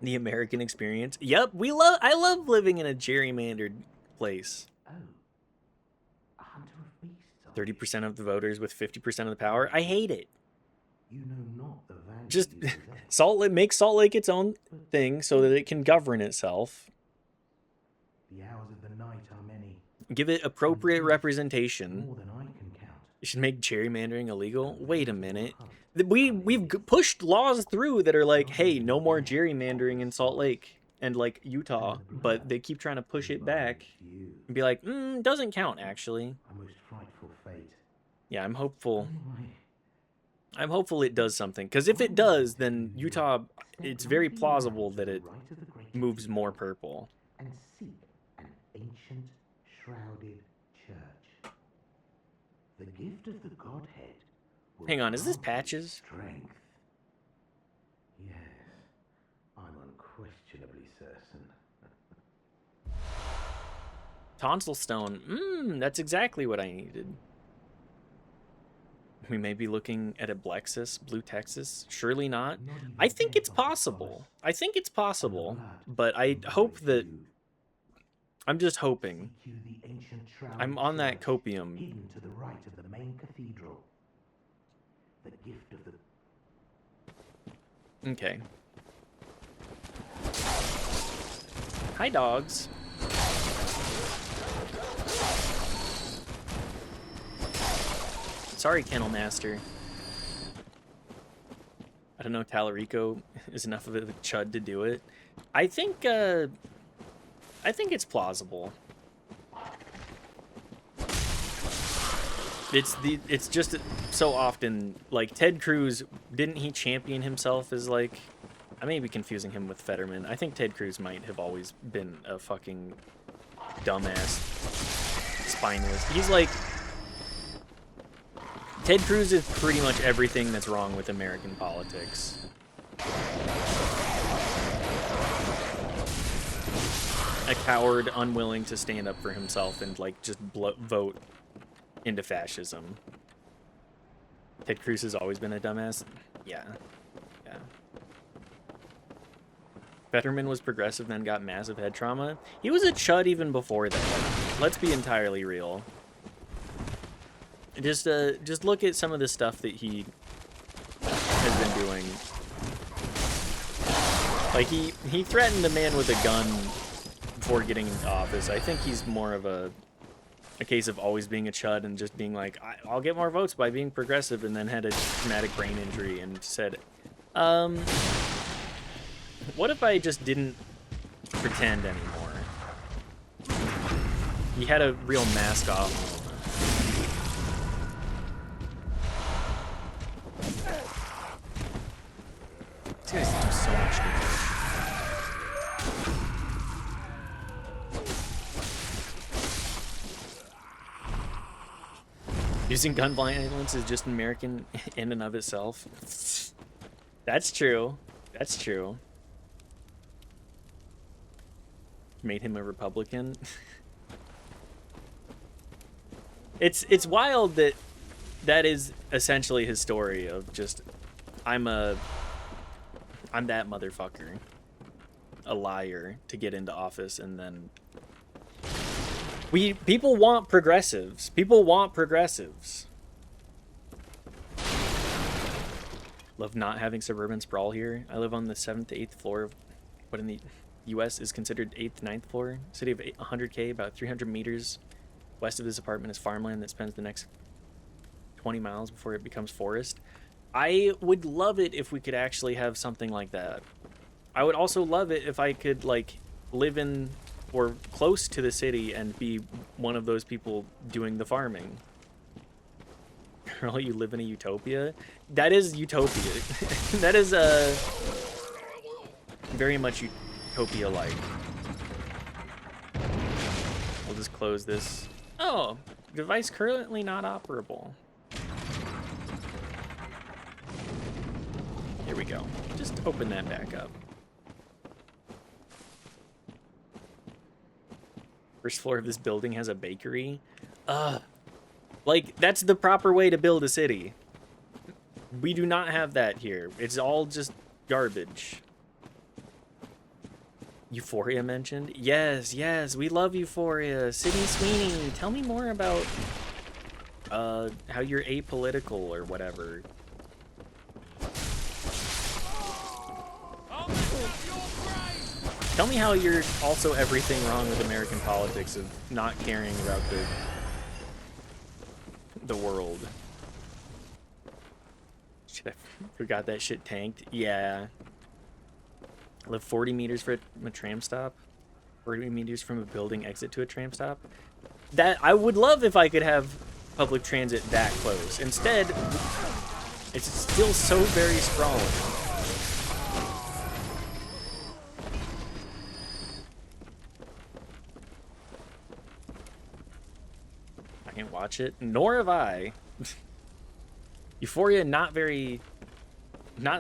A: The American experience. Yep, I love living in a gerrymandered place.
E: Oh, a hunter of beasts.
A: 30% of the voters with 50% of the power. I hate it.
E: You know not the value
A: Just
E: you possess.
A: make Salt Lake its own thing so that it can govern itself.
E: The hours of the night are many.
A: Give it appropriate representation.
E: More than I can count.
A: You should make gerrymandering illegal. Wait a minute. We've pushed laws through that are like, hey, no more gerrymandering in Salt Lake and like Utah, but they keep trying to push it back and be like, doesn't count actually.
E: A most frightful fate.
A: Yeah, I'm hopeful.
E: Anyway,
A: I'm hopeful it does something, because if it does, then Utah, it's very plausible that it moves more purple.
E: and seek an ancient, shrouded church. The gift of the Godhead. Will
A: Hang on, is this
E: grant you
A: Patches?
E: Strength. Yes, I'm unquestionably certain.
A: Tonsil stone. That's exactly what I needed. We may be looking at a Blexus, Blue Texas. Surely not. I think it's possible. I think it's possible. But I hope that... I'm just hoping.
E: Seek you the ancient shrouded
A: I'm on that
E: church
A: copium.
E: hidden to the right of the main cathedral. The gift of the
A: Okay. Hi, dogs. Sorry, Kennel Master. I don't know, Talarico is enough of a chud to do it. I think it's plausible. It's just so often, like, Ted Cruz, didn't he champion himself as, like, I may be confusing him with Fetterman. I think Ted Cruz might have always been a fucking dumbass, spineless. He's like, Ted Cruz is pretty much everything that's wrong with American politics. A coward, unwilling to stand up for himself and, like, just vote into fascism. Ted Cruz has always been a dumbass? Yeah. Yeah. Fetterman was progressive, then got massive head trauma. He was a chud even before that. Let's be entirely real. Just look at some of the stuff that he has been doing. Like, he threatened a man with a gun before getting into office. I think he's more of a case of always being a chud and just being like, I'll get more votes by being progressive, and then had a traumatic brain injury and said, what if I just didn't pretend anymore? He had a real mask off moment. These guys do so much damage. Using gun violence is just American in and of itself. That's true. That's true. Made him a Republican. It's wild that that is essentially his story of just, I'm that motherfucker. A liar to get into office, and then people want progressives. People want progressives. Love not having suburban sprawl here. I live on the 7th to 8th floor of what in the US is considered 8th to 9th floor. City of 100K, about 300 meters west of this apartment is farmland that spends the next 20 miles before it becomes forest. I would love it if we could actually have something like that. I would also love it if I could, like, live in or close to the city and be one of those people doing the farming. Girl, you live in a utopia? That is utopia. That is very much utopia-like. I'll just close this. Oh, device currently not operable. Here we go. Just open that back up. First floor of this building has a bakery. Like, that's the proper way to build a city. We do not have that here. It's all just garbage. Euphoria mentioned? Yes, yes, we love Euphoria. Sydney Sweeney, tell me more about how you're apolitical or whatever. Tell me how you're also everything wrong with American politics of not caring about the world. Shit, I forgot that shit tanked. Yeah. Live 40 meters from a tram stop. 40 meters from a building exit to a tram stop. That I would love if I could have public transit that close. Instead, it's still so very sprawling. I can't watch it, nor have I. Euphoria, not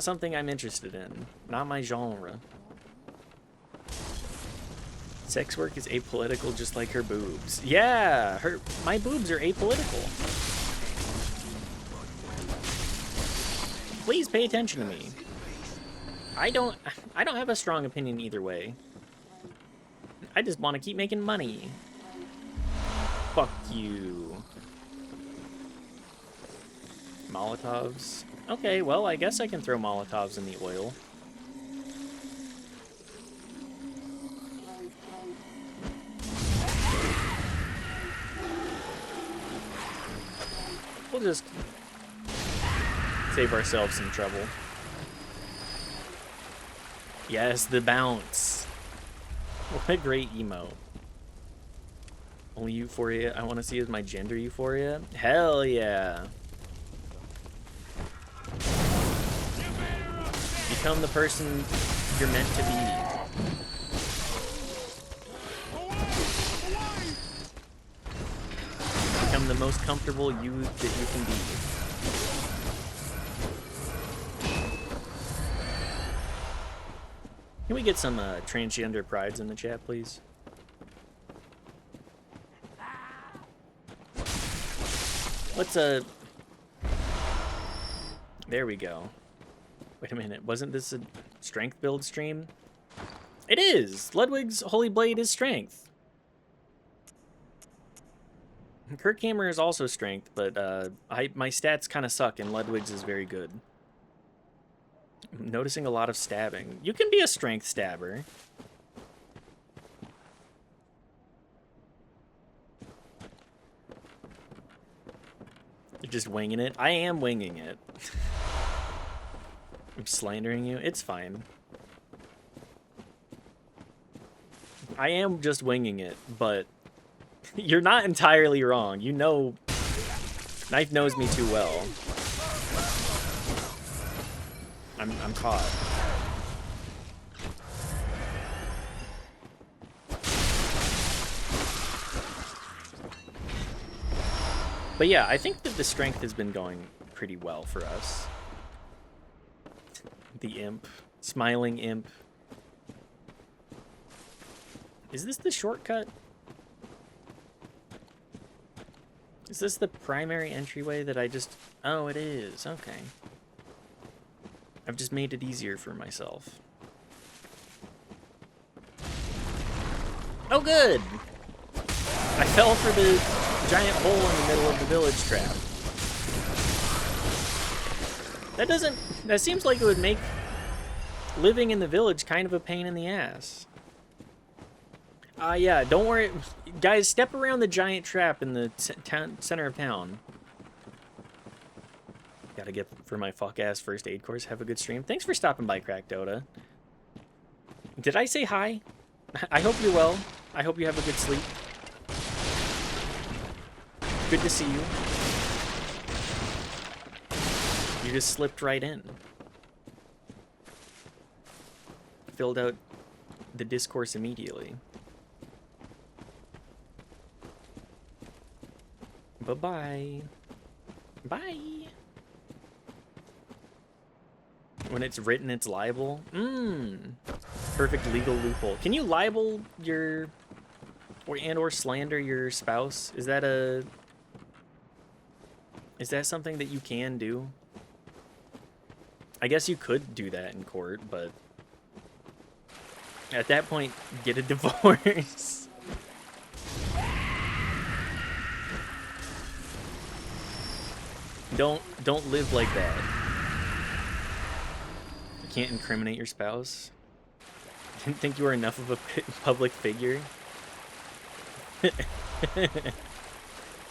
A: something I'm interested in. Not my genre. Sex work is apolitical just like her boobs. Yeah, my boobs are apolitical. Please pay attention to me. I don't have a strong opinion either way. I just want to keep making money. Fuck you. Molotovs. Okay, well, I guess I can throw Molotovs in the oil. We'll just save ourselves some trouble. Yes, the bounce. What a great emote. Only Euphoria I want to see is my gender Euphoria? Hell yeah. Become the person you're meant to be. Become the most comfortable you that you can be. Can we get some transgender prides in the chat, please? Let's there we go. Wait a minute, wasn't this a strength build stream? It is! Ludwig's Holy Blade is strength. Kirk Hammer is also strength, but my stats kind of suck and Ludwig's is very good. I'm noticing a lot of stabbing. You can be a strength stabber. You're just winging it? I am winging it. I'm slandering you? It's fine. I am just winging it, but you're not entirely wrong. You know, Knife knows me too well. I'm caught. But yeah, I think that the strength has been going pretty well for us. The imp. Smiling imp. Is this the shortcut? Is this the primary entryway that I just... Oh, it is. Okay. I've just made it easier for myself. Oh, good! I fell for the giant hole in the middle of the village trap. That seems like it would make living in the village kind of a pain in the ass. Yeah, don't worry. Guys, step around the giant trap in the center of town. Gotta get for my fuck-ass first aid course. Have a good stream. Thanks for stopping by, Crack Dota. Did I say hi? I hope you're well. I hope you have a good sleep. Good to see you. You just slipped right in. Filled out the discourse immediately. Bye-bye. Bye. When it's written, it's libel. Perfect legal loophole. Can you libel your or slander your spouse? Is that something that you can do? I guess you could do that in court, but at that point, get a divorce. Don't live like that. You can't incriminate your spouse. Didn't think you were enough of a public figure.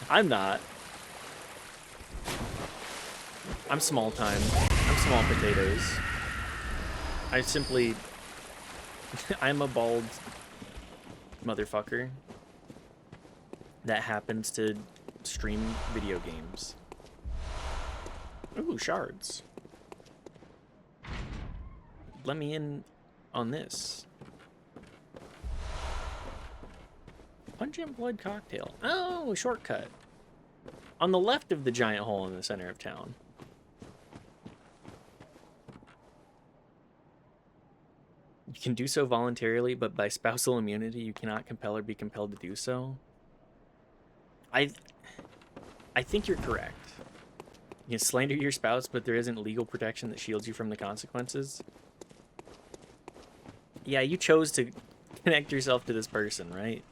A: I'm not. I'm small time. I'm small potatoes. I simply... I'm a bald motherfucker that happens to stream video games. Ooh, shards. Let me in on this. Pungent blood cocktail. Oh, shortcut. On the left of the giant hole in the center of town. You can do so voluntarily, but by spousal immunity, you cannot compel or be compelled to do so. I think you're correct. You can slander your spouse, but there isn't legal protection that shields you from the consequences. Yeah, you chose to connect yourself to this person, right?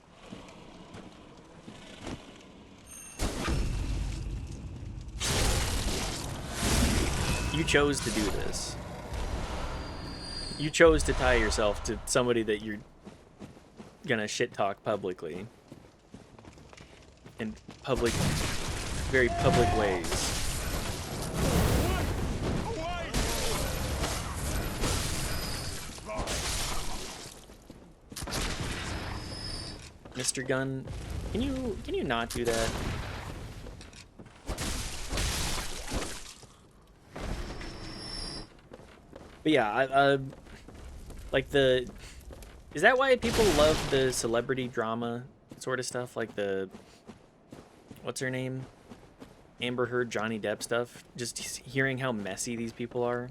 A: You chose to do this. You chose to tie yourself to somebody that you're gonna shit talk publicly. In public, very public ways. Mr. Gunn, can you not do that? But yeah, like is that why people love the celebrity drama sort of stuff? Like what's her name? Amber Heard, Johnny Depp stuff? Just hearing how messy these people are.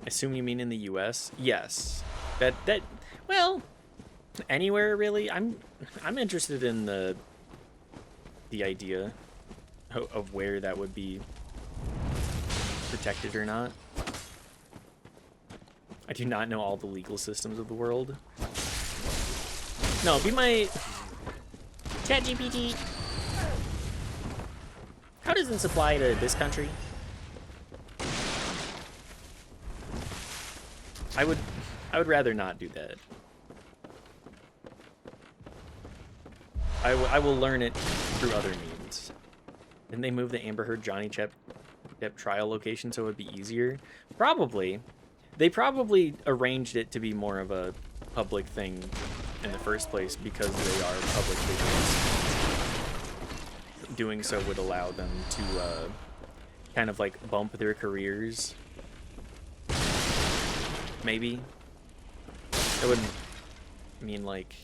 A: I assume you mean in the US? Yes. Well, anywhere really. I'm interested in the idea of where that would be protected or not. I do not know all the legal systems of the world. No, be my ChatGPT. How does this apply to this country? I would rather not do that. I will learn it through other means. Didn't they move the Amber Heard Johnny Depp trial location so it would be easier? Probably. They probably arranged it to be more of a public thing in the first place because they are public figures. Doing so would allow them to kind of like bump their careers. Maybe. That wouldn't mean like...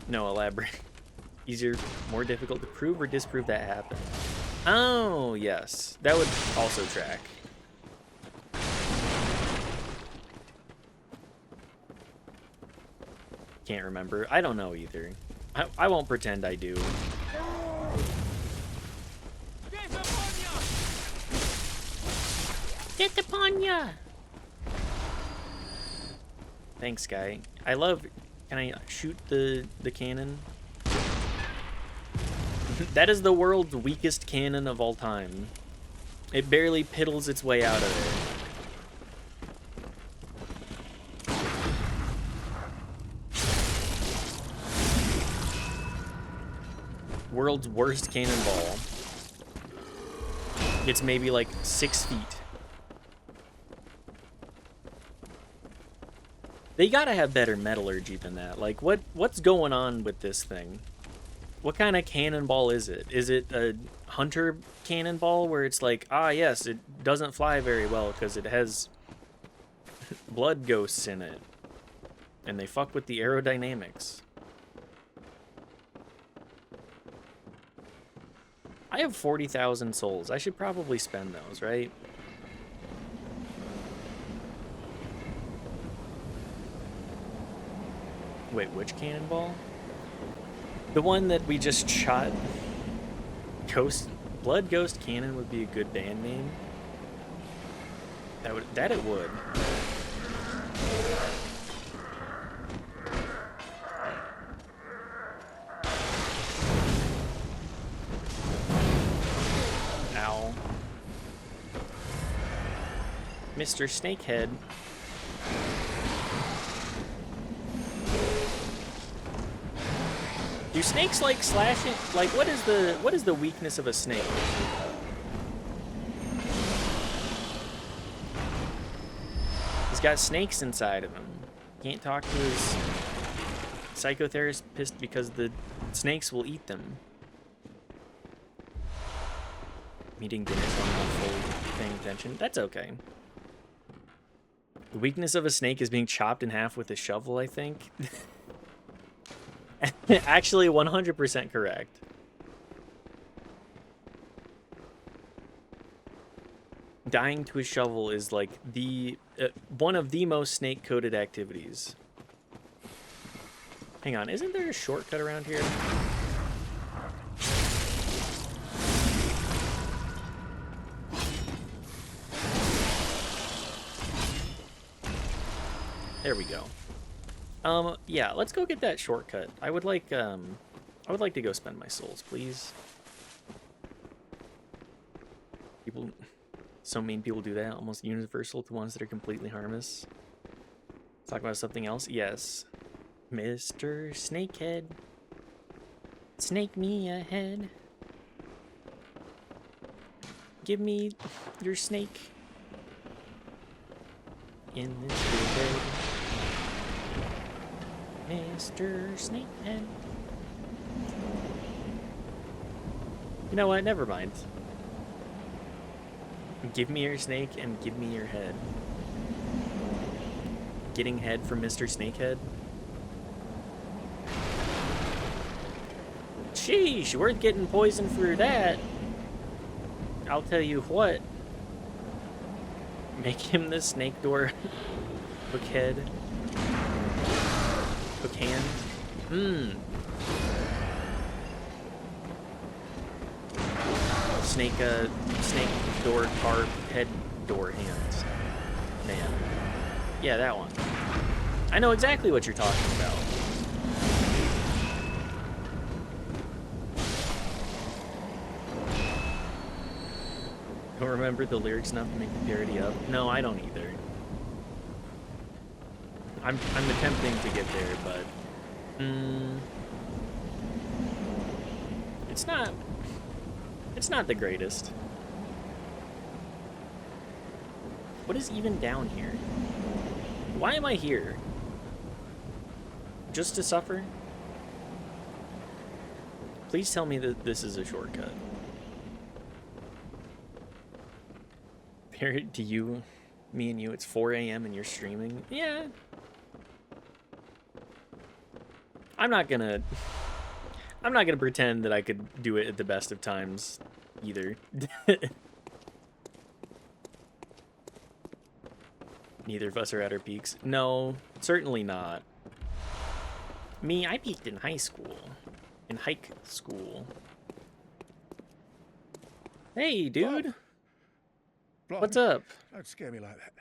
A: No, elaborate. Easier, more difficult to prove or disprove that happened. Oh, yes. That would also track. Can't remember. I don't know either. I won't pretend I do. Get upon ya! Thanks, guy. I love... Can I shoot the cannon? That is the world's weakest cannon of all time. It barely piddles its way out of there. World's worst cannonball. It's maybe like 6 feet. They gotta have better metallurgy than that. Like, what's going on with this thing? What kind of cannonball is it? Is it a hunter cannonball where it's like, ah, yes, it doesn't fly very well because it has blood ghosts in it, and they fuck with the aerodynamics? I have 40,000 souls. I should probably spend those, right? Wait, which cannonball? The one that we just shot? Blood Ghost Cannon would be a good band name. That it would. Ow. Mr. Snakehead. Do snakes like slashing? Like, what is the weakness of a snake? He's got snakes inside of him. Can't talk to his psychotherapist because the snakes will eat them. I'm eating dinner, so I'm not fully paying attention. That's okay. The weakness of a snake is being chopped in half with a shovel, I think. Actually, 100% correct. Dying to a shovel is like the one of the most snake-coded activities. Hang on, isn't there a shortcut around here? There we go. Yeah, let's go get that shortcut. I would like to go spend my souls, please. So many people do that, almost universal to ones that are completely harmless. Talk about something else? Yes. Mr. Snakehead. Snake me ahead. Give me your snake. In this bed. Mr. Snakehead. You know what? Never mind. Give me your snake and give me your head. Getting head from Mr. Snakehead. Sheesh, worth getting poisoned for that. I'll tell you what. Make him the snake door. Hook head. Hook hand. Snake door carp head door hands. Man. Yeah, that one. I know exactly what you're talking about. Don't remember the lyrics enough to make the parody up? No, I don't either. I'm attempting to get there, but it's not the greatest. What is even down here? Why am I here? Just to suffer? Please tell me that this is a shortcut. Parrot, to you, me and you, it's 4 a.m. and you're streaming? Yeah. I'm not gonna pretend that I could do it at the best of times either. Neither of us are at our peaks. No, certainly not. Me, I peaked in high school. In hike school. Hey, dude.
F: Blimey,
A: What's up?
F: don't scare me like that.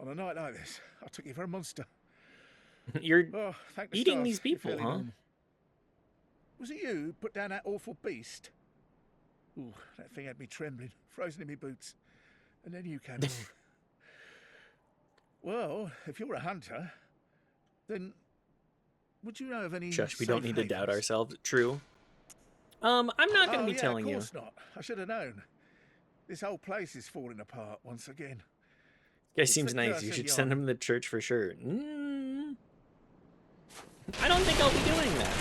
F: On a night like this, I took you for a monster.
A: You're
F: Oh, thank the
A: eating
F: stars,
A: these
F: you're
A: people,
F: fairly
A: huh?
F: normal. Was it you who put down that awful beast? Ooh, that thing had me trembling, frozen in my boots. And then you came along. Well, if you're a hunter, then would you know of any
A: Shush, we don't
F: safe
A: need to doubt
F: havens?
A: ourselves. True. I'm not gonna
F: Oh,
A: be
F: yeah, of
A: telling you.
F: course not. I should have known. This whole place is falling apart once again.
A: Guy
F: It's
A: seems
F: the
A: nice.
F: curse
A: You
F: of
A: should
F: Yon.
A: send him to church for sure. I don't think I'll be doing that.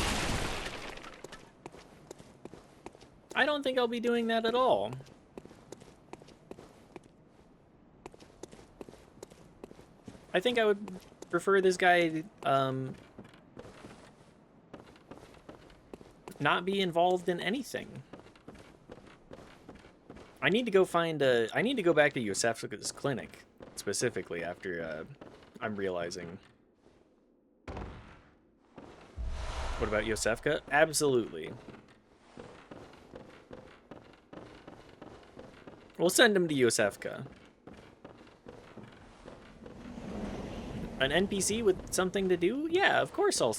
A: I don't think I'll be doing that at all. I think I would prefer this guy, not be involved in anything. I need to go find I need to go back to Yosefka's clinic, specifically after, I'm realizing. What about Yosefka? Absolutely. We'll send him to Yosefka. An NPC with something to do? Yeah, of course I'll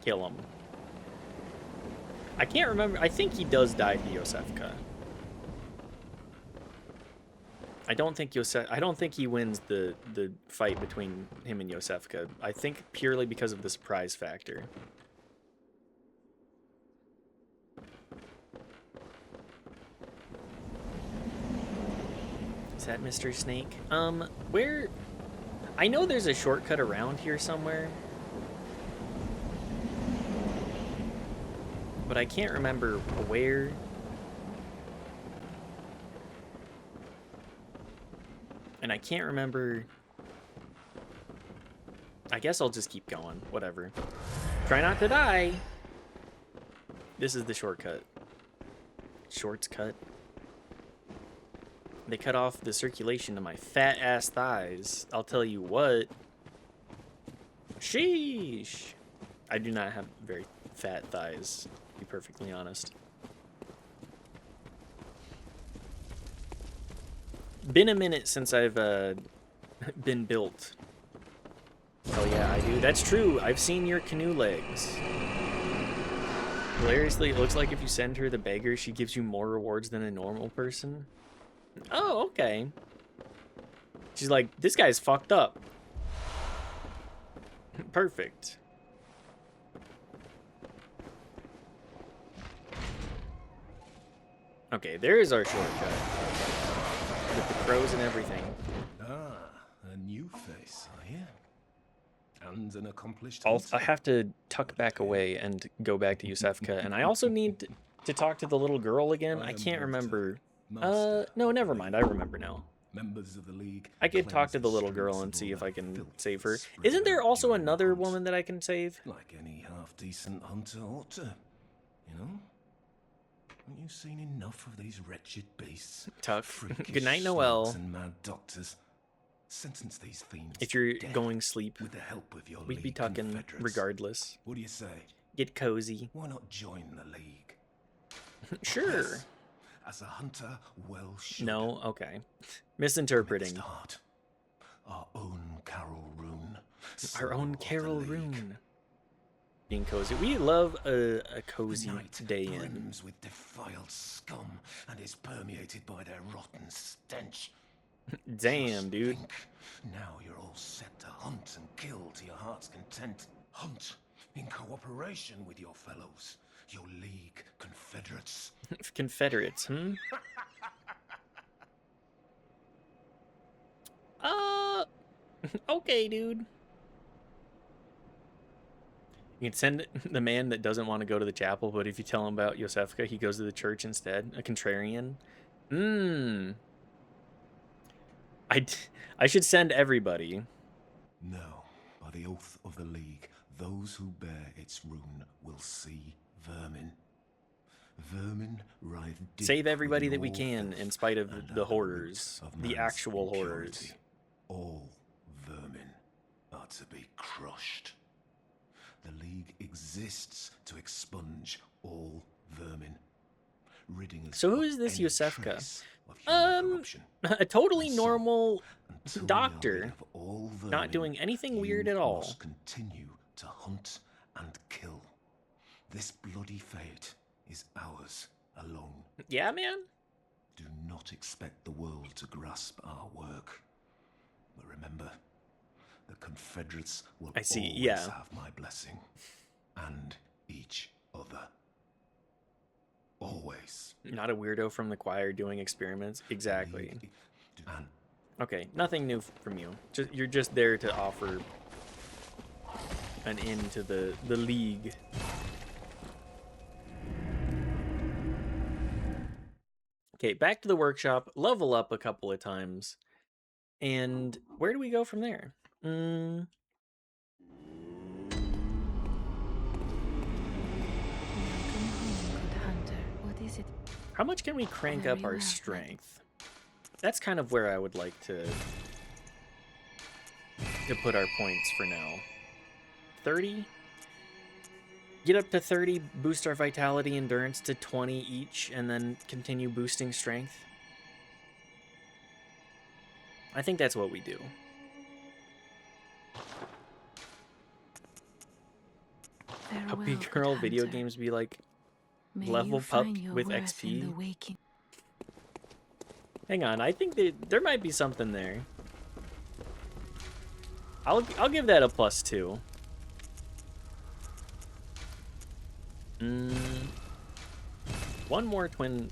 A: kill him. I can't remember. I think he does die to Yosefka. I don't think he wins the fight between him and Yosefka. I think purely because of the surprise factor. Is that Mr. Snake? Where? I know there's a shortcut around here somewhere. But I can't remember where. And I can't remember. I guess I'll just keep going. Whatever. Try not to die. This is the shortcut. Shorts cut. They cut off the circulation to my fat ass thighs. I'll tell you what. Sheesh. I do not have very fat thighs, to be perfectly honest. Been a minute since I've been built. Oh yeah, I do. That's true. I've seen your canoe legs. Hilariously, it looks like if you send her the beggar, she gives you more rewards than a normal person. Oh, okay. She's like, this guy's fucked up. Perfect. Okay, there's our shortcut. With the crows and everything.
G: Ah, a new face, are you? And an accomplished
A: I
G: hunter.
A: have to tuck back away and go back to Yusefka, and I also need to talk to the little girl again. I can't remember. No, never mind. I remember now.
G: Members of the League.
A: I could talk to the little girl and see if I can save her. Isn't there also another woman that I can save?
G: Like any half-decent hunter ought to, you know? Haven't you seen enough of these wretched beasts?
A: Tuck.
G: Freakish
A: Good night,
G: slugs
A: Noel.
G: and mad doctors. Sentence these fiends
A: If you're
G: to death
A: going sleep,
G: with the help of your
A: we'd be
G: League
A: tucking
G: confederates.
A: regardless.
G: What do you say?
A: Get cozy.
G: Why not join the League?
A: Sure.
G: Yes, as a hunter, well should.
A: No, okay.
G: Let's
A: Misinterpreting.
G: start. Our own Carol Rune.
A: Our own
G: Symbol of the
A: Carol
G: League.
A: Rune. Being cozy. We love a cozy
G: Night
A: day in.
G: brims with defiled scum and is permeated by their rotten stench.
A: Damn,
G: Just
A: dude.
G: think, now you're all set to hunt and kill to your heart's content. Hunt in cooperation with your fellows, your League confederates.
A: Confederates, hmm? Okay, dude. You can send the man that doesn't want to go to the chapel, but if you tell him about Yosefka, he goes to the church instead. A contrarian. I should send everybody.
G: No, by the oath of the League, those who bear its rune will see vermin. Vermin writhe deep
A: Save everybody
G: within
A: that we
G: all
A: can,
G: filth
A: in spite of
G: and
A: the
G: are
A: horrors.
G: root of
A: The
G: man's
A: actual
G: impurity.
A: horrors.
G: All vermin are to be crushed. The League exists to expunge all vermin, ridding us
A: So who
G: of
A: is this
G: any
A: Yosefka?
G: trace of human corruption.
A: A totally
G: And so,
A: normal
G: until we are
A: doctor.
G: rid of all
A: Not
G: vermin,
A: doing anything weird
G: you
A: at all.
G: must continue to hunt and kill. This bloody fate is ours alone.
A: Yeah, man?
G: Do not expect the world to grasp our work. But remember, the Confederates will
A: I see,
G: always
A: yeah.
G: have my blessing. And each other. always.
A: Not a weirdo from the choir doing experiments. Exactly.
G: And
A: Okay, nothing new from you. You're just there to offer an end to the league. Okay, back to the workshop. Level up a couple of times. And where do we go from there?
B: Welcome home, good hunter. What is it?
A: How much can we crank up
B: Very
A: our
B: well,
A: strength? That's kind of where I would like to put our points for now. 30? Get up to 30, boost our vitality, endurance to 20 each, and then continue boosting strength. I think that's what we do. Puppy
B: Farewell, good
A: girl video
B: hunter.
A: games be like
B: May
A: level
B: you
A: pup
B: find your
A: with
B: worth in the
A: XP.
B: waking.
A: Hang on, I think there might be something there. I'll give that a +2. One more twin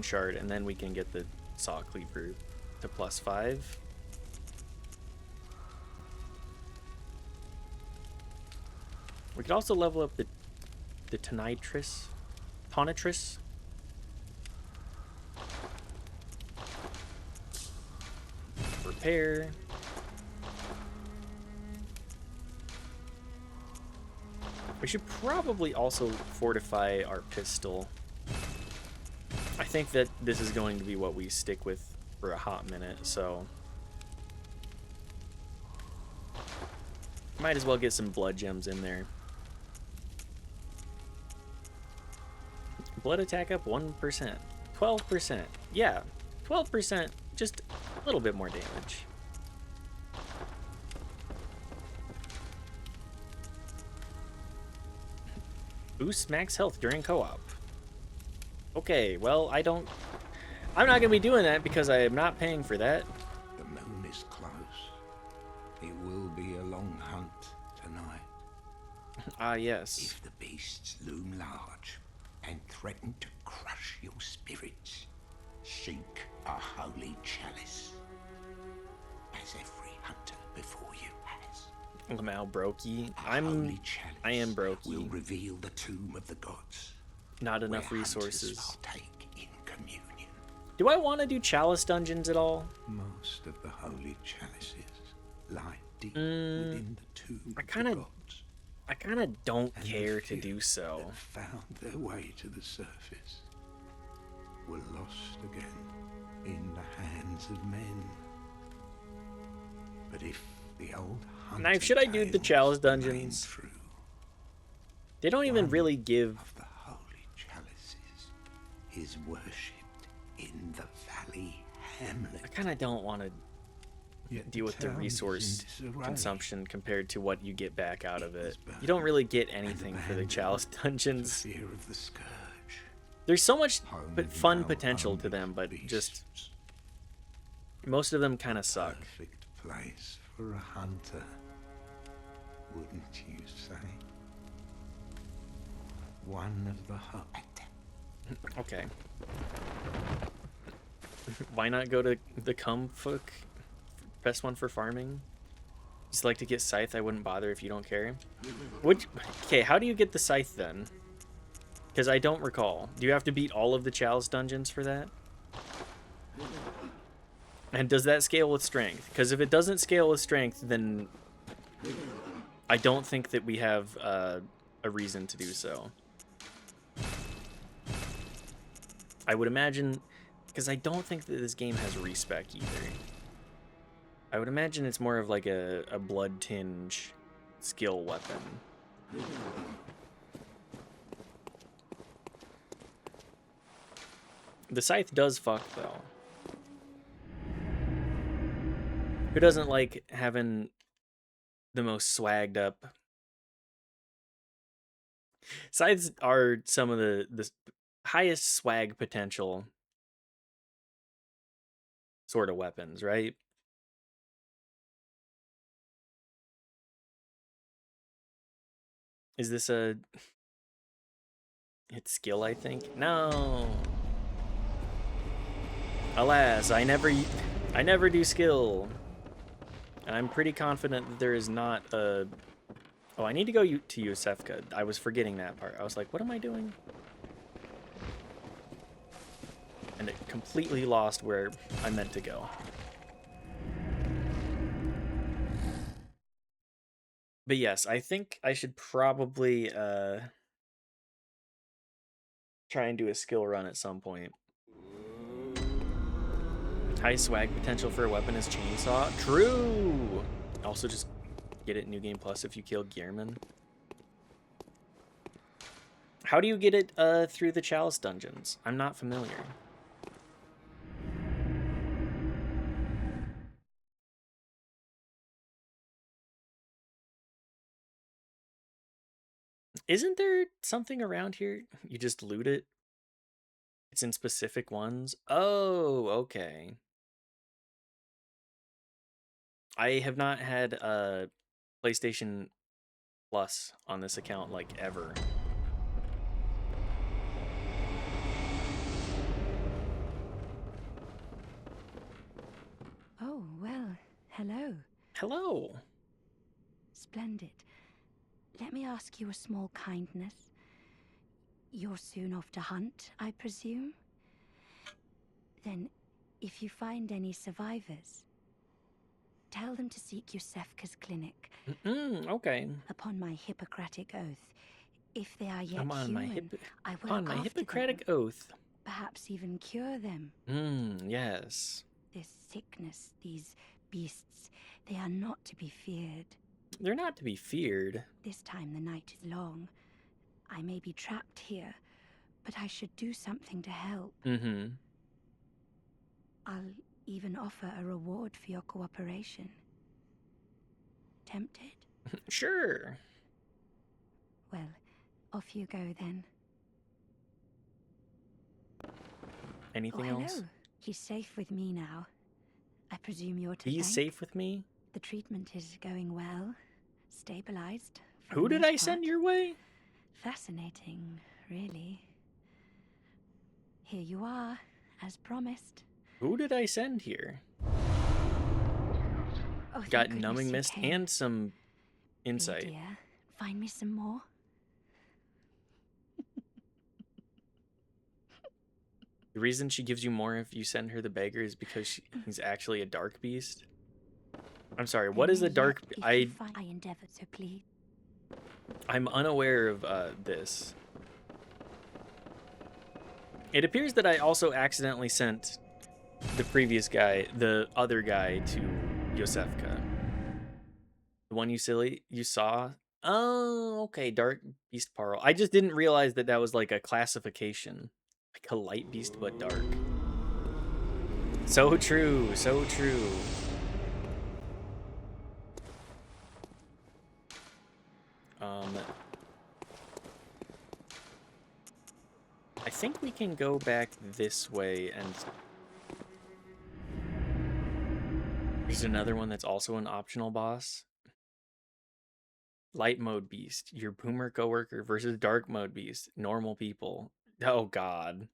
A: shard, and then we can get the saw cleaver to +5. We could also level up the tonitrus. Repair. We should probably also fortify our pistol. I think that this is going to be what we stick with for a hot minute, so might as well get some blood gems in there. Blood attack up 1%. 12%. Yeah, 12%, just a little bit more damage. Boosts max health during co-op. Okay, well, I'm not gonna be doing that because I am not paying for that.
G: the moon is close. It will be a long hunt tonight.
A: Ah, yes.
G: If the beasts loom large and threaten to crush your spirits, seek a holy chalice, as every hunter before you has.
A: Lamau Brokey.
G: A holy chalice
A: I am
G: will
A: Brokey.
G: reveal the tomb of the gods.
A: Not enough
G: where
A: resources.
G: hunters partake in communion.
A: Do I want to do chalice dungeons at all?
G: Most of the holy chalices lie deep within the tomb
A: I
G: of
A: kinda-
G: the gods.
A: I kind of don't
G: And the
A: care to
G: few
A: do so.
G: that found their way to the surface were lost again in the hands of men. But if the old hunter
A: Knife, should I do the chalice
G: remain
A: dungeons?
G: true,
A: They don't even
G: one
A: really give.
G: of the holy chalices is worshipped in the valley hamlet.
A: I kind of don't want to
G: Yet
A: deal with the
G: town is in
A: resource
G: disarray.
A: consumption compared to what you get back out of it.
G: was
A: You don't really get
G: and
A: anything for the
G: abandoned
A: chalice
G: for
A: dungeons.
G: fear of the scourge.
A: There's so much
G: Home
A: fun
G: now
A: potential to
G: only
A: them,
G: for
A: but just
G: beasts.
A: most of them kind of suck.
G: Perfect place for a hunter, wouldn't you say? One of the
A: Okay. Why not go to the Cumfook? Best one for farming? Just like to get scythe, I wouldn't bother if you don't care. Okay, how do you get the scythe then? Because I don't recall. Do you have to beat all of the chalice dungeons for that? And does that scale with strength? Because if it doesn't scale with strength, then I don't think that we have a reason to do so. I would imagine, because I don't think that this game has respec either. I would imagine it's more of like a blood tinge skill weapon. The scythe does fuck though. Who doesn't like having the most swagged up? Scythes are some of the highest swag potential sort of weapons, right? Is this a It's skill, I think. No. Alas, I never do skill. And I'm pretty confident that there is not a... Oh, I need to go to Yusefka. I was forgetting that part. I was like, what am I doing? And it completely lost where I meant to go. But yes, I think I should probably try and do a skill run at some point. High swag potential for a weapon is chainsaw. True! Also just get it New Game Plus if you kill Gearman. How do you get it through the Chalice dungeons? I'm not familiar. Isn't there something around here? You just loot it? It's in specific ones? Oh, okay. I have not had a PlayStation Plus on this account, like, ever.
B: Oh, well, hello.
A: Hello.
B: Splendid. Let me ask you a small kindness. You're soon off to hunt, I presume? Then, if you find any survivors, tell them to seek Yusefka's clinic.
A: Okay.
B: Upon my Hippocratic oath, if they are yet
A: I'm on
B: human, I will
A: on
B: look
A: my
B: after
A: Hippocratic
B: them,
A: oath.
B: perhaps even cure them.
A: Yes.
B: This sickness, these beasts, they are not to be feared.
A: They're not to be feared.
B: This time the night is long. I may be trapped here, but I should do something to help. I'll even offer a reward for your cooperation. Tempted?
A: Sure.
B: Well, off you go then.
A: Anything
B: hello.
A: else?
B: He's safe with me now. I presume you're to
A: He's
B: thank.
A: safe with me?
B: The treatment is going well. Stabilized.
A: Who did I send your way?
B: Fascinating, really. Here you are, as promised.
A: Who did I send here?
B: Oh,
A: Got
B: thank
A: numbing
B: goodness
A: mist
B: you came.
A: and some insight.
B: Dear, find me some more.
A: The reason she gives you more if you send her the beggar is because he's actually a dark beast. I'm sorry, what is a dark...
B: I endeavored, so please.
A: I'm unaware of this. It appears that I also accidentally sent the previous guy, the other guy, to Yosefka. The one you saw? Oh, okay, Dark Beast Parl. I just didn't realize that that was like a classification. Like a light beast, but dark. So true, so true. I think we can go back this way and... There's another one that's also an optional boss. Light mode beast, your boomer coworker versus dark mode beast, normal people. Oh god.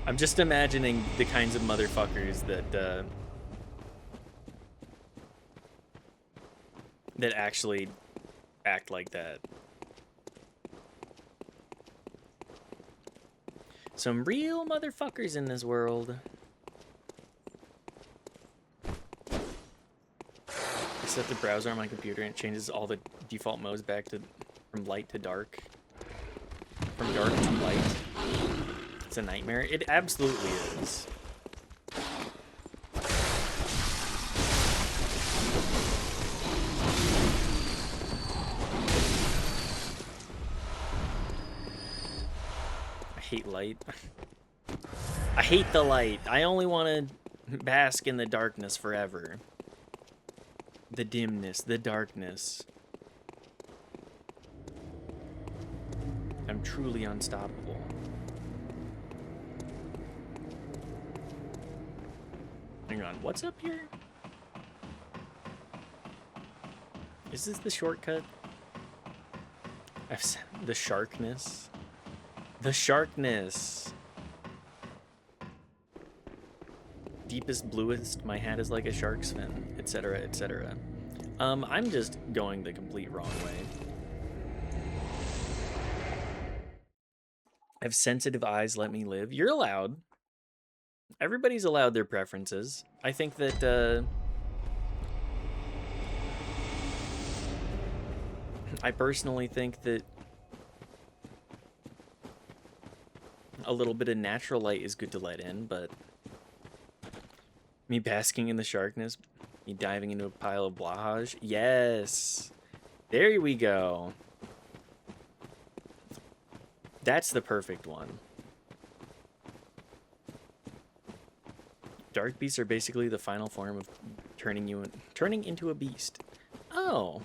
A: I'm just imagining the kinds of motherfuckers that that actually act like that. Some real motherfuckers in this world. I set the browser on my computer and it changes all the default modes back to from light to dark. From dark to light. It's a nightmare. It absolutely is. I hate light. I hate the light. I only want to bask in the darkness forever. The dimness, the darkness. I'm truly unstoppable. Hang on, what's up here? Is this the shortcut? The sharkness. The sharkness. Deepest, bluest, my hat is like a shark's fin, etc., etc. I'm just going the complete wrong way. I have sensitive eyes, let me live. You're allowed. Everybody's allowed their preferences. I think that, I personally think that a little bit of natural light is good to let in, but me basking in the sharkness, me diving into a pile of blahage. Yes. There we go. That's the perfect one. Dark beasts are basically the final form of turning into a beast. Oh.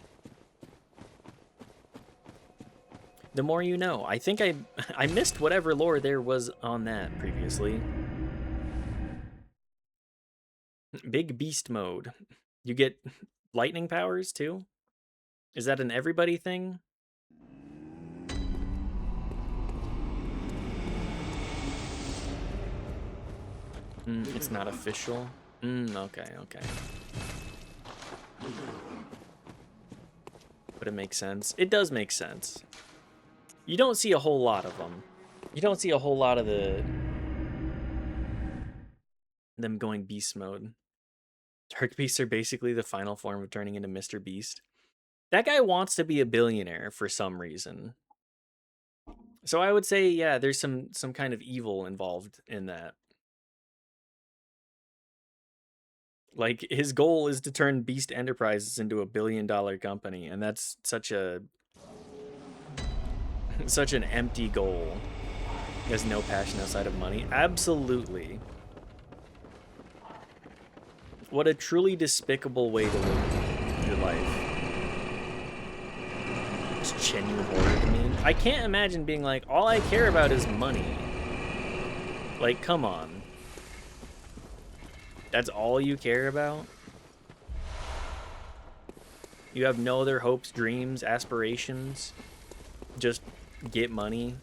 A: The more you know. I think I missed whatever lore there was on that previously. Big beast mode. You get lightning powers too? Is that an everybody thing? It's not official. Okay. But it makes sense. It does make sense. You don't see a whole lot of them. You don't see a whole lot of them going beast mode. Dark beasts are basically the final form of turning into Mr. Beast. That guy wants to be a billionaire for some reason. So I would say, yeah, there's some kind of evil involved in that. Like, his goal is to turn Beast Enterprises into a $1 billion company, and that's such an empty goal. He has no passion outside of money. Absolutely. What a truly despicable way to live your life. It's genuine horror to me. I can't imagine being like, all I care about is money. Like, come on. That's all you care about? You have no other hopes, dreams, aspirations? Just get money?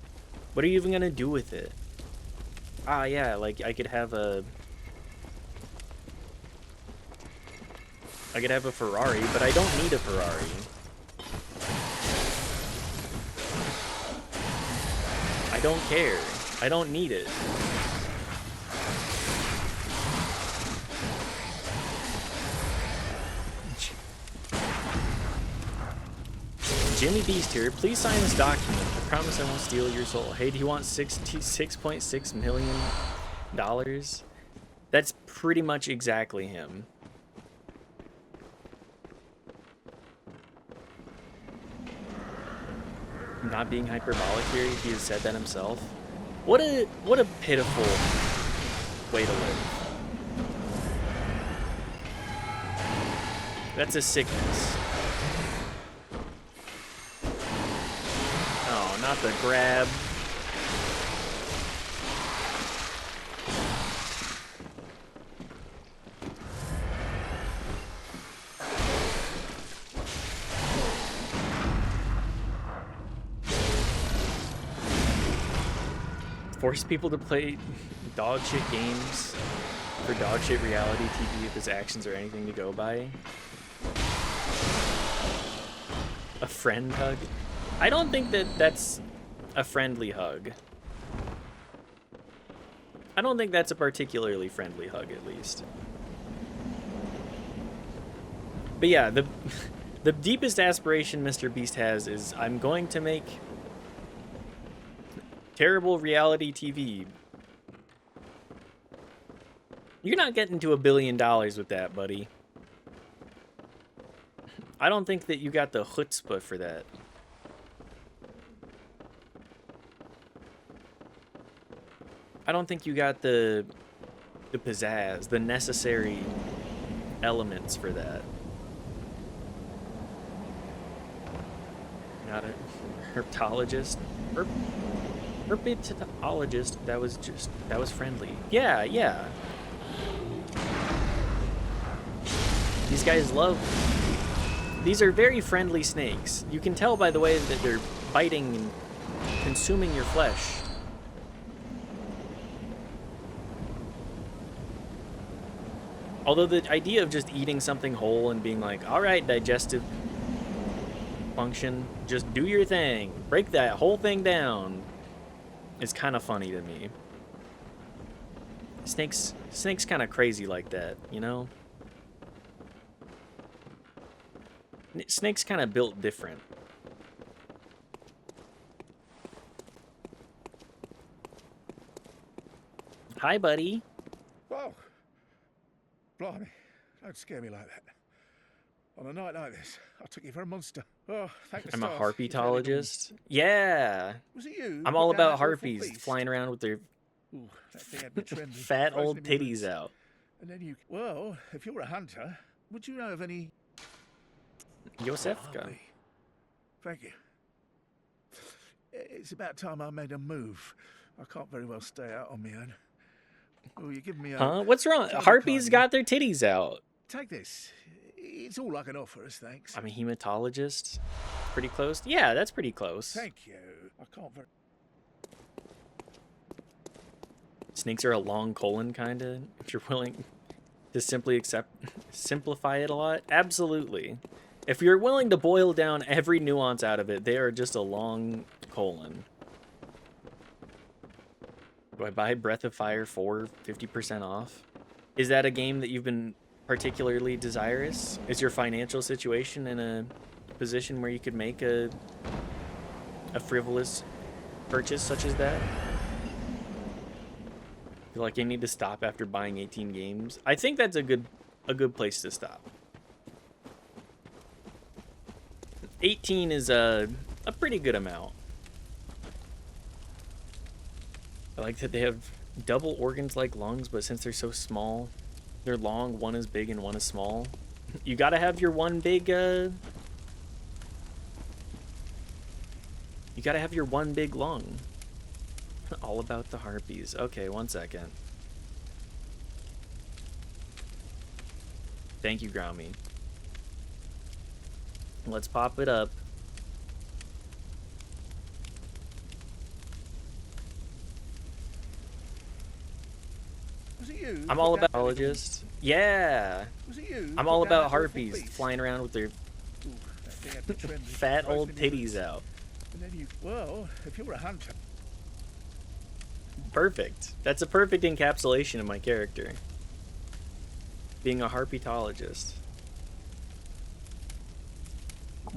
A: What are you even gonna do with it? Ah, yeah, like, I could have a Ferrari, but I don't need a Ferrari. I don't care. I don't need it. Jimmy Beast here. Please sign this document. I promise I won't steal your soul. Hey, do you want $66.6 million? That's pretty much exactly him. Not being hyperbolic here, he has said that himself. What a pitiful way to live. That's a sickness. Oh, not the grab. Force people to play dog shit games for dog shit reality TV if his actions are anything to go by. A friend hug? I don't think that that's a friendly hug. I don't think that's a particularly friendly hug, at least. But yeah, the deepest aspiration Mr. Beast has is, I'm going to make terrible reality TV. You're not getting to $1 billion with that, buddy. I don't think that you got the chutzpah for that. I don't think you got the pizzazz, the necessary elements for that. Not a herpetologist. Herpetologist, that was friendly. Yeah. These guys love These are very friendly snakes. You can tell by the way that they're biting and consuming your flesh. Although the idea of just eating something whole and being like, all right, digestive function, just do your thing, break that whole thing down, is kind of funny to me. Snakes kind of crazy like that, you know? Snakes kind of built different. Hi, buddy.
F: Whoa. Blimey, don't scare me like that. On a night like this, I took you for a monster. Oh, thank the
A: I'm a
F: stars. You fairly got me.
A: harpytologist. Yeah.
F: Was it you?
A: I'm
F: put
A: all
F: down
A: about
F: that awful
A: harpies
F: beast?
A: flying around with their
F: Ooh, that thing had me trembling.
A: fat
F: frozen
A: old
F: in my
A: titties
F: boots.
A: out.
F: And then you... Well, if you're a hunter, would you know of any...
A: Yosefka.
F: Lovely. Thank you. It's about time I made a move. I can't very well stay out on my own. Oh, you're giving me a...
A: Huh? What's wrong?
F: Totally
A: Harpies
F: kind,
A: got their titties out.
F: Take this. It's all I can offer us, thanks.
A: I'm a hematologist. Pretty close? Yeah, that's pretty close.
F: Thank you. I can't very...
A: Snakes are a long colon, kind of, if you're willing to simplify it a lot. Absolutely. If you're willing to boil down every nuance out of it, they are just a long colon. Do I buy Breath of Fire 4 50% off? Is that a game that you've been particularly desirous? Is your financial situation in a position where you could make a frivolous purchase such as that? Feel like you need to stop after buying 18 games? I think that's a good place to stop. 18 is a pretty good amount. I like that they have double organs like lungs, but since they're so small, they're long, one is big and one is small. You gotta have your one big, you gotta have your one big lung. All about the harpies. Okay, one second. Thank you, Grommy. Let's pop it up.
F: Was it you?
A: I'm
F: put
A: all
F: down
A: about
F: that little-
A: harpies. Yeah.
F: Was it you?
A: I'm
F: put
A: all
F: down that
A: about
F: awful
A: harpies
F: beast?
A: flying around with their
F: Ooh, that thing had me trembling.
A: fat
F: frozen
A: old
F: in my
A: titties
F: boots.
A: out.
F: And then you... Well, if you're a hunter...
A: Perfect. That's a perfect encapsulation of my character. Being a harpytologist.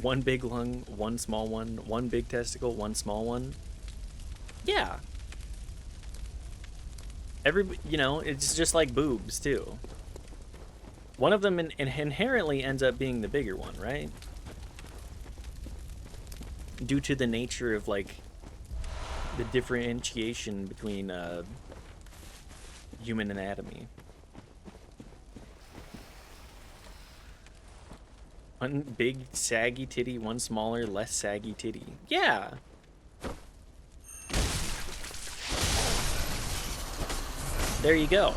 A: One big lung, one small one big testicle, one small one. Yeah. You know, it's just like boobs, too. One of them inherently ends up being the bigger one, right? Due to the nature of, like, the differentiation between human anatomy. One big saggy titty, one smaller, less saggy titty. Yeah. There you go.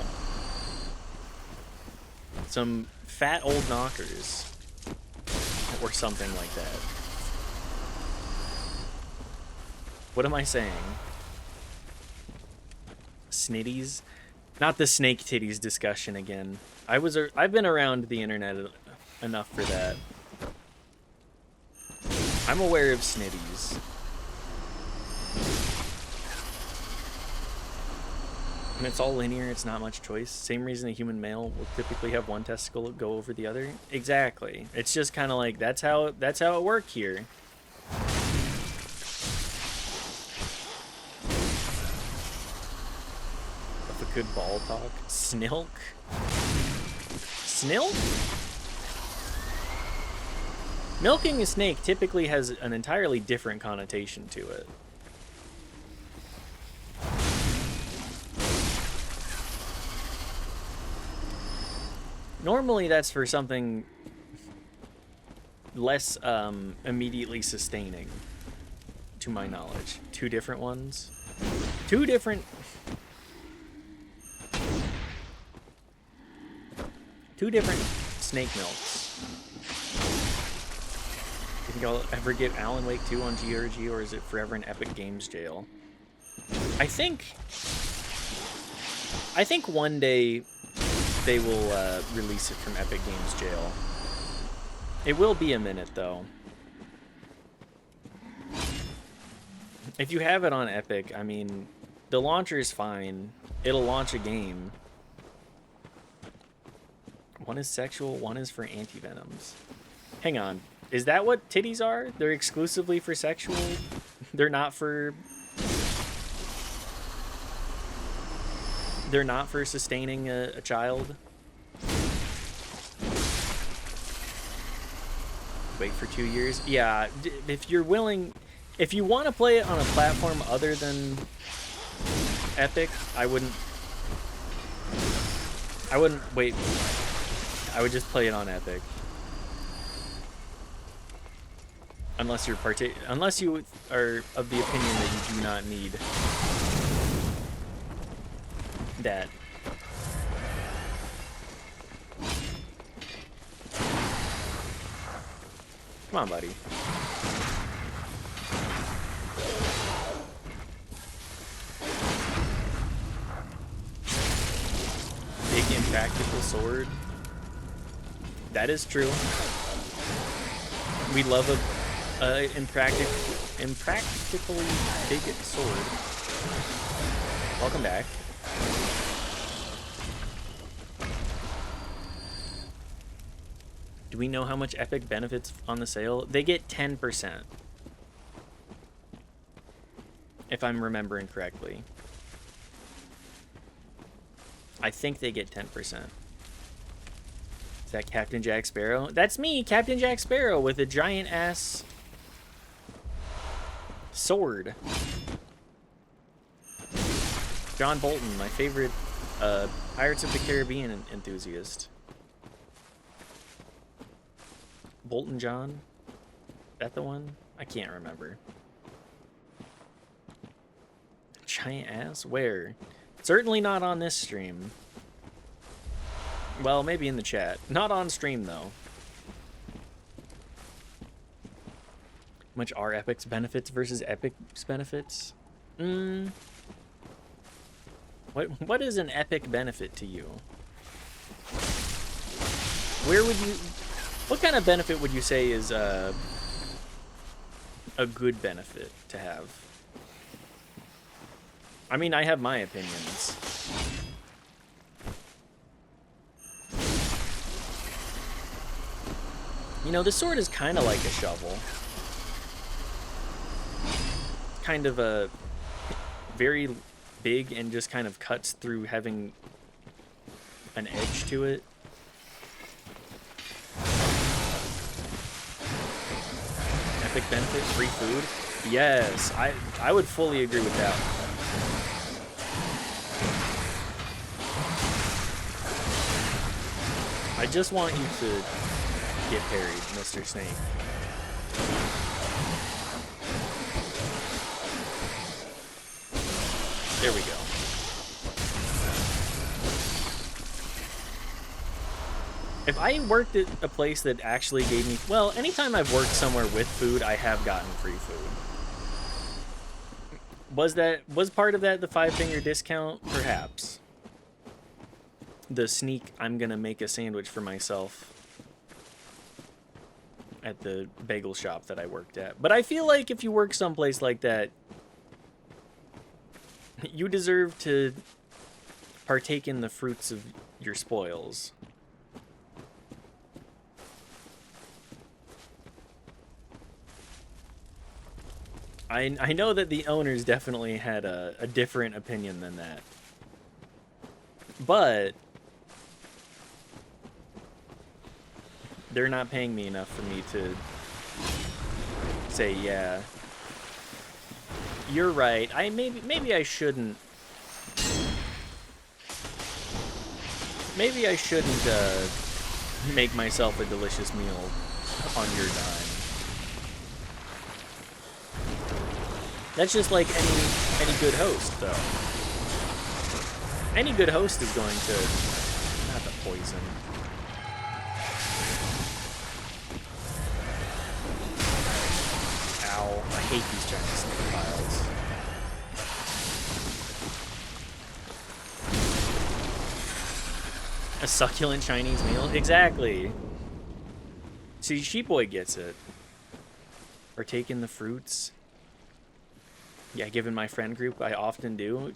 A: Some fat old knockers. Or something like that. What am I saying? Snitties? Not the snake titties discussion again. I've been around the internet enough for that. I'm aware of snitties. And it's all linear, it's not much choice. Same reason a human male will typically have one testicle go over the other. Exactly. It's just kind of like, that's how it worked here. If a good ball talk. Snilk? Snilk? Milking a snake typically has an entirely different connotation to it. Normally that's for something less immediately sustaining, to my knowledge. Two different ones. Two different snake milks. I'll ever get Alan Wake 2 on GRG, or is it forever in Epic Games jail? I think one day they will release it from Epic Games jail. It will be a minute, though. If you have it on Epic, I mean, the launcher is fine. It'll launch a game. One is sexual, one is for antivenoms. Hang on. Is that what titties are? They're exclusively for sexual? They're not for... They're not for sustaining a child? Wait for 2 years? Yeah, if you're willing... If you want to play it on a platform other than Epic, I wouldn't wait. I would just play it on Epic. Unless you are of the opinion that you do not need that. Come on, buddy. Big impractical sword. That is true. We love a impractically big sword. Welcome back. Do we know how much Epic benefits on the sale? They get 10%. If I'm remembering correctly. I think they get 10%. Is that Captain Jack Sparrow? That's me, Captain Jack Sparrow, with a giant ass sword. John Bolton, my favorite Pirates of the Caribbean enthusiast. Bolton John? That the one? I can't remember. Giant ass? Where? Certainly not on this stream. Well, maybe in the chat. Not on stream, though. How much are Epic's benefits versus Epic's benefits? What is an Epic benefit to you? Where would you... What kind of benefit would you say is a good benefit to have? I mean, I have my opinions. You know, the sword is kind of like a shovel. Kind of a very big and just kind of cuts through having an edge to it. Epic benefit, free food? Yes, I would fully agree with that. I just want you to get parried, Mr. Snake. There we go. If I worked at a place that actually gave me... Well, anytime I've worked somewhere with food, I have gotten free food. Was part of that the 5-finger discount? Perhaps. The sneak, I'm gonna make a sandwich for myself at the bagel shop that I worked at. But I feel like if you work someplace like that, you deserve to partake in the fruits of your spoils. I know that the owners definitely had a different opinion than that. But they're not paying me enough for me to say, yeah, you're right. Maybe I shouldn't. Maybe I shouldn't make myself a delicious meal on your dime. That's just like any good host, though. Any good host is going to... Not the poison. Ow. I hate these giant snake piles. A succulent Chinese meal? Exactly. See, Sheep Boy gets it. Partake in the fruits. Yeah, given my friend group, I often do.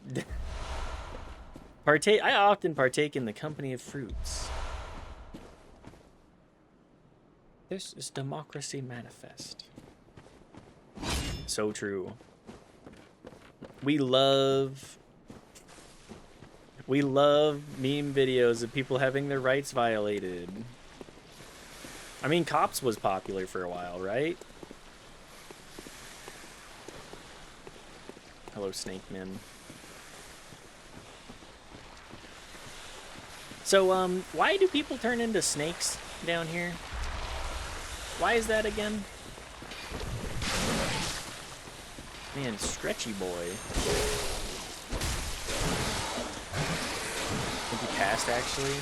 A: I often partake in the company of fruits. This is Democracy Manifest. So true. We love meme videos of people having their rights violated. I mean, Cops was popular for a while, right? Hello, Snake Men. So, why do people turn into snakes down here? Why is that again? Man, Stretchy Boy. I think he passed, actually.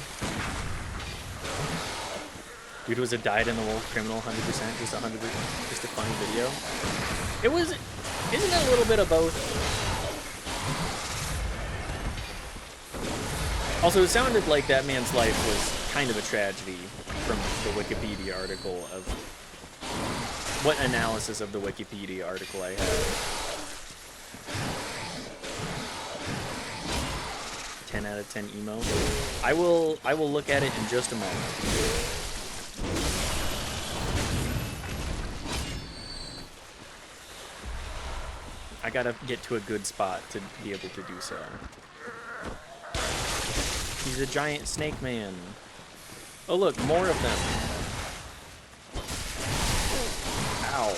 A: Dude was a dyed-in-the-wool criminal, 100%, just 100%, just a funny video. It was, isn't it a little bit of both? Also, it sounded like that man's life was kind of a tragedy from the Wikipedia article of what analysis of the Wikipedia article I had. 10 out of 10 emo. I will look at it in just a moment. I gotta get to a good spot to be able to do so. He's a giant snake man. Oh look, more of them. Ow.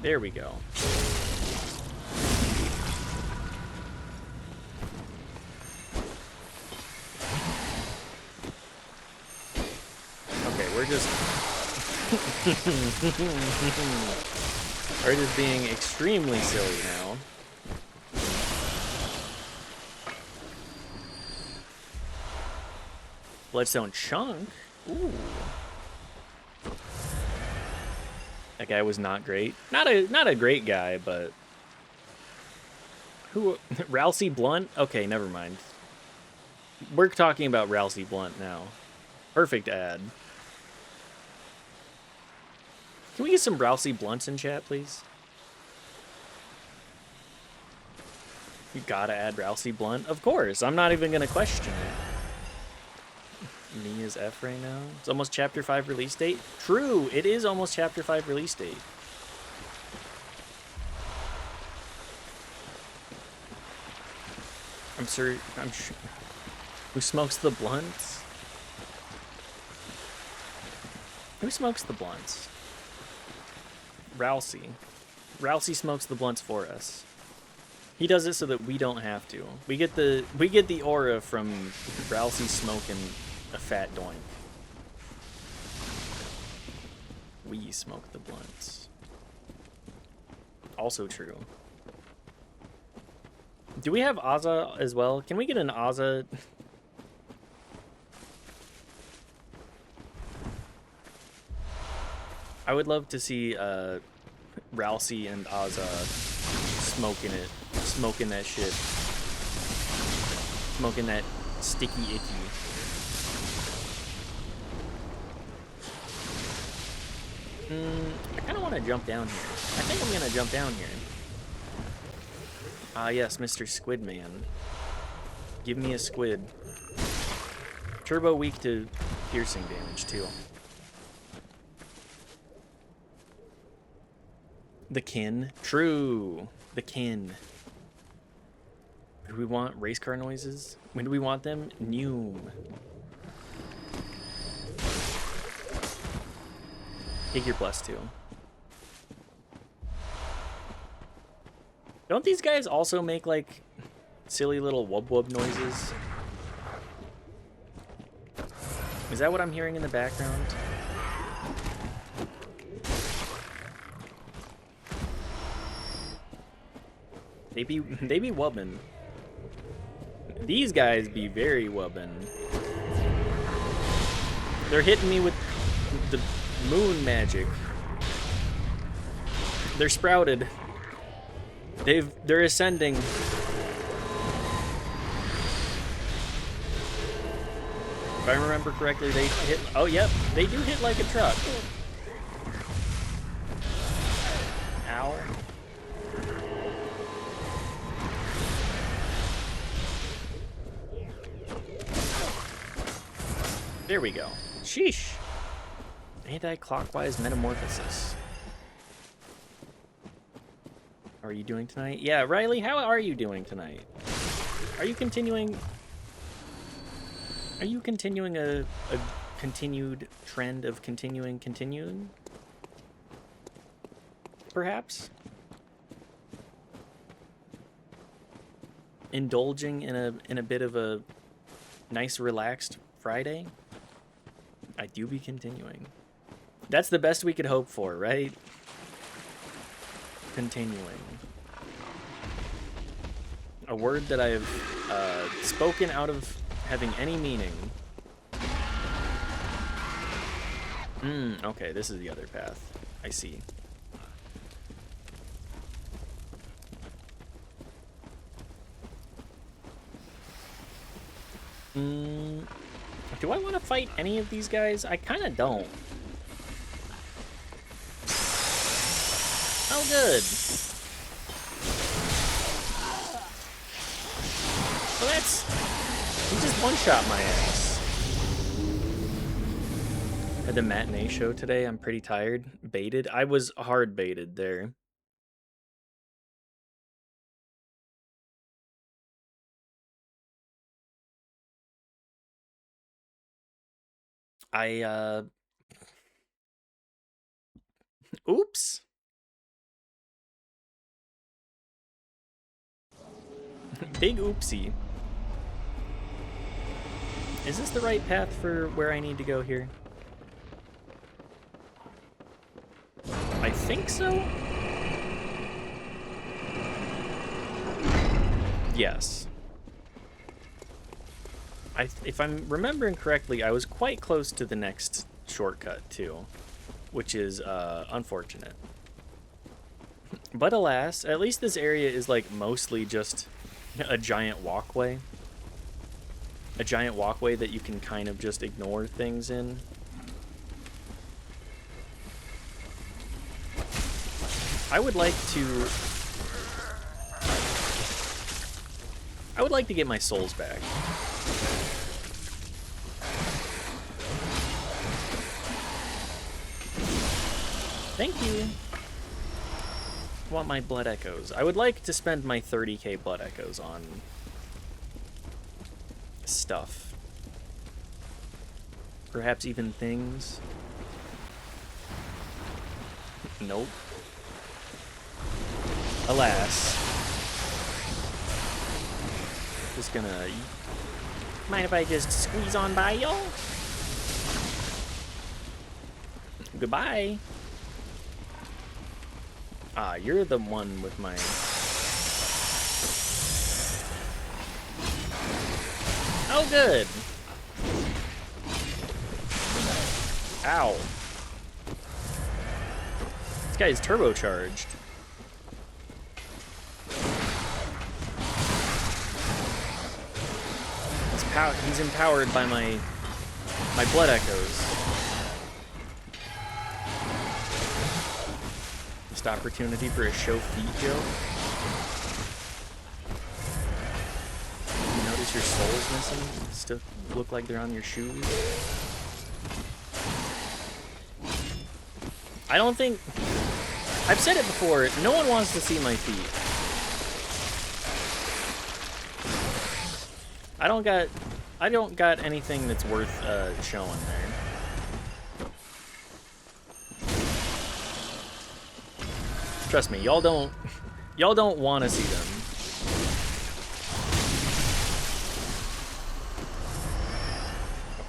A: There we go. Okay, we're just being extremely silly now. Bloodstone Chunk? Ooh. That guy was not great. Not a great guy, but who? Rousey Blunt? Okay, never mind. We're talking about Rousey Blunt now. Perfect ad. Can we get some Rousey Blunts in chat, please? You gotta add Rousey Blunt? Of course. I'm not even gonna question it. Me is F right now. It's almost Chapter 5 release date. True, it is almost Chapter 5 release date. I'm sure. Who smokes the blunts? Who smokes the blunts? Rousey. Rousey smokes the blunts for us. He does it so that we don't have to. We get the aura from Rousey smoking a fat doink. We smoke the blunts. Also true. Do we have Azza as well? Can we get an Azza? I would love to see Rousey and Azza smoking that shit. Smoking that sticky icky. I kind of want to jump down here. I think I'm going to jump down here. Ah, yes, Mr. Squid Man. Give me a squid. Turbo weak to piercing damage, too. The kin. True. The kin. Do we want race car noises? When do we want them? Noom. Take your +2. Don't these guys also make, like, silly little wub-wub noises? Is that what I'm hearing in the background? They be wubbin'. These guys be very wubbin'. They're hitting me with the moon magic. They're sprouted. They're ascending. If I remember correctly, they hit. Oh, yep, they do hit like a truck. Ow. There we go. Sheesh. Anti-clockwise metamorphosis. How are you doing tonight? Yeah, Riley, how are you doing tonight? Are you continuing? Are you continuing a continued trend of continuing? Perhaps? Indulging in a bit of a nice relaxed Friday? I do be continuing. That's the best we could hope for, right? Continuing. A word that I've spoken out of having any meaning. Okay, this is the other path. I see. Do I want to fight any of these guys? I kind of don't. Oh, good. Well, that's... He just one-shot my ass. At the matinee show today, I'm pretty tired. Baited? I was hard baited there. Oops. Big oopsie. Is this the right path for where I need to go here? I think so? Yes. If I'm remembering correctly, I was quite close to the next shortcut, too. Which is, unfortunate. But alas, at least this area is, like, mostly just a giant walkway. A giant walkway that you can kind of just ignore things in. I would like to get my souls back. Thank you. I want my blood echoes. I would like to spend my 30k blood echoes on stuff. Perhaps even things. Nope. Alas. Just gonna... Mind if I just squeeze on by, y'all? Goodbye. Ah, you're the one with my... Oh, good. Ow. This guy's turbocharged. He's empowered by my blood echoes. Missed opportunity for a show feet joke. You notice your soul's missing? Still look like they're on your shoes. I don't think... I've said it before, no one wants to see my feet. I don't got anything that's worth showing there. Trust me, y'all don't want to see them.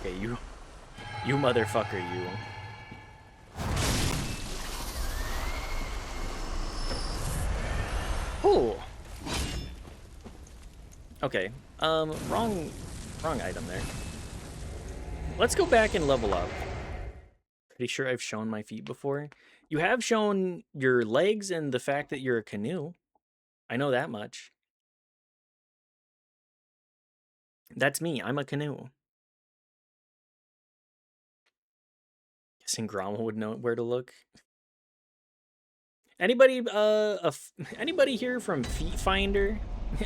A: Okay, you motherfucker, you. Ooh. Okay. Wrong item there. Let's go back and level up. Pretty sure I've shown my feet before. You have shown your legs and the fact that you're a canoe. I know that much. That's me. I'm a canoe. Guessing Grommel would know where to look. Anybody anybody here from Feet Finder?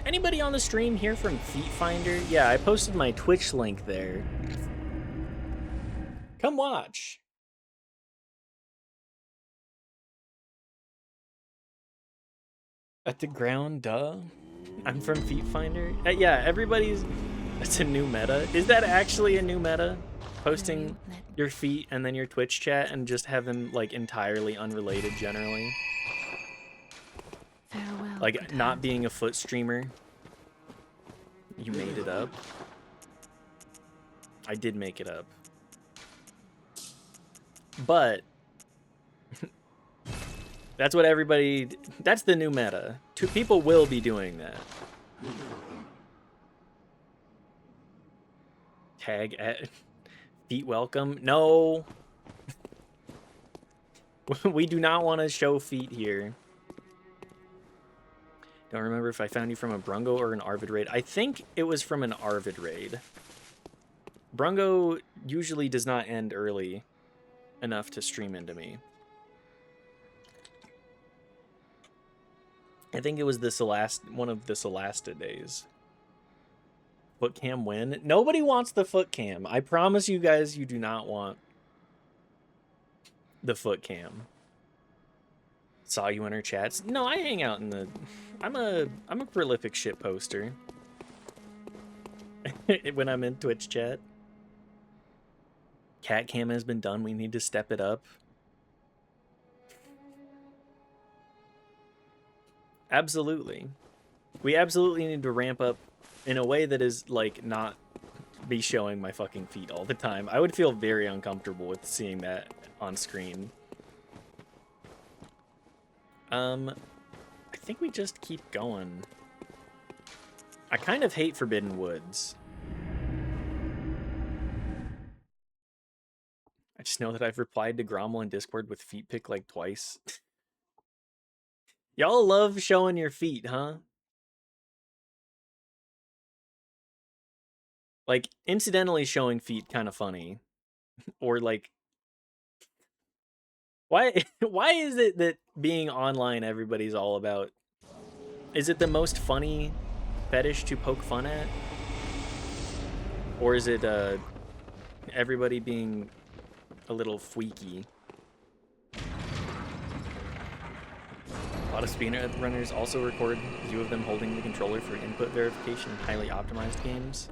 A: Anybody on the stream here from Feet Finder? Yeah, I posted my Twitch link there. Come watch. At the ground, duh. I'm from Feet Finder. Yeah, everybody's. It's a new meta. Is that actually a new meta? Posting your feet and then your Twitch chat and just have them like entirely unrelated generally.
B: Farewell,
A: Like not being a foot streamer. You made it up. I did make it up. But that's what everybody. That's the new meta. People will be doing that. Tag at feet welcome. No. We do not want to show feet here. Don't remember if I found you from a Brungo or an Arvid raid. I think it was from an Arvid raid. Brungo usually does not end early enough to stream into me. I think it was one of the Solasta days. Foot cam win? Nobody wants the foot cam. I promise you guys, you do not want the foot cam. Saw you in our chats. No, I hang out in the. I'm a prolific shit poster. When I'm in Twitch chat. Cat cam has been done. We need to step it up. Absolutely. We absolutely need to ramp up in a way that is like not be showing my fucking feet all the time. I would feel very uncomfortable with seeing that on screen. I think we just keep going. I kind of hate Forbidden Woods. I just know that I've replied to Grommel in Discord with feet pic like twice. Y'all love showing your feet, huh? Like, incidentally showing feet kind of funny. Or like, why is it that being online everybody's all about? Is it the most funny fetish to poke fun at? Or is it everybody being a little freaky? A lot of speedrunners also record view of them holding the controller for input verification in highly optimized games.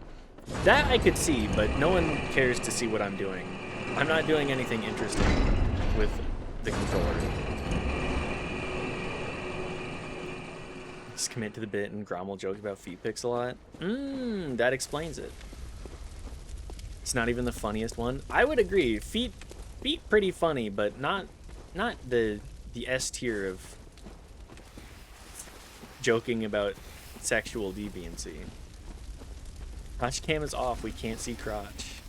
A: That I could see, but no one cares to see what I'm doing. I'm not doing anything interesting with the controller. Just commit to the bit and Grommel jokes about feet pics a lot. That explains it. It's not even the funniest one. I would agree. Feet pretty funny, but not the S tier of joking about sexual deviancy. Crotch cam is off. We can't see crotch.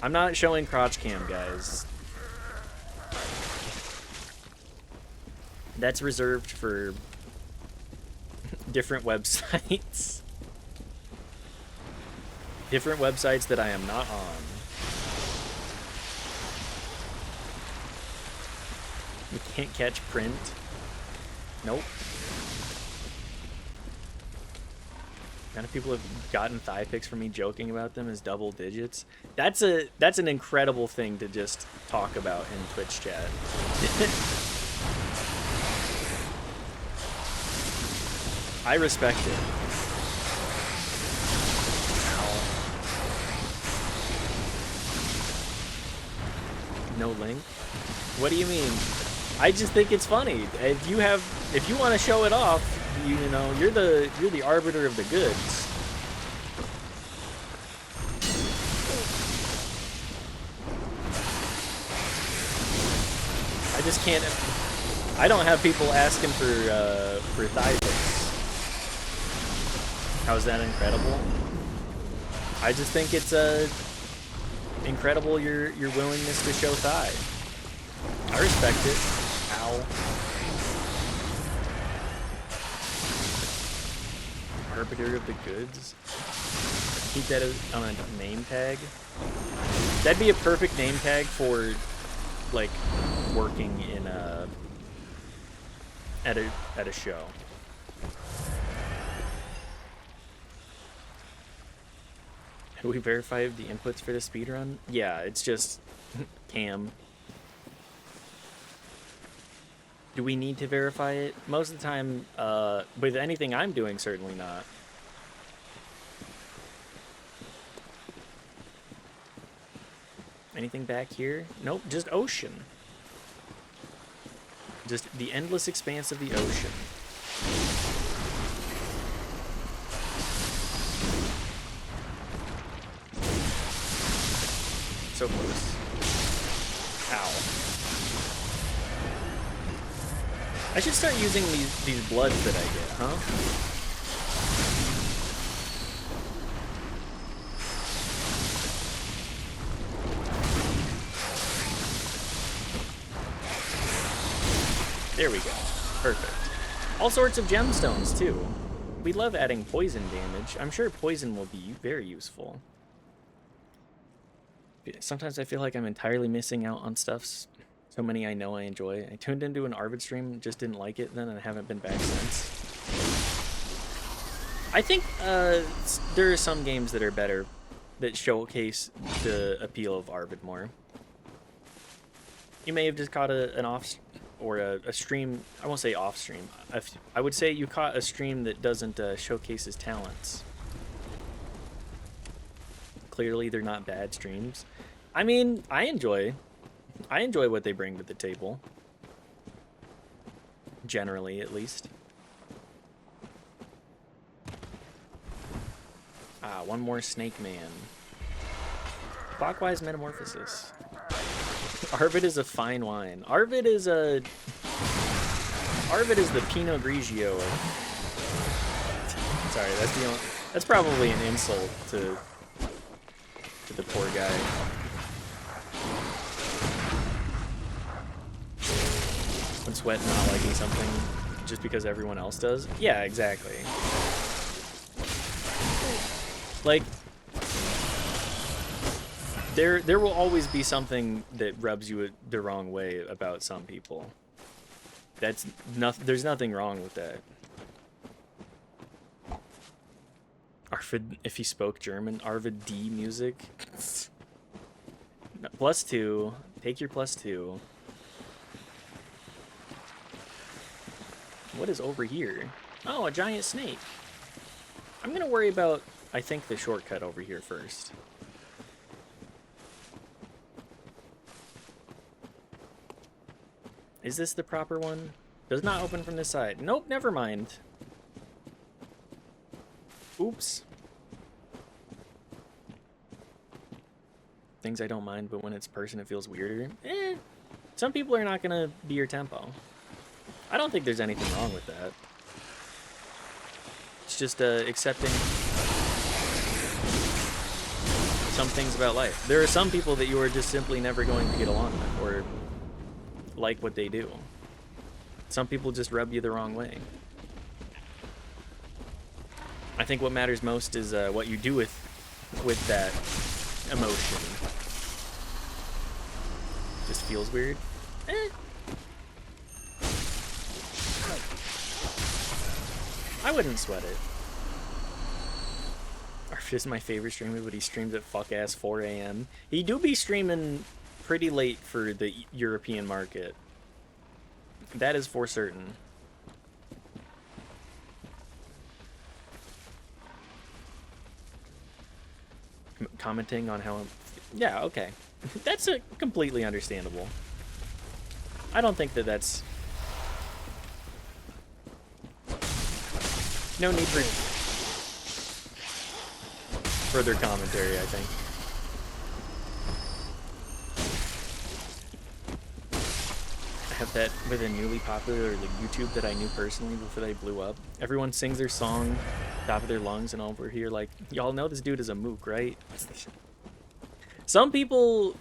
A: I'm not showing crotch cam, guys. That's reserved for different websites. Different websites that I am not on. You can't catch print. Nope. Kind of people have gotten thigh pics from me joking about them as double digits. That's an incredible thing to just talk about in Twitch chat. I respect it. No link? What do you mean? I just think it's funny. If you want to show it off, you know, you're the arbiter of the goods. I just can't. I don't have people asking for thigh pics. How is that incredible? I just think it's incredible your willingness to show thigh. I respect it. Ow. Arbiter of the goods. Keep that on a name tag. That'd be a perfect name tag for like working in at a show. Have we verified the inputs for the speedrun? Yeah, it's just cam. Do we need to verify it? Most of the time, with anything I'm doing, certainly not. Anything back here? Nope, just ocean. Just the endless expanse of the ocean. So close. Ow. I should start using these bloods that I get, huh? There we go. Perfect. All sorts of gemstones, too. We love adding poison damage. I'm sure poison will be very useful. Sometimes I feel like I'm entirely missing out on stuff. So many I know I enjoy. I tuned into an Arvid stream, just didn't like it then, and I haven't been back since. I think there are some games that are better, that showcase the appeal of Arvid more. You may have just caught an off, or a stream, I won't say off stream. I would say you caught a stream that doesn't showcase his talents. Clearly they're not bad streams. I mean, I enjoy what they bring to the table. Generally, at least. Ah, one more snake man. Clockwise metamorphosis. Arvid is a fine wine. Arvid is the Pinot Grigio of... Sorry, that's probably an insult to the poor guy. When Sweat not liking something just because everyone else does? Yeah, exactly. Like, there will always be something that rubs you the wrong way about some people. That's nothing. There's nothing wrong with that. Arvid, if he spoke German, Arvid D music. +2. Take your +2. What is over here? Oh, a giant snake. I'm gonna worry about, I think, the shortcut over here first. Is this the proper one? Does not open from this side. Nope, never mind. Oops. Things I don't mind, but when it's person, it feels weirder. Some people are not gonna be your tempo. I don't think there's anything wrong with that. It's just accepting some things about life. There are some people that you are just simply never going to get along with or like what they do. Some people just rub you the wrong way. I think what matters most is what you do with that emotion. Just feels weird. I wouldn't sweat it. Arvid is my favorite streamer, but he streams at fuck-ass 4 a.m. He do be streaming pretty late for the European market. That is for certain. Commenting on how... Yeah, okay. That's completely understandable. I don't think that's... No need for further commentary, I think. I have that with a newly popular like YouTube that I knew personally before they blew up. Everyone sings their song top of their lungs, and over here like, y'all know this dude is a mook, right? Some people,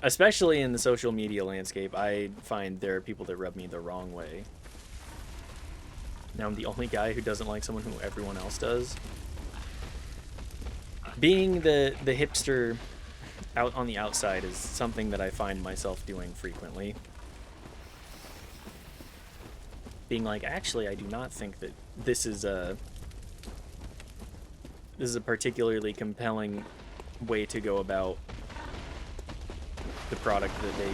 A: especially in the social media landscape, I find there are people that rub me the wrong way. Now I'm the only guy who doesn't like someone who everyone else does. Being the hipster out on the outside is something that I find myself doing frequently. Being like, actually, I do not think that this is a particularly compelling way to go about the product that they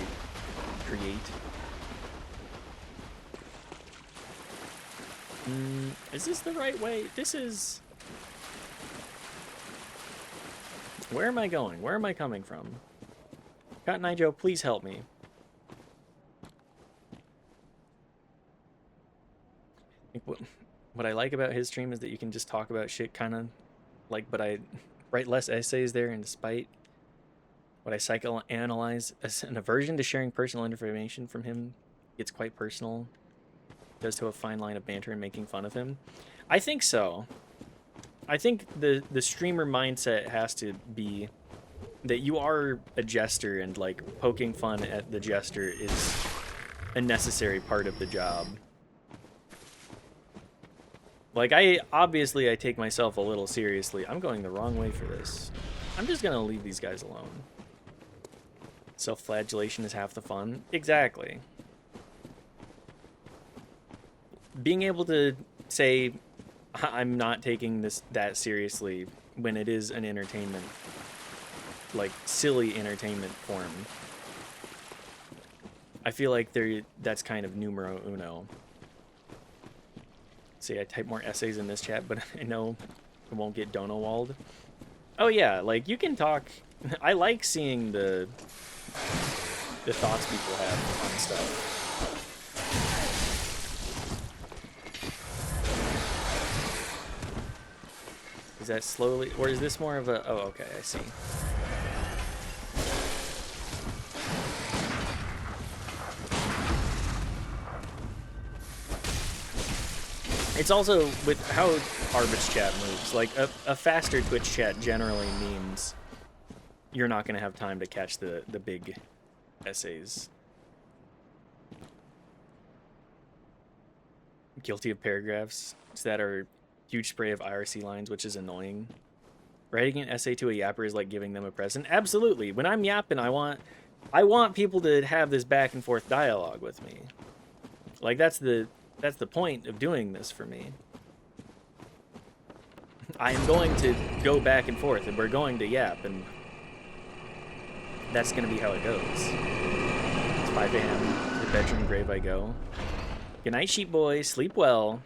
A: create. Is this the right way? This is... Where am I going? Where am I coming from? Cotton Eye Joe, please help me. What I like about his stream is that you can just talk about shit kind of like, but I write less essays there, and despite what I psychoanalyze as an aversion to sharing personal information from him, it's quite personal. Does to a fine line of banter and making fun of him. I think so. I think the streamer mindset has to be that you are a jester, and like poking fun at the jester is a necessary part of the job. Like, I take myself a little seriously. I'm going the wrong way for this. I'm just gonna leave these guys alone. Self-flagellation is half the fun. Exactly. Being able to say, I'm not taking this that seriously when it is an entertainment, like silly entertainment form. I feel like that's kind of numero uno. See, I type more essays in this chat, but I know it won't get Donowald. Oh yeah, like you can talk. I like seeing the thoughts people have on stuff. Is that slowly, or is this more of a? Oh, okay, I see. It's also with how Arbit's chat moves. Like a faster Twitch chat generally means you're not going to have time to catch the big essays. Guilty of paragraphs that are huge spray of IRC lines, which is annoying. Writing an essay to a yapper is like giving them a present. Absolutely. When I'm yapping, I want people to have this back and forth dialogue with me. Like that's the point of doing this for me. I am going to go back and forth, and we're going to yap, and that's going to be how it goes. It's 5 a.m. To the bedroom grave I go. Good night, sheep boy. Sleep well.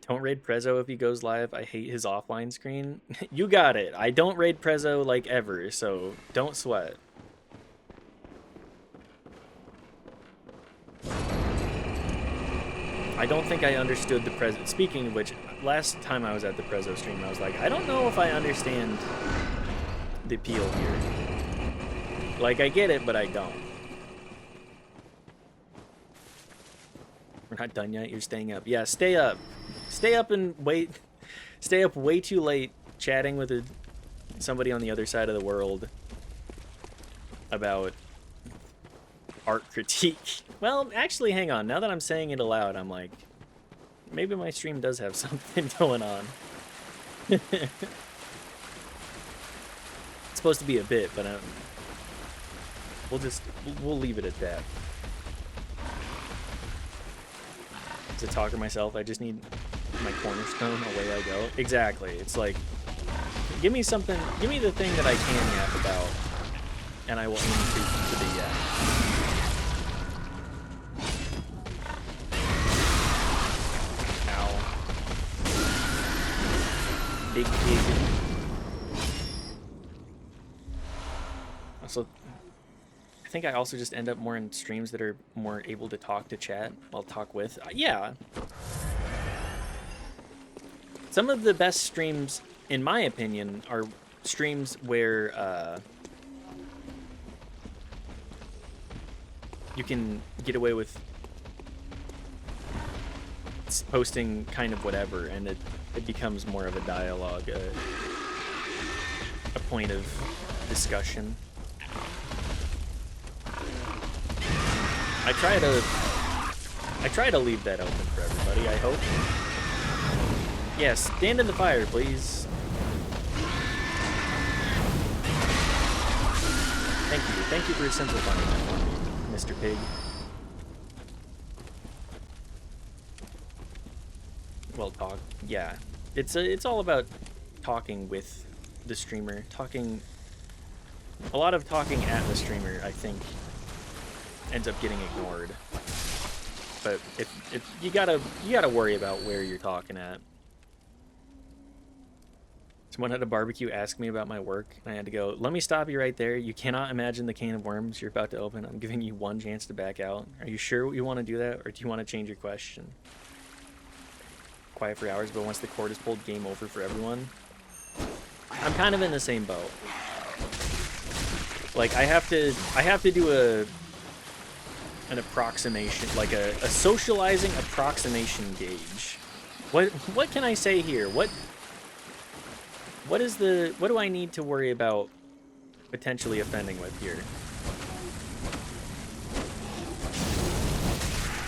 A: Don't raid Prezzo if he goes live. I hate his offline screen. You got it. I don't raid Prezzo like ever, so don't sweat. I don't think I understood the Prezzo. Speaking of which, last time I was at the Prezzo stream, I was like, I don't know if I understand the appeal here. Like, I get it, but I don't. We're not done yet. You're staying up. Yeah, stay up. Stay up and wait. Stay up way too late chatting with somebody on the other side of the world about art critique. Well, actually, hang on. Now that I'm saying it aloud, I'm like, maybe my stream does have something going on. It's supposed to be a bit, but we'll leave it at that. As a talker myself, I just need my cornerstone, away I go. Exactly. It's like, give me something, give me the thing that I can yap about, and I will aim to the yap. Ow. Big pig. Also, I think I also just end up more in streams that are more able to talk to chat, while talk with. Yeah. Some of the best streams, in my opinion, are streams where you can get away with posting kind of whatever, and it becomes more of a dialogue, a point of discussion. I try to leave that open for everybody, I hope. Yes, stand in the fire, please. Thank you for simplifying that for me, Mr. Pig. Well, talk. Yeah, it's all about talking with the streamer, a lot of talking at the streamer, I think, ends up getting ignored. But if you gotta worry about where you're talking at. Someone at a barbecue asked me about my work, and I had to go, let me stop you right there. You cannot imagine the can of worms you're about to open. I'm giving you one chance to back out. Are you sure you want to do that, or do you want to change your question? Quiet for hours, but once the cord is pulled, game over for everyone. I'm kind of in the same boat. Like, I have to do an approximation, like a socializing approximation gauge. What can I say here? What do I need to worry about potentially offending with here?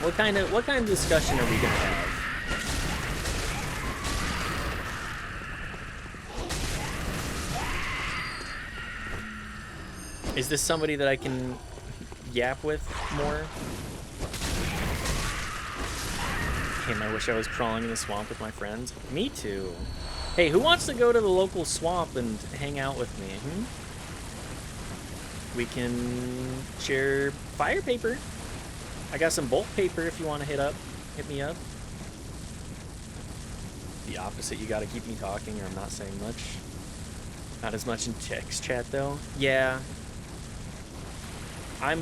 A: What kind of discussion are we gonna have? Is this somebody that I can yap with more? Damn, I wish I was crawling in the swamp with my friends. Me too. Hey, who wants to go to the local swamp and hang out with me? We can share fire paper. I got some bulk paper if you want to hit me up. The opposite, you gotta keep me talking or I'm not saying much. Not as much in text chat though. Yeah. I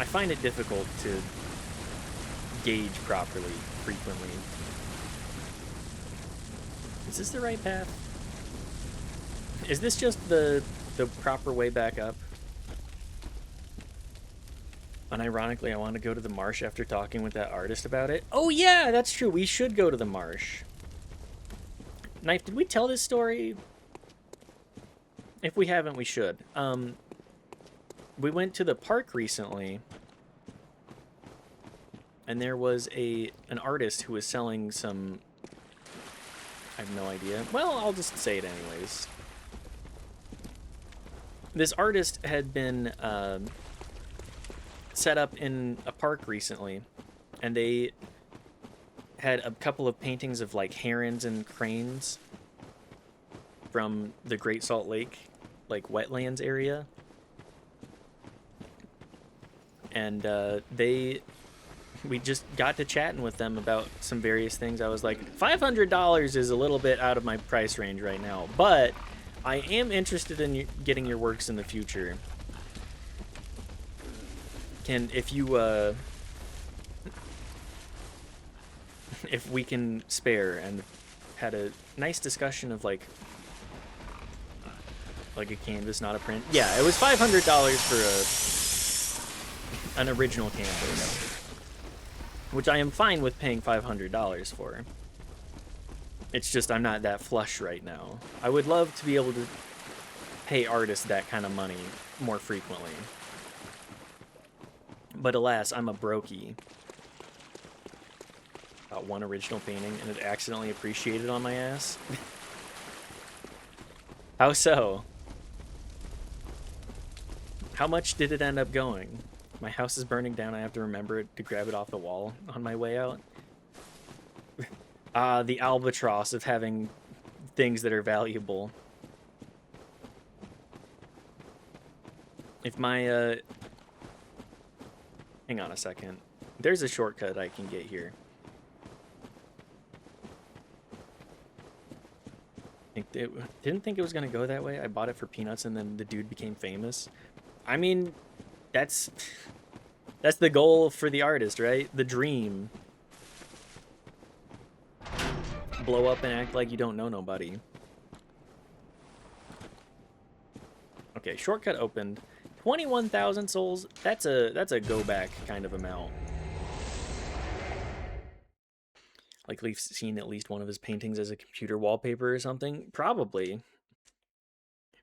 A: find it difficult to gauge properly frequently. Is this the right path? Is this just the proper way back up? Unironically, I want to go to the marsh after talking with that artist about it. Oh yeah, that's true. We should go to the marsh. Knife, did we tell this story? If we haven't, we should. We went to the park recently, and there was an artist who was selling some... I have no idea. Well, I'll just say it anyways. This artist had been set up in a park recently, and they had a couple of paintings of like herons and cranes from the Great Salt Lake, like wetlands area. And we just got to chatting with them about some various things. I was like, $500 is a little bit out of my price range right now, but I am interested in getting your works in the future. If we can spare, and had a nice discussion of like a canvas, not a print. Yeah, it was $500 for an original canvas, which I am fine with paying $500 for. It's just I'm not that flush right now. I would love to be able to pay artists that kind of money more frequently. But alas, I'm a brokey. Got one original painting and it accidentally appreciated on my ass. How so? How much did it end up going? My house is burning down. I have to remember it to grab it off the wall on my way out. The albatross of having things that are valuable. If my, hang on a second. There's a shortcut I can get here. Didn't think it was gonna go that way. I bought it for peanuts and then the dude became famous. I mean, that's the goal for the artist, right? The dream. Blow up and act like you don't know nobody. Okay, shortcut opened. 21,000 souls. That's a go back kind of amount. Like we've seen at least one of his paintings as a computer wallpaper or something. Probably.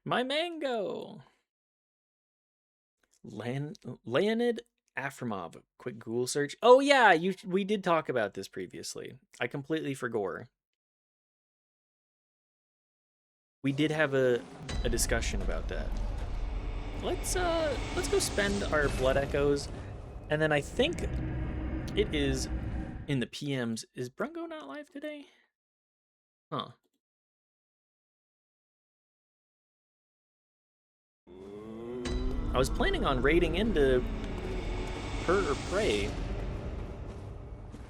A: My mango. Leonid Afromov. Quick Google search. Oh yeah, we did talk about this previously. I completely forgot. We did have a discussion about that. Let's go spend our blood echoes, and then I think it is in the PMs. Is Brungo not live today? Huh. I was planning on raiding into Per or Prey,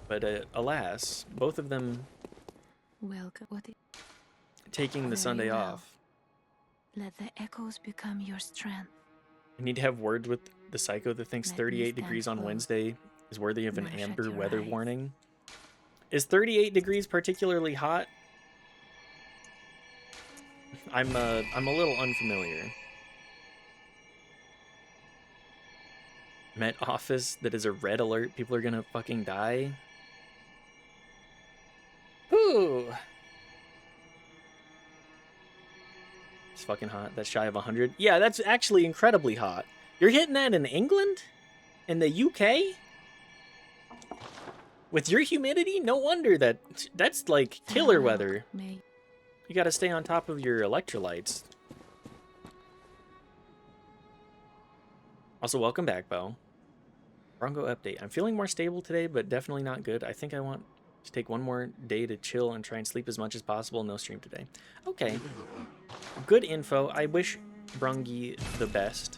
A: but alas, both of them
B: Welcome.
A: taking the Sunday off.
B: Let the echoes become your strength.
A: I need to have words with the psycho that thinks
B: Let
A: 38
B: me
A: degrees
B: stand
A: on
B: close.
A: Wednesday is worthy of an
B: Now shut
A: amber
B: your
A: weather
B: eyes.
A: warning. Is 38 degrees particularly hot? I'm a little unfamiliar. Met office that is a red alert. People are gonna fucking die. Ooh. It's fucking hot. That's shy of 100. Yeah, that's actually incredibly hot. You're hitting that in England? In the UK? With your humidity? No wonder that's like killer weather. You gotta stay on top of your electrolytes. Also, welcome back, Bo. Bronco update. I'm feeling more stable today, but definitely not good. I think I want to take one more day to chill and try and sleep as much as possible. No stream today. Okay. Good info. I wish Brungy the best.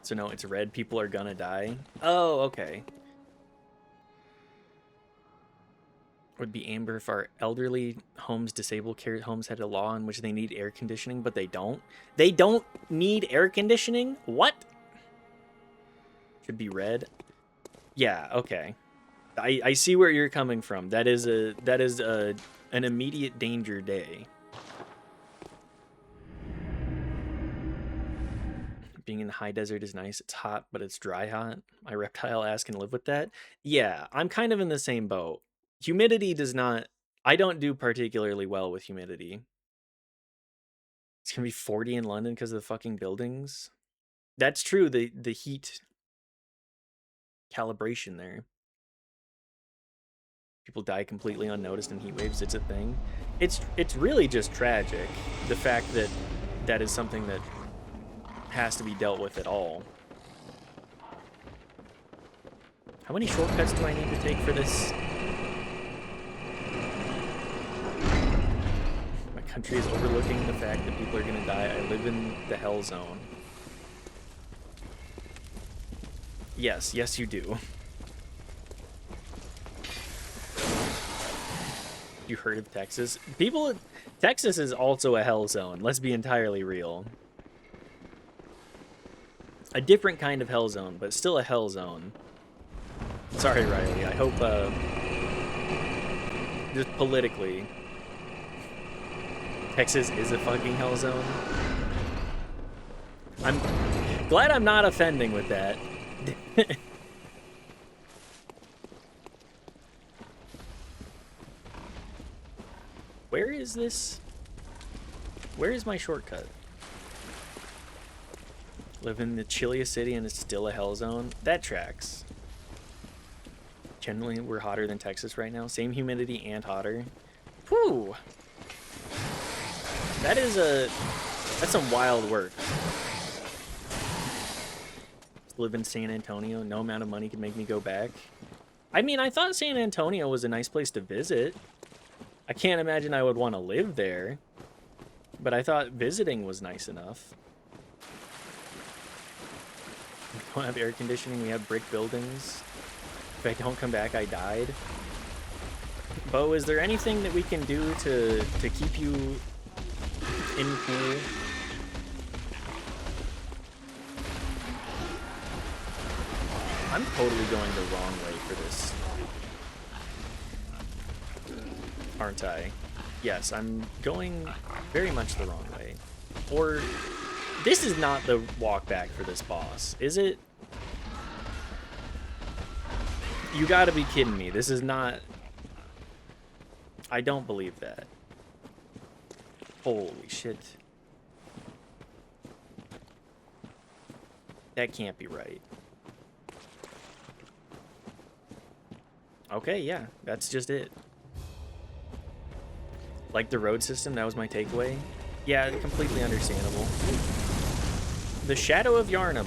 A: So no, it's red. People are gonna die. Oh, okay. Would be amber if our elderly homes, disabled care homes had a law in which they need air conditioning, but they don't. They don't need air conditioning? What? Should be red. Yeah, okay. I see where you're coming from. That is an immediate danger day. Being in the high desert is nice. It's hot, but it's dry hot. My reptile ass can live with that. Yeah, I'm kind of in the same boat. Humidity does not... I don't do particularly well with humidity. It's gonna be 40 in London because of the fucking buildings. That's true, the heat calibration there. People die completely unnoticed in heat waves. It's a thing. It's really just tragic, the fact that that is something that has to be dealt with at all. How many shortcuts do I need to take for this? My country is overlooking the fact that people are gonna die. I live in the hell zone. Yes, yes you do. You heard of Texas? Texas is also a hell zone. Let's be entirely real. A different kind of hell zone, but still a hell zone. Sorry, Riley. I hope, just politically, Texas is a fucking hell zone. I'm glad I'm not offending with that. Where is this? Where is my shortcut? Live in the chilliest city and it's still a hell zone? That tracks. Generally, we're hotter than Texas right now. Same humidity and hotter. Whew. That's some wild work. Live in San Antonio. No amount of money can make me go back. I mean, I thought San Antonio was a nice place to visit. I can't imagine I would want to live there, but I thought visiting was nice enough. We don't have air conditioning, we have brick buildings. If I don't come back, I died. Bo, is there anything that we can do to keep you in cool? I'm totally going the wrong way for this. Aren't I? Yes, I'm going very much the wrong way. Or, this is not the walk back for this boss, is it? You gotta be kidding me. This is not... I don't believe that. Holy shit. That can't be right. Okay, yeah, that's just it. Like the road system, that was my takeaway. Yeah, completely understandable. The Shadow of Yharnam.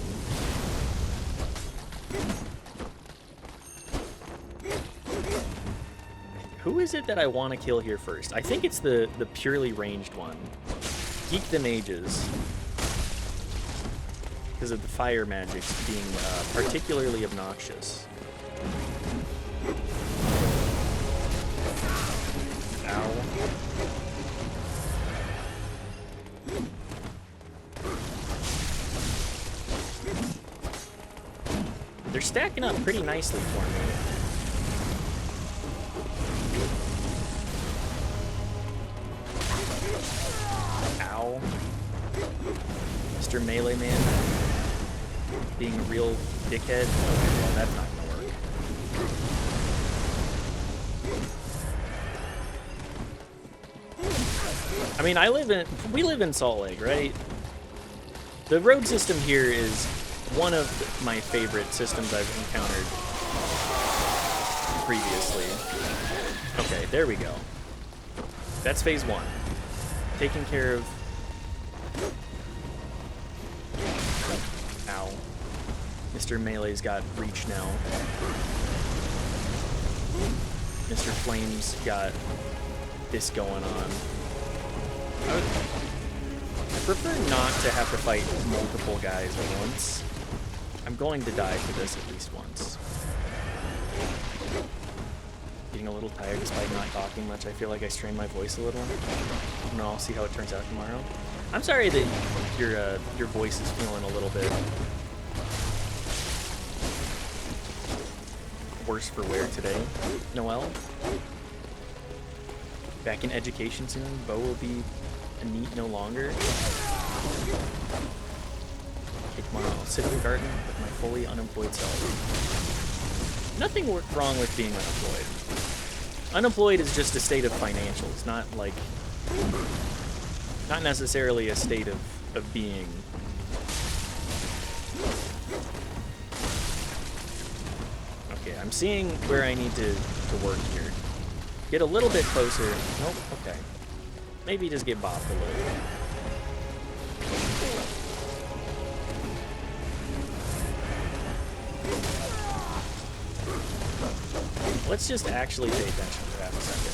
A: Who is it that I want to kill here first? I think it's the purely ranged one. Geek the Mages. Because of the fire magics being particularly obnoxious. Ow. They're stacking up pretty nicely for me. Ow. Mr. Melee Man being a real dickhead. Okay, well, that's not gonna work. I mean, we live in Salt Lake, right? The road system here is one of my favorite systems I've encountered previously. Okay, there we go. That's phase 1. Taking care of... Ow. Mr. Melee's got reach now. Mr. Flame's got this going on. I prefer not to have to fight multiple guys at once. I'm going to die for this at least once. Getting a little tired despite not talking much. I feel like I strained my voice a little. No, I'll see how it turns out tomorrow. I'm sorry that your voice is feeling a little bit worse for wear today, Noelle. Back in education soon. Bo will be a NEET no longer. Okay, tomorrow I'll sit in the garden with my fully unemployed self. Nothing wrong with being unemployed. Unemployed is just a state of financials, not necessarily a state of being. Okay, I'm seeing where I need to work here. Get a little bit closer. Nope, okay. Maybe just get bopped a little bit. Let's just actually pay attention for half a second.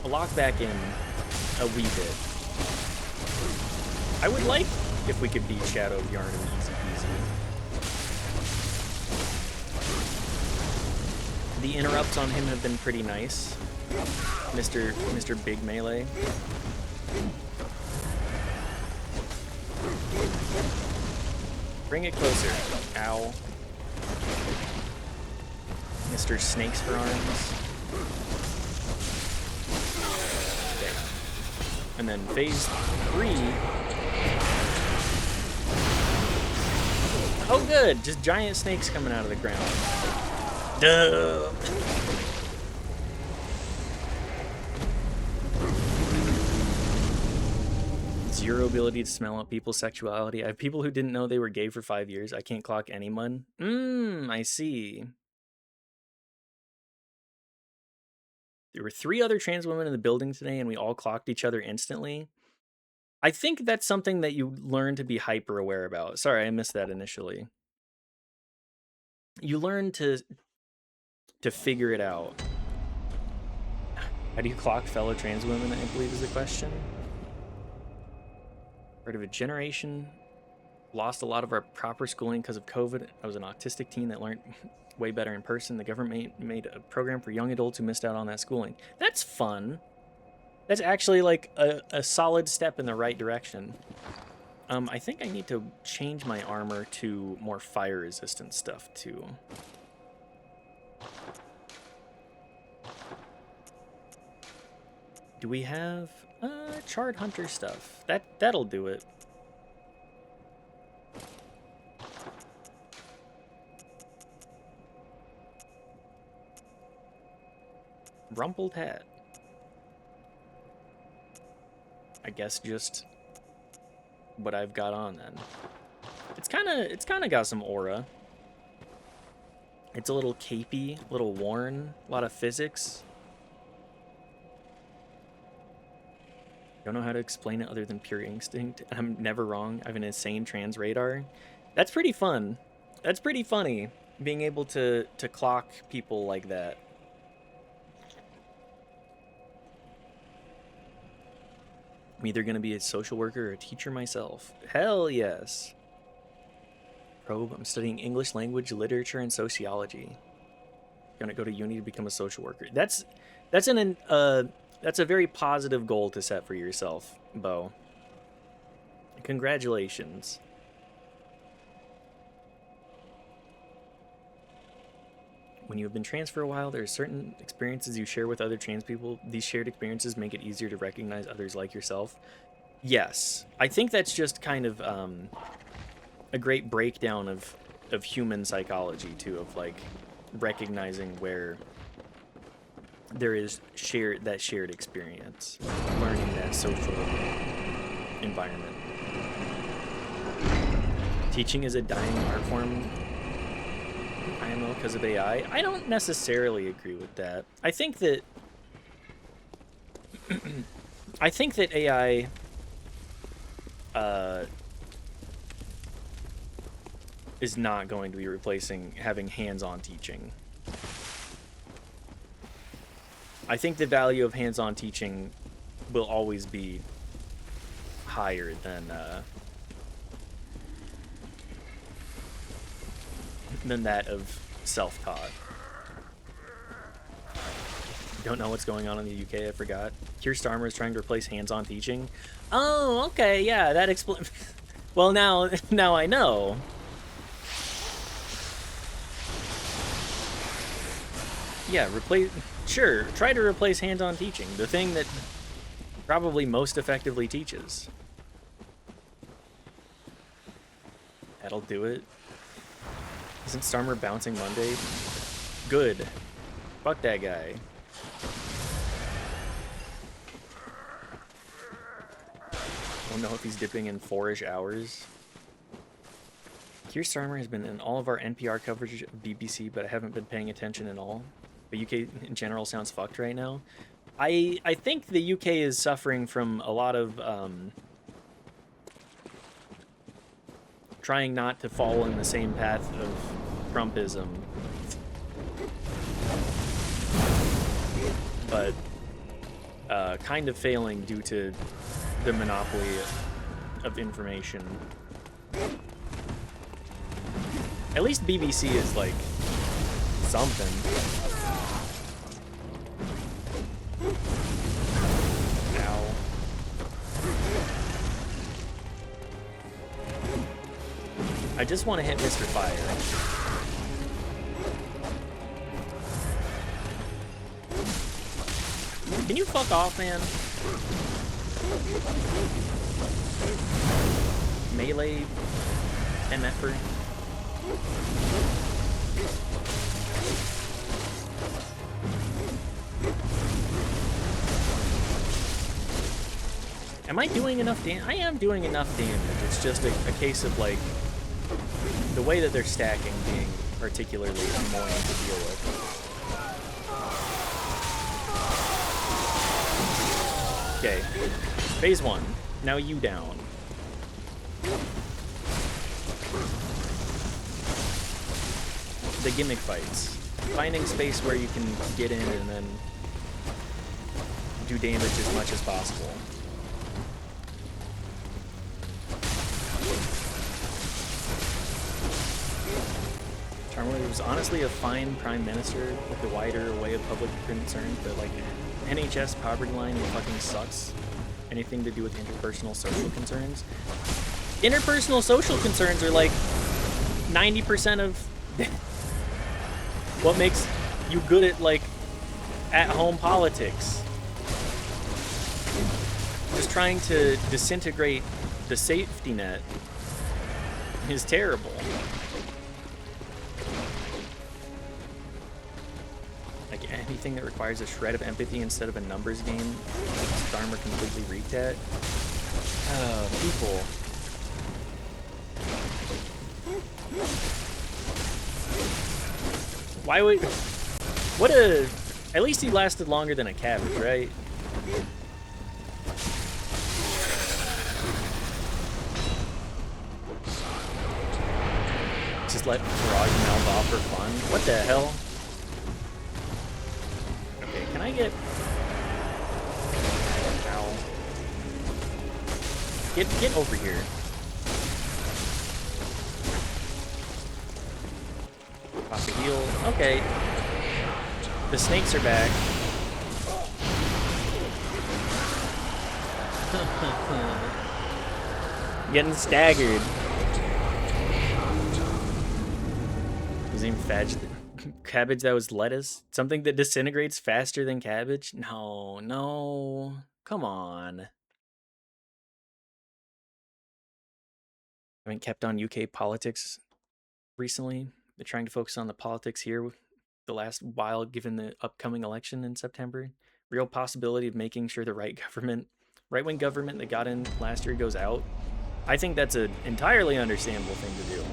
A: I'll lock back in a wee bit. I would like if we could beat Shadow of Yharnam easy peasy. The interrupts on him have been pretty nice. Mr. Big Melee. Bring it closer. Ow. Mr. Snakes for Arms. Okay. And then phase 3. Oh good, just giant snakes coming out of the ground. Duh. Zero ability to smell out people's sexuality. I have people who didn't know they were gay for 5 years. I can't clock anyone. I see. There were 3 other trans women in the building today, and we all clocked each other instantly. I think that's something that you learn to be hyper aware about. Sorry, I missed that initially. You learn to figure it out. How do you clock fellow trans women, I believe is the question. Part of a generation. Lost a lot of our proper schooling because of COVID. I was an autistic teen that learned way better in person. The government made a program for young adults who missed out on that schooling. That's fun. That's actually like a solid step in the right direction. I think I need to change my armor to more fire resistant stuff too. Do we have charred hunter stuff? That'll do it. Rumpled hat. I guess just what I've got on then. It's kind of got some aura. It's a little capey, a little worn, a lot of physics. Don't know how to explain it other than pure instinct. I'm never wrong. I have an insane trans radar. That's pretty fun. That's pretty funny, being able to clock people like that. I'm either going to be a social worker or a teacher myself. Hell yes. Probe, I'm studying English language, literature, and sociology. Gonna go to uni to become a social worker. That's a very positive goal to set for yourself, Bo. Congratulations. When you have been trans for a while, there are certain experiences you share with other trans people. These shared experiences make it easier to recognize others like yourself. Yes, I think that's just kind of a great breakdown of human psychology too, of like recognizing where there is that shared experience, learning that social environment. Teaching is a dying art form. I don't know, because of AI. I don't necessarily agree with that. I think that AI is not going to be replacing having hands-on teaching. I think the value of hands-on teaching will always be higher than that of self-taught. Don't know what's going on in the UK, I forgot. Keir Starmer is trying to replace hands-on teaching. Oh, okay, yeah, that explains. Well, now I know. Yeah, sure, try to replace hands-on teaching, the thing that probably most effectively teaches. That'll do it. Isn't Starmer bouncing Monday? Good. Fuck that guy. Don't know if he's dipping in 4-ish hours. Keir Starmer has been in all of our NPR coverage of BBC, but I haven't been paying attention at all. But UK in general sounds fucked right now. I think the UK is suffering from a lot of trying not to fall in the same path of Trumpism, but kind of failing due to the monopoly of information. At least BBC is like something. Ow. I just want to hit Mr. Fire. Can you fuck off, man? Melee MFer. Am I doing enough damage? I am doing enough damage. It's just a case of like the way that they're stacking being particularly annoying to deal with. Okay, phase 1. Now you down. The gimmick fights. Finding space where you can get in and then do damage as much as possible. Charmley was honestly a fine prime minister with the wider array of public concerns, but like NHS poverty line fucking sucks. Anything to do with interpersonal social concerns. Interpersonal social concerns are like 90% of what makes you good at like at-home politics. Just trying to disintegrate the safety net is terrible. Like anything that requires a shred of empathy instead of a numbers game, Starmer completely reeked at. Oh, people. Why would... What a... At least he lasted longer than a cabbage, right? Just let Frog mouth off for fun. What the hell? Okay, can I get... Ow. Get over here. Pop a heal. Okay. The snakes are back. Getting staggered. Was even fudge cabbage that was lettuce? Something that disintegrates faster than cabbage? No, no. Come on. I haven't kept on UK politics recently. Been trying to focus on the politics here the last while, given the upcoming election in September. Real possibility of making sure the right-wing government that got in last year goes out. I think that's an entirely understandable thing to do.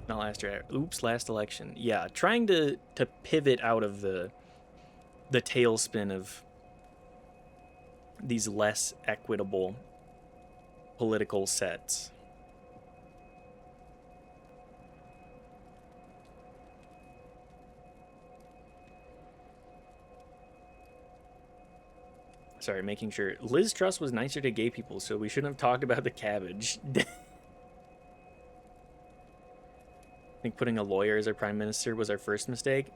A: Not last year. Oops, last election. Yeah, trying to pivot out of the tailspin of these less equitable political sets. Sorry, making sure. Liz Truss was nicer to gay people, so we shouldn't have talked about the cabbage. I think putting a lawyer as our prime minister was our first mistake.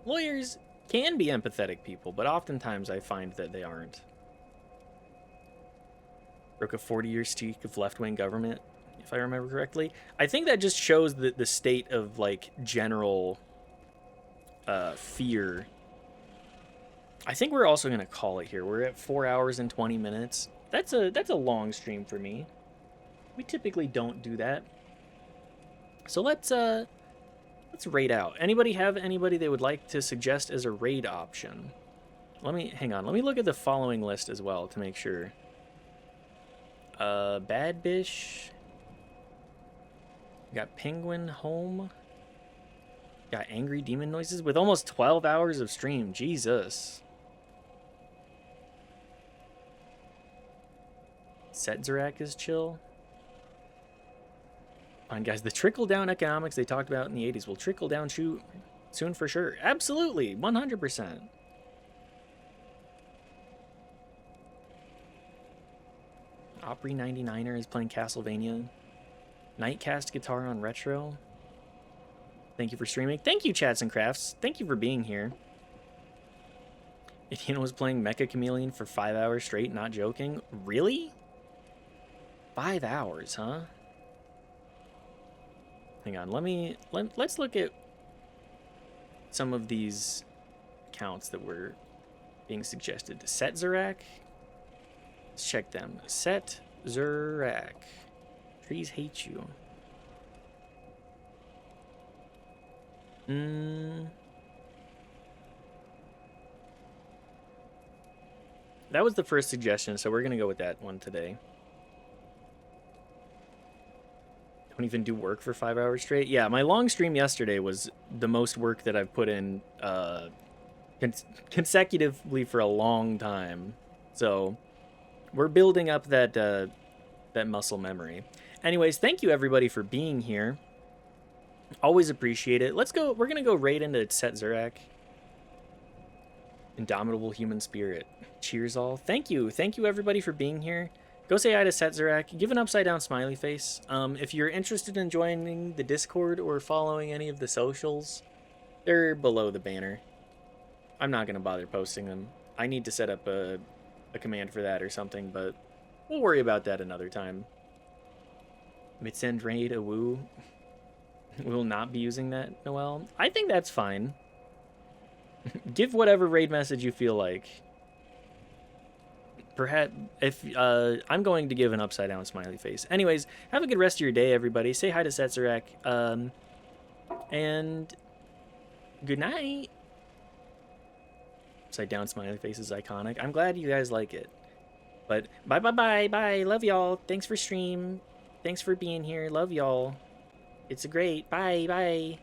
A: Lawyers can be empathetic people, but oftentimes I find that they aren't. Broke a 40-year streak of left-wing government, if I remember correctly. I think that just shows the state of, like, general fear. I think we're also going to call it here. We're at 4 hours and 20 minutes. That's a long stream for me. We typically don't do that. So let's raid out. Anybody have anybody they would like to suggest as a raid option? Hang on. Let me look at the following list as well to make sure. Bad Bish. We got Penguin Home. Got Angry Demon Noises with almost 12 hours of stream. Jesus. Setzerak is chill. Fine, guys. The trickle-down economics they talked about in the 80s will trickle down soon for sure. Absolutely. 100%. Opry 99er is playing Castlevania. Nightcast guitar on retro. Thank you for streaming. Thank you, Chats and Crafts. Thank you for being here. Ian was playing Mecha Chameleon for 5 hours straight, not joking. Really? 5 hours, huh? Hang on, let's look at some of these accounts that were being suggested. Setzerak. Let's check them. Setzerak. Trees hate you. That was the first suggestion, so we're gonna go with that one today. Don't even do work for 5 hours straight. Yeah, my long stream yesterday was the most work that I've put in consecutively for a long time. So we're building up that that muscle memory. Anyways, thank you everybody for being here. Always appreciate it. Let's go. We're gonna go right into Setzerak. Indomitable human spirit. Cheers all. Thank you everybody for being here. Go say hi to Setzerak. Give an upside down smiley face. If you're interested in joining the Discord or following any of the socials, they're below the banner. I'm not gonna bother posting them. I need to set up a command for that or something, but we'll worry about that another time. Mitsend raid a woo. We will not be using that, Noel. I think that's fine. Give whatever raid message you feel like. perhaps if I'm going to give an upside down smiley face. Anyways, have a good rest of your day, everybody. Say hi to Setsurac. And good night. Upside down smiley face is iconic. I'm glad you guys like it. But bye. Love y'all. Thanks for stream. Thanks for being here. Love y'all. It's a great. Bye.